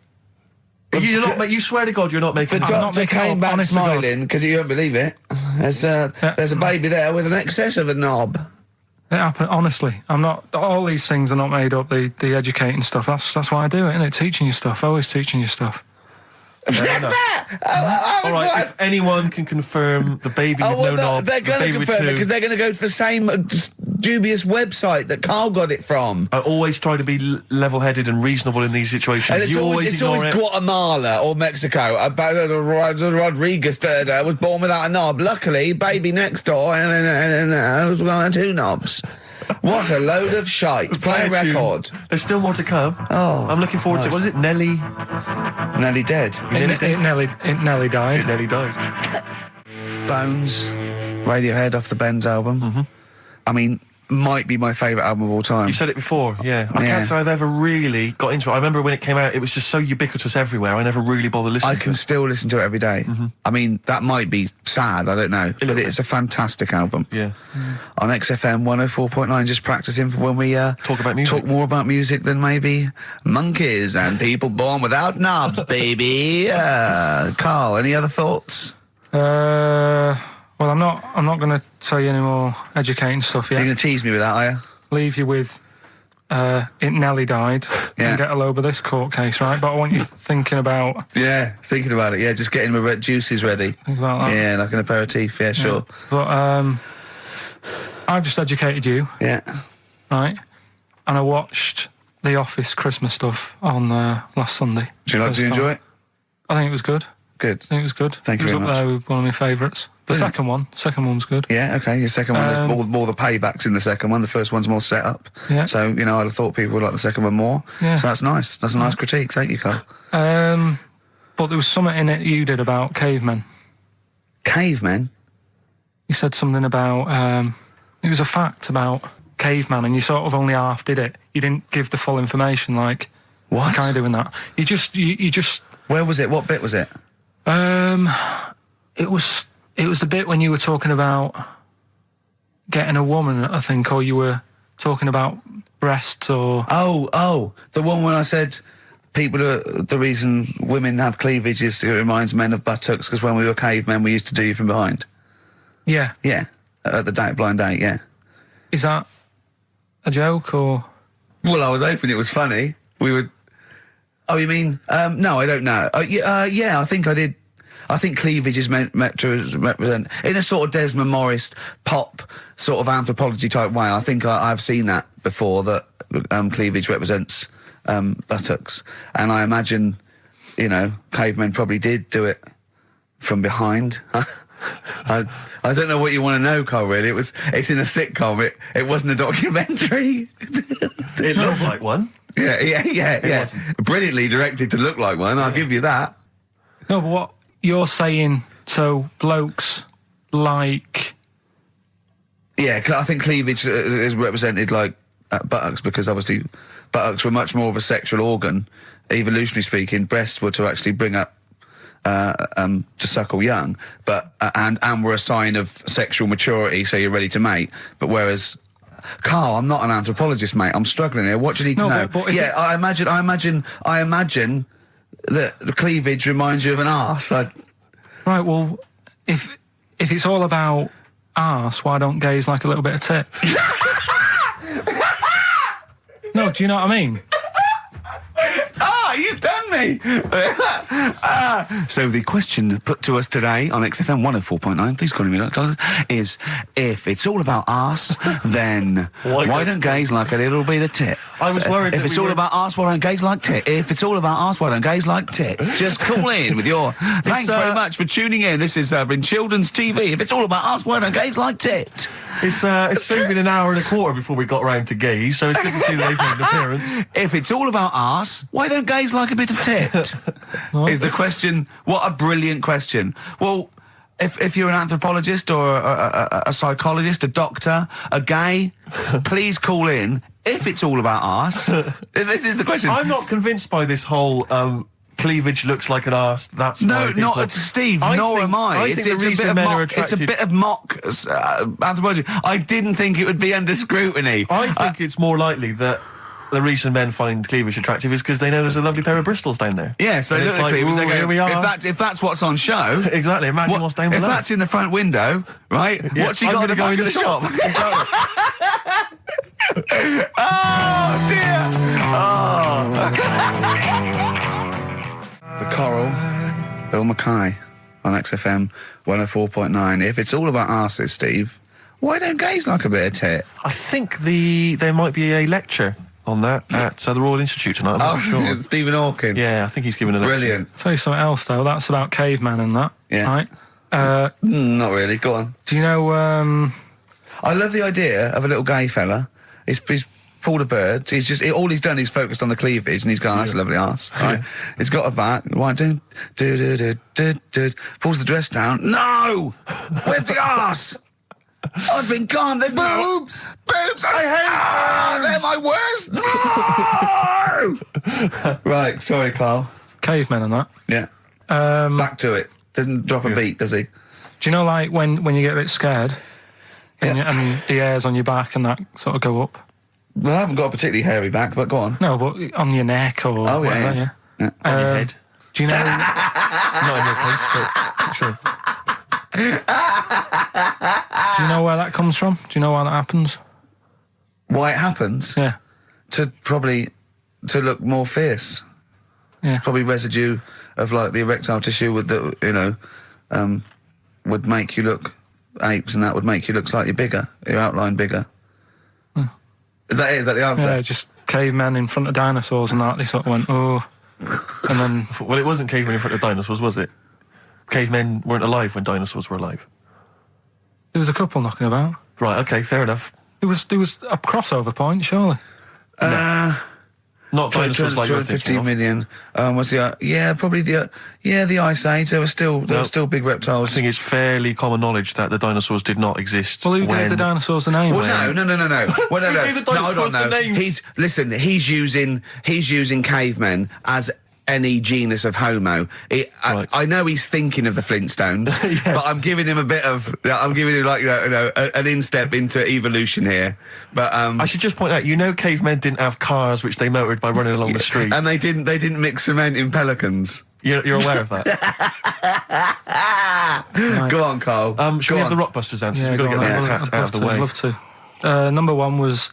S2: You swear to God you're not making
S3: The
S2: it up.
S3: doctor came back smiling because he won't believe it. There's a baby there with an excess of a knob.
S1: It happened, honestly. I'm not... All these things are not made up, the educating stuff. That's why I do it, innit? Teaching you stuff. Always teaching you stuff.
S2: All right, if anyone can confirm the baby with no knob,
S3: they're going to confirm it because they're going to go to the same dubious website that Karl got it from.
S2: I always try to be level-headed and reasonable in these situations.
S3: And it's always Guatemala or Mexico. Rodriguez was born without a knob. Luckily, baby next door was got 2 knobs. What a load of shite. Play a record.
S2: There's still more to come.
S3: Oh,
S2: I'm looking forward to it. Was it Nelly?
S3: Nelly dead.
S1: It nearly died.
S2: It nearly died.
S3: Bones, Radiohead off the Benz album.
S2: Mm-hmm.
S3: I mean, might be my favourite album of all time.
S2: You said it before, yeah. I can't say I've ever really got into it. I remember when it came out, it was just so ubiquitous everywhere. I never really bothered listening to it.
S3: I can still listen to it every day.
S2: Mm-hmm.
S3: I mean, that might be sad, I don't know. But it's a fantastic album.
S2: Yeah.
S3: On XFM 104.9, just practicing for when we
S2: talk about music.
S3: Talk more about music than maybe monkeys and people born without knobs, baby. Karl, any other thoughts?
S1: Well, I'm not going to tell you any more educating stuff yet.
S3: You're going to tease me with that, are you?
S1: Leave you with it nearly died and get a load of this court case, right? But I want you thinking about...
S3: Yeah, thinking about it, just getting my juices ready.
S1: Think about that.
S3: Yeah, like an aperitif, sure.
S1: But I've just educated you.
S3: Yeah.
S1: Right? And I watched The Office Christmas stuff on last Sunday.
S3: Do you enjoy it?
S1: I think it was good.
S3: Good.
S1: I think it was good.
S3: Thank you very much.
S1: It was up there with one of my favourites. The second one was good.
S3: Yeah, okay. Your second one, more the paybacks in the second one. The first one's more set up.
S1: Yeah.
S3: So, I'd have thought people would like the second one more.
S1: Yeah.
S3: So that's nice. That's a nice critique. Thank you, Karl.
S1: But there was something in it you did about cavemen.
S3: Cavemen?
S1: You said something about... it was a fact about caveman, and you sort of only half did it. You didn't give the full information, like...
S3: What?
S1: Like I do in that. You just...
S3: Where was it? What bit was it?
S1: It was the bit when you were talking about getting a woman, I think, or you were talking about breasts or...
S3: Oh, the one when I said the reason women have cleavage is it reminds men of buttocks because when we were cavemen we used to do you from behind.
S1: Yeah.
S3: Yeah, at the blind date, yeah. Is
S1: that a joke or...?
S3: Well, I was hoping it was funny. We would... Oh, you mean... no, I don't know. Yeah, I think I did... I think cleavage is meant to represent, in a sort of Desmond Morris pop sort of anthropology type way. I think I've seen that before, that cleavage represents buttocks. And I imagine, cavemen probably did do it from behind. I don't know what you want to know, Karl, really. It's in a sitcom. It wasn't a documentary.
S2: It looked like one.
S3: Yeah. Brilliantly directed to look like one, I'll give you that.
S1: No, but what you're saying, so blokes like...
S3: Yeah, I think cleavage is represented like buttocks because obviously buttocks were much more of a sexual organ, evolutionary speaking. Breasts were to actually bring up to suckle young, but and were a sign of sexual maturity, so you're ready to mate. But whereas... Karl, I'm not an anthropologist, mate. I'm struggling here. What do you need to know?
S1: But
S3: I imagine that the cleavage reminds you of an arse.
S1: Right, well, if it's all about arse, why don't gays like a little bit of tit? No, do you know what I mean?
S3: You've done me! So the question put to us today on XFM 104.9, please call me $, is if it's all about arse, then why don't gays like a little bit of tit?
S2: I was worried
S3: if it's all about arse, why don't gays like tit? If it's all about arse, why don't gays like tits? Just call in with your... Thanks very much for tuning in. This is in Children's TV. If it's all about arse, why don't gays like tit?
S2: It's soon been an hour and a quarter before we got round to gays, so it's good to see they've made an appearance.
S3: If it's all about arse, why don't gays like a bit of tit? Is the question. What a brilliant question. Well, if you're an anthropologist or a psychologist, a doctor, a gay, please call in. If it's all about arse, this is the question.
S2: I'm not convinced by this whole... cleavage looks like an arse. That's
S3: no, not Steve. Nor am I.
S2: It's a
S3: bit of mock anthropology. I didn't think it would be under scrutiny.
S2: I think it's more likely that the reason men find cleavage attractive is because they know there's a lovely pair of Bristols down there.
S5: Yeah, so
S2: And
S5: they
S2: it's
S5: look at
S2: like,
S5: cleavage, they
S2: "Ooh,
S5: go,
S2: here we are."
S5: if that's what's on show...
S2: Exactly, imagine what's down
S5: if
S2: below.
S5: that's in the front window, right, what's he
S2: I'm
S5: got in the
S2: gonna
S5: back of the shop? Oh, dear! Oh. The Coral, Bill Mackay on XFM 104.9. If it's all about arses, Steve, why don't gays like a bit of tit?
S2: I think there might be a lecture on that at the Royal Institute tonight. I'm not sure.
S5: It's Stephen Hawking.
S2: Yeah, I think he's giving a lecture.
S5: Brilliant.
S1: Tell you something else though. That's about cavemen and that.
S5: Yeah.
S1: Right.
S5: Not really. Go on.
S1: Do you know?
S5: I love the idea of a little gay fella. He's pulled a bird. All he's done is focused on the cleavage, and he's gone, that's a lovely arse. Right? He's got a bat. Right, pulls the dress down. No! Where's the arse? I've been gone. There's boobs. Boobs. I hate. They're my worst. No. Right. Sorry, Karl.
S1: Cavemen and that.
S5: Yeah. Back to it. Doesn't drop a beat, does he?
S1: Do you know, like, when you get a bit scared and,
S5: Yeah.
S1: and the hairs on your back and that sort of go up?
S5: Well, I haven't got a particularly hairy back, but go on.
S1: No, but on your neck or
S5: Oh,
S1: whatever,
S5: yeah.
S2: On your head.
S1: Do you know?
S2: Not in your case, but sure.
S1: Do you know where that comes from? Do you know why that happens?
S5: Why it happens?
S1: Yeah.
S5: To look more fierce.
S1: Yeah.
S5: Probably residue of like the erectile tissue would make you look apes, and that would make you look slightly bigger, your outline bigger. Is that it? Is that the answer?
S1: Yeah, just cavemen in front of dinosaurs and that. They sort of went, oh. And then...
S2: Well, it wasn't cavemen in front of dinosaurs, was it? Cavemen weren't alive when dinosaurs were alive.
S1: There was a couple knocking about.
S2: Right, okay, fair enough.
S1: There was a crossover point, surely.
S2: Not dinosaurs like you're thinking
S5: 250
S2: of.
S5: million. Was the probably the Ice Age. There were still big
S2: I
S5: reptiles.
S2: think it's fairly common knowledge that the dinosaurs did not exist.
S1: Well, who
S2: when...
S1: gave the dinosaurs the name?
S5: Well, no. Well, no.
S2: Who gave the dinosaurs the names?
S5: He's using cavemen as any genus of Homo.
S2: Right.
S5: I know he's thinking of the Flintstones,
S2: Yes.
S5: but I'm giving him an instep into evolution here. But
S2: I should just point out, cavemen didn't have cars which they motored by running along the street.
S5: and they didn't mix cement in pelicans.
S2: You're aware of that?
S1: Right.
S5: Go on, Karl.
S2: Should we have the Rockbusters answers?
S1: Yeah,
S2: We've got to
S1: go
S2: get
S1: on,
S2: that
S1: I'd
S2: out of the way.
S1: I'd love to. Number one was,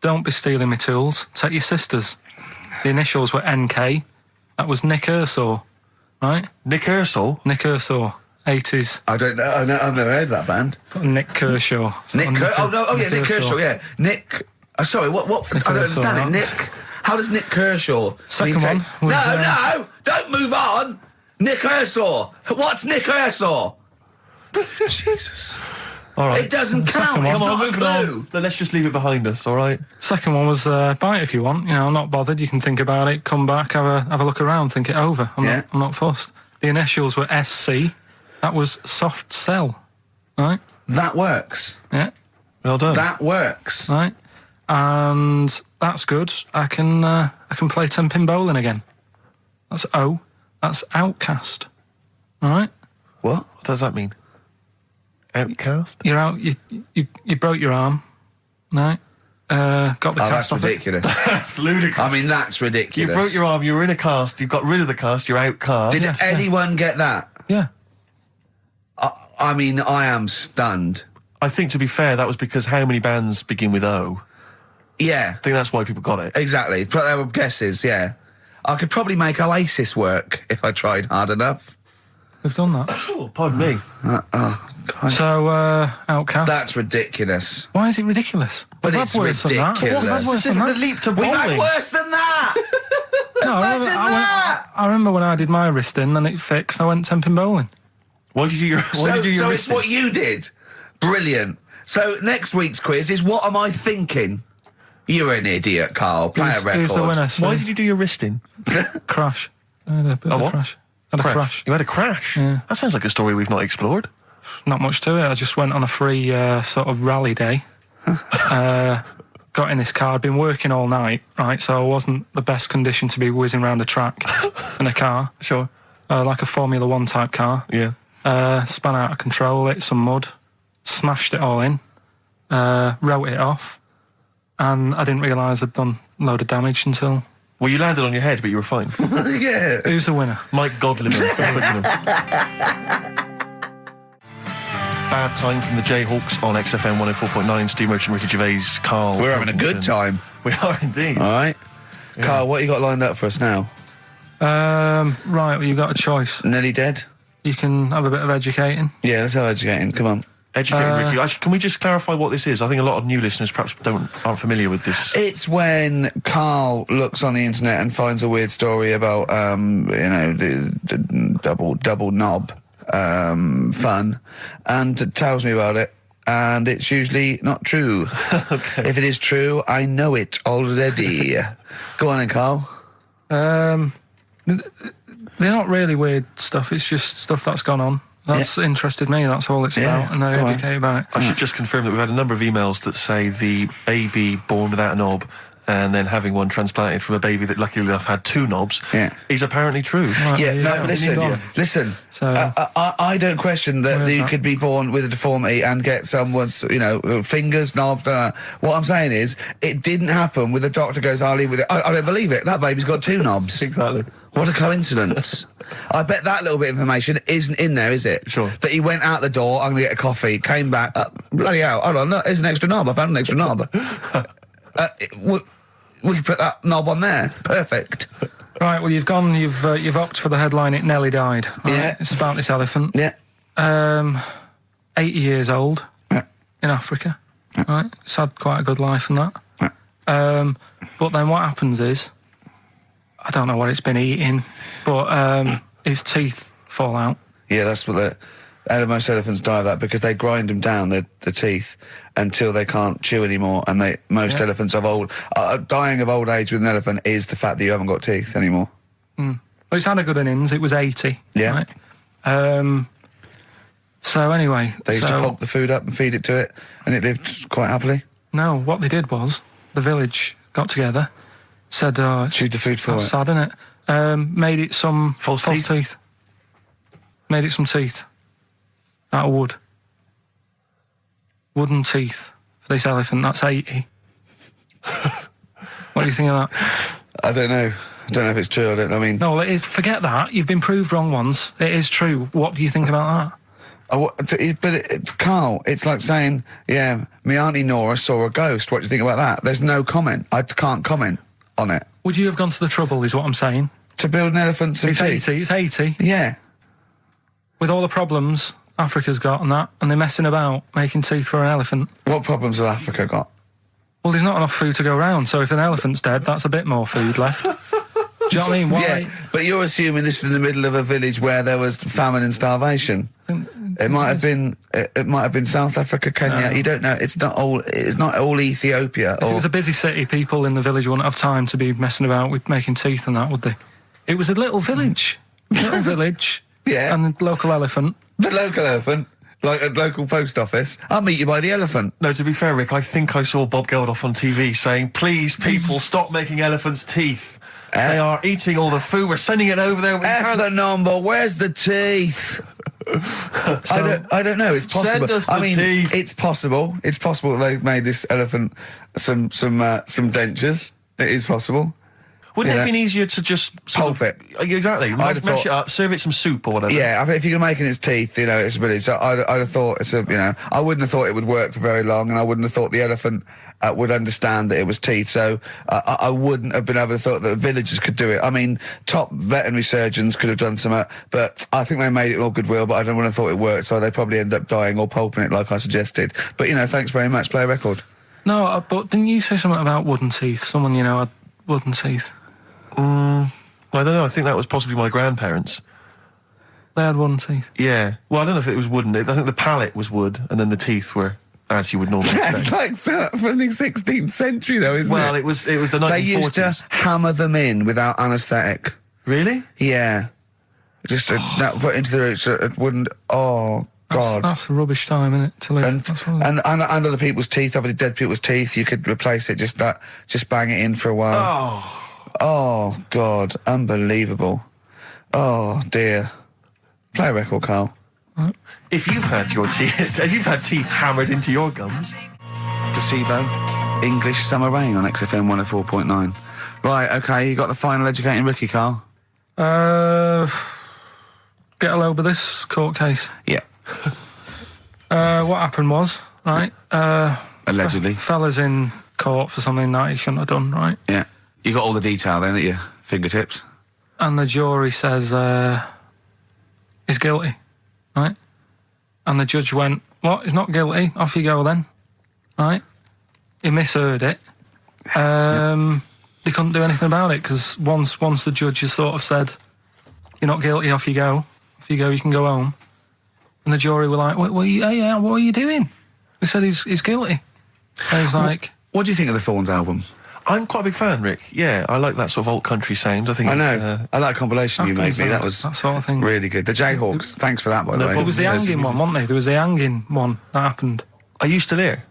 S1: don't be stealing my tools. Take your sisters. The initials were NK. That was Nick Ursaw, right?
S2: Nick Ursaw?
S1: Nick Ursaw, 80s.
S5: I don't know. I've never heard of that band.
S1: Sort of Nick Kershaw.
S5: Nick Kershaw. Yeah, Nick. Sorry, what?
S1: Nick
S5: I don't
S1: Kershaw,
S5: understand it.
S1: that's-
S5: Nick. How does Nick Kershaw?
S1: Second one was,
S5: No, don't move on. Nick Ursaw. What's Nick Ursaw? Jesus.
S2: All right.
S5: It doesn't count. It's
S2: Come on,
S5: not a
S2: moving
S5: clue.
S2: on. Then let's just leave it behind us, all right?
S1: Second one was buy it if you want. I'm not bothered. You can think about it, come back, have a look around, think it over. I'm not fussed. The initials were SC. That was soft sell, right?
S5: That works.
S1: Yeah,
S2: Well done.
S5: That works.
S1: right. And that's good. I can play 10-pin bowling again. That's O. That's outcast. All right.
S5: What?
S2: What does that mean? Outcast?
S1: You're out. You broke your arm, right? Got the
S5: Oh,
S1: cast
S5: that's
S1: off it.
S5: ridiculous.
S2: That's ludicrous.
S5: I mean, that's
S2: You
S5: ridiculous.
S2: broke your arm, you were in a cast, you got rid of the cast, you're outcast.
S5: Did
S1: Yeah.
S5: anyone get that?
S1: Yeah.
S5: I mean, I am stunned.
S2: I think, to be fair, that was because how many bands begin with O?
S5: Yeah,
S2: I think that's why people got it.
S5: exactly. But there were guesses, yeah. I could probably make Oasis work if I tried hard enough.
S1: We've done that.
S2: Oh, pardon me.
S5: God.
S1: So, outcast.
S5: That's ridiculous.
S1: Why is it ridiculous?
S5: But
S1: We've
S5: it's
S1: had worse than that.
S5: ridiculous.
S1: We've had worse than
S2: The
S1: that.
S2: leap to
S5: We've had
S2: bowling.
S5: worse than that!
S1: No,
S5: Imagine that!
S1: I remember when I did my wrist in, then it fixed. I went 10-pin bowling.
S2: Why did you do your
S5: So it's
S2: wristing?
S5: what you did. Brilliant. So next week's quiz is what am I thinking? You're an idiot, Karl. Play a record.
S1: Who's the winner?
S2: Why did you do your wristing?
S1: Crash. I had a bit of a
S2: what?
S1: crash. Had a crash.
S2: You had a crash?
S1: Yeah.
S2: That sounds like a story we've not explored.
S1: Not much to it. I just went on a free sort of rally day. Got in this car. I'd been working all night, right? So I wasn't the best condition to be whizzing around a track in a car,
S2: Sure.
S1: like a Formula One type car.
S2: Yeah.
S1: Spun out of control, hit some mud, smashed it all in, wrote it off, and I didn't realise I'd done a load of damage until...
S2: Well, you landed on your head, but you were fine.
S3: Yeah.
S1: Who's the winner?
S2: Mike Godliman from Twickenham. Bad Time from the Jayhawks on XFM 104.9. Steve Merchant, Ricky Gervais, Karl.
S3: We're having a good time.
S2: We are indeed.
S3: All right. Yeah. Karl, what you got lined up for us now?
S1: Right, well, you've got a choice.
S3: Nearly Dead?
S1: You can have a bit of educating.
S3: Yeah, let's have educating. Come on.
S2: Educating Ricky. Can we just clarify what this is? I think a lot of new listeners perhaps aren't familiar with this.
S3: It's when Karl looks on the internet and finds a weird story about, the double knob fun, and tells me about it. And it's usually not true.
S2: Okay.
S3: If it is true, I know it already. Go on then, Karl.
S1: They're not really weird stuff. It's just stuff that's gone on. That's interested me. That's all it's about, and I educate about it.
S2: I should just confirm that we've had a number of emails that say the baby born without a knob and then having one transplanted from a baby that luckily enough had two knobs is apparently true.
S1: Right,
S3: listen.
S1: So,
S3: I don't question that you could be born with a deformity and get someone's, fingers, knobs. What I'm saying is, it didn't happen with the doctor goes, I'll leave with it. I don't believe it. That baby's got two knobs.
S2: Exactly.
S3: What a coincidence. I bet that little bit of information isn't in there, is it?
S2: Sure.
S3: That he went out the door, I'm going to get a coffee, came back, bloody hell, hold on, look, here's an extra knob, I found an extra knob. We can put that knob on there. Perfect.
S1: right, well, you've opted for the headline, It Nearly Died. Right?
S3: Yeah.
S1: It's about this elephant.
S3: Yeah.
S1: 80 years old in Africa. Right? It's had quite a good life and that. But then what happens is, I don't know what it's been eating, but his teeth fall out.
S3: Yeah, that's what most elephants die of that because they grind them down, the teeth, until they can't chew anymore. And most elephants dying of old age with an elephant is the fact that you haven't got teeth anymore.
S1: Well, it's had a good innings. It was 80.
S3: Yeah.
S1: Right? So anyway,
S3: they used to pulp the food up and feed it to it, and it lived quite happily.
S1: No, what they did was the village got together, said,
S3: chewed the food for it.
S1: That's sad, isn't it? Made it some false teeth. Made it some teeth out of wood. Wooden teeth for this elephant. That's 80. What do you think of that?
S3: I don't know. I don't know if it's true.
S1: No, it is. Forget that. You've been proved wrong once. It is true. What do you think about that?
S3: Karl, it's like saying, my Auntie Nora saw a ghost. What do you think about that? There's no comment. I can't comment on it.
S1: Would you have gone to the trouble, is what I'm saying?
S3: To build an elephant some teeth?
S1: It's 80.
S3: Yeah.
S1: With all the problems Africa's got and that, and they're messing about making teeth for an elephant.
S3: What problems have Africa got?
S1: Well, there's not enough food to go around, so if an elephant's dead, that's a bit more food left. Do you know what I mean? Why?
S3: Yeah, but you're assuming this is in the middle of a village where there was famine and starvation. It might have been South Africa, Kenya.
S1: No.
S3: You don't know. It's not all Ethiopia.
S1: If it was a busy city, people in the village wouldn't have time to be messing about with making teeth and that, would they? It was a little village. Little village.
S3: Yeah.
S1: And the local elephant.
S3: The local elephant? Like a local post office? I'll meet you by the elephant.
S2: No, to be fair, Rick, I think I saw Bob Geldof on TV saying, please, people, stop making elephants' teeth. They are eating all the food. We're sending it over there.
S3: F the number. Where's the teeth? I don't know. It's possible.
S2: Send us the teeth.
S3: It's possible. It's possible they made this elephant some dentures. It is possible.
S2: Wouldn't it have been easier to just
S3: pulp it?
S2: Exactly. Mash it up, serve it some soup or whatever.
S3: Yeah, I think if you're making its teeth, it's really. So I'd have thought I wouldn't have thought it would work for very long, and I wouldn't have thought the elephant would understand that it was teeth. So I wouldn't have been able to thought that villagers could do it. I mean, top veterinary surgeons could have done some, but I think they made it all goodwill. But I don't want to thought it worked, so they probably end up dying or pulping it like I suggested. But thanks very much. Play a record.
S1: No, but didn't you say something about wooden teeth? Someone had wooden teeth.
S2: I don't know. I think that was possibly my grandparents.
S1: They had wooden teeth.
S2: Yeah. Well, I don't know if it was wooden. I think the palate was wood, and then the teeth were as you would normally expect.
S3: That's like from the 16th century, though, isn't it?
S2: Well, it was the 1940s.
S3: They used to hammer them in without anaesthetic.
S2: Really?
S3: Yeah. Just put into the roots. It wouldn't. Oh God.
S1: That's a rubbish time, isn't it? To live.
S3: And other people's teeth, obviously dead people's teeth, you could replace it. Just bang it in for a while. Oh, God. Unbelievable. Oh, dear. Play a record, Karl.
S2: If you've had teeth hammered into your gums.
S3: Placebo.
S5: English Summer Rain on XFM 104.9. Right, okay, you got the final educating rookie, Carl?
S1: Get a load of this court case.
S5: Yeah.
S1: What happened was, right,
S5: Allegedly.
S1: Fella's in court for something that he shouldn't have done, right?
S5: Yeah. You got all the detail then at your fingertips.
S1: And the jury says he's guilty, right? And the judge went, what, he's not guilty? Off you go then, right? He misheard it. They couldn't do anything about it, because once the judge has sort of said, you're not guilty, off you go. Off you go, you can go home. And the jury were like, what are you doing? They said he's guilty. And he's like...
S5: What do you think of the Thorns album?
S2: I'm quite a big fan, Rick. Yeah, I like that sort of alt country sound. I think
S5: I
S2: it's,
S5: know. I like compilation you made me. That was
S1: that sort of thing.
S5: Really good. The Jayhawks. Thanks for that, by the way.
S1: It was the hanging one, wasn't it? There was the hanging one that happened.
S2: Are you still here?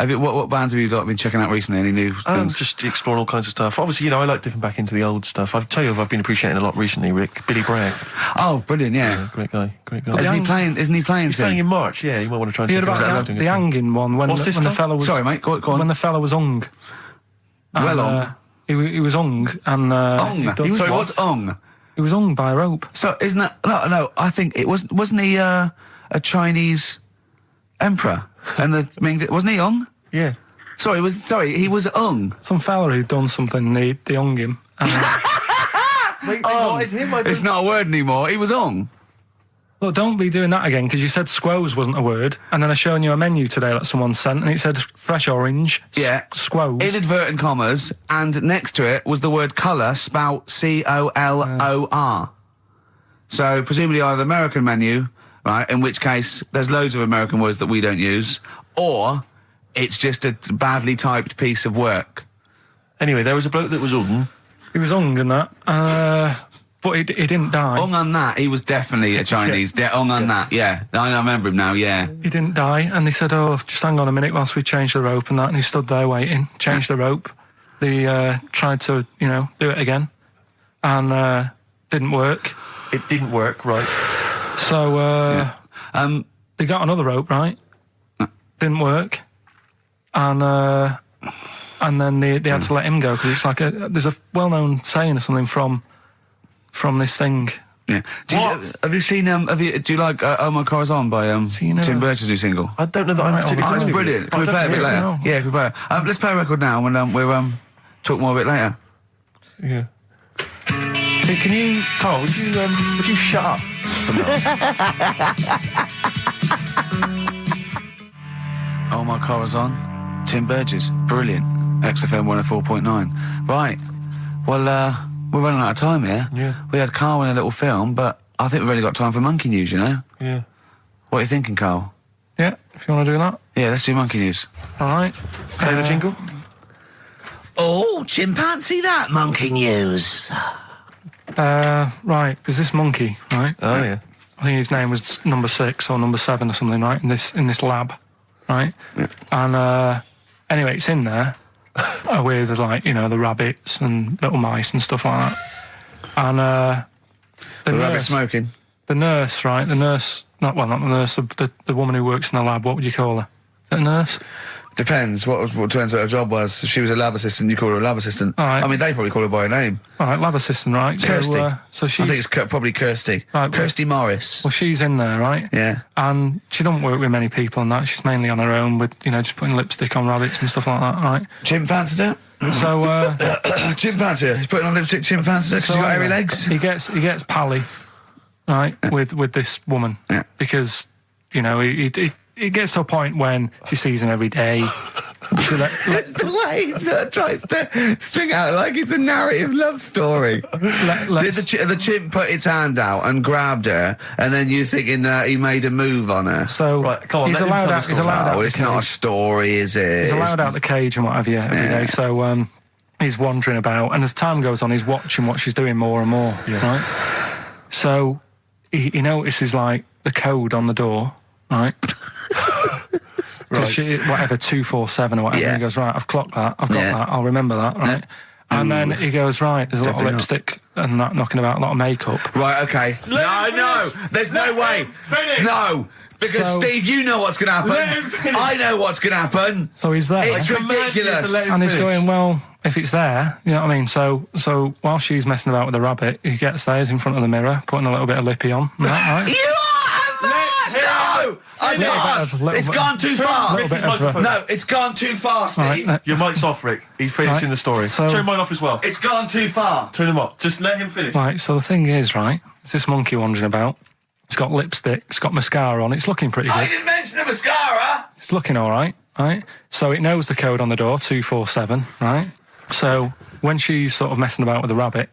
S5: What bands have you been checking out recently? Any new things?
S2: Just exploring all kinds of stuff. Obviously, I like dipping back into the old stuff. I've tell you, I've been appreciating a lot recently, Rick. Billy Bragg.
S5: Oh, brilliant! Yeah,
S2: great guy.
S5: Isn't he playing? He's
S2: playing in March. Yeah, you might want to try and.
S1: You heard about the hanging one when the fella was.
S5: Sorry, mate. Go on.
S1: When the fella was hung.
S5: Well hung.
S1: He was hung and.
S5: Hung. Sorry, what's hung?
S1: He was hung by a rope.
S5: So isn't that no? I think it wasn't he a Chinese emperor and wasn't he hung?
S2: Yeah.
S5: He was hung.
S1: Some fella who'd done something, they hung him. And,
S2: They wanted him.
S5: It's not a word anymore. He was hung.
S1: Look, don't be doing that again, because you said squoze wasn't a word, and then I shown you a menu today that someone sent, and it said fresh orange.
S5: Yeah.
S1: Squoze.
S5: In inverted commas, and next to it was the word colour, spelt C-O-L-O-R. So presumably either the American menu, right? In which case there's loads of American words that we don't use, or it's just a badly typed piece of work.
S2: Anyway, there was a bloke that was hung.
S1: He was hung and that, but he didn't die.
S5: Hung on that, he was definitely a Chinese. Hung on that, yeah. I remember him now, yeah.
S1: He didn't die, and they said, oh, just hang on a minute whilst we change the rope and that, and he stood there waiting, changed the rope. They tried to, do it again, and didn't work.
S2: It didn't work, right.
S1: So, they got another rope, right? Didn't work. And then they had to let him go, because it's like there's a well-known saying or something from this thing.
S5: Yeah. Have you seen? Do you like "Oh My Car's On" by Tim Burton's new single?
S2: I don't know that I'm particularly.
S5: It's brilliant. Can we play it a bit later? Yeah, can we play it? Let's play a record now, and we'll talk more a bit later.
S2: Yeah. Hey, can you, Carl? Would you shut up?
S5: "Oh My Car's On," Tim Burgess, brilliant. XFM 104.9. Right. Well, we're running out of time here.
S2: Yeah.
S5: We had Karl in a little film, but I think we've only got time for Monkey News,
S2: Yeah.
S5: What are you thinking, Karl?
S1: Yeah, if you want to do that.
S5: Yeah, let's do Monkey News.
S1: All right.
S2: Play the jingle.
S5: Oh, chimpanzee that Monkey News.
S1: Right, there's this monkey, right?
S2: Oh, yeah.
S1: I think his name was number 6 or number 7 or something, right? In this lab, right?
S5: Yeah.
S1: And anyway, it's in there with the rabbits and little mice and stuff like that. And
S5: The rabbit smoking.
S1: The nurse, right? The nurse, not the nurse, the woman who works in the lab. What would you call her? Is that a nurse?
S5: Depends. What depends what her job was. If she was a lab assistant, you call her a lab assistant.
S1: All right.
S5: I mean, they probably call her by her name.
S1: All right, lab assistant, right?
S5: Kirsty.
S1: So she's...
S5: I think it's probably Kirsty.
S1: Right,
S5: Kirsty Morris.
S1: Well, she's in there, right?
S5: Yeah.
S1: And she don't work with many people and that. She's mainly on her own with, just putting lipstick on rabbits and stuff like that, right?
S5: Chimp fancies her.
S1: So,
S5: Chimp fancies her. He's putting on lipstick, chimp fancies her because she's got hairy legs.
S1: He gets pally, right, with this woman.
S5: Yeah.
S1: Because, it gets to a point when she sees him every day.
S5: It's the way he sort of tries to string out like it's a narrative love story. Did the chimp put its hand out and grabbed her, and then you thinking that he made a move on her?
S1: So
S2: right, come on,
S1: he's allowed out. He's allowed out.
S5: It's not a story, is it?
S1: He's allowed out the cage and what have you every day. So he's wandering about, and as time goes on, he's watching what she's doing more and more. Yeah. Right. So he notices like the code on the door, right? Because whatever 247 or whatever, he goes, right, I've clocked that, I've got that, I'll remember that, right? And then he goes, right, there's a lot of
S3: Definitely
S1: lipstick and that knocking about, a lot of makeup.
S3: Right, okay. No, there's no way.
S2: Finish.
S3: No, because
S1: So-
S3: Steve, you know what's going to happen.
S2: Let him finish.
S3: I know what's going to happen.
S1: So he's there.
S3: It's ridiculous.
S1: And he's going, well, if it's there, you know what I mean? So while she's messing about with the rabbit, he gets there, he's in front of the mirror, putting a little bit of lippy on. Right?
S3: You are no! I can't. It's gone too far.
S2: Ricky's microphone.
S3: No, it's gone too far, Steve.
S1: Right,
S2: Your mic's off, Rick. He's finishing
S1: Right.
S2: the story.
S1: So-
S2: Turn mine off as well.
S3: It's gone too far.
S2: Turn him off. Just let him finish.
S1: Right, so the thing is, right, it's this monkey wandering about. It's got lipstick, it's got mascara on, it's looking pretty
S3: I
S1: good.
S3: didn't mention the mascara.
S1: It's looking all right, right? So it knows the code on the door, 247, right? So when she's sort of messing about with the rabbit,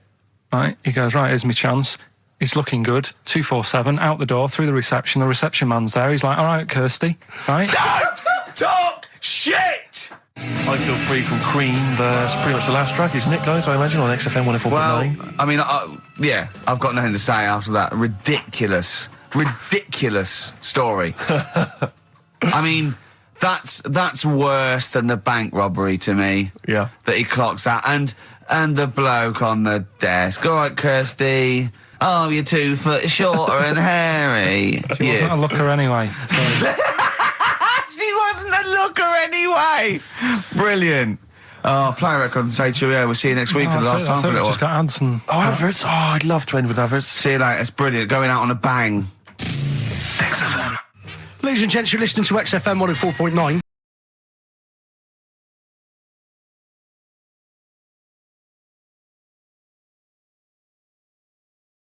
S1: right, he goes, right, here's my chance. He's looking good, 247, out the door, through the reception man's there. He's like, all right, Kirsty, right?
S3: Don't talk shit.
S2: I Feel Free from Cream. That's pretty much the last track, isn't it, guys? I imagine on XFM 104.9.
S3: Well, I mean, yeah, I've got nothing to say after that ridiculous story. I mean, that's worse than the bank robbery to me.
S2: Yeah.
S3: That he clocks out, and the bloke on the desk. All right, Kirsty. Oh, you're 2 foot shorter and hairy.
S1: She wasn't a looker anyway. So.
S3: She wasn't a looker anyway. Brilliant. Oh, play a record and say cheerio. We'll see you next week for the last time for a little
S1: Just
S3: while.
S1: got ads and...
S2: Oh, adverts. Oh, I'd love to end with adverts.
S3: See you later. It's brilliant. Going out on a bang.
S6: Ladies and gents, you're listening to XFM 104.9.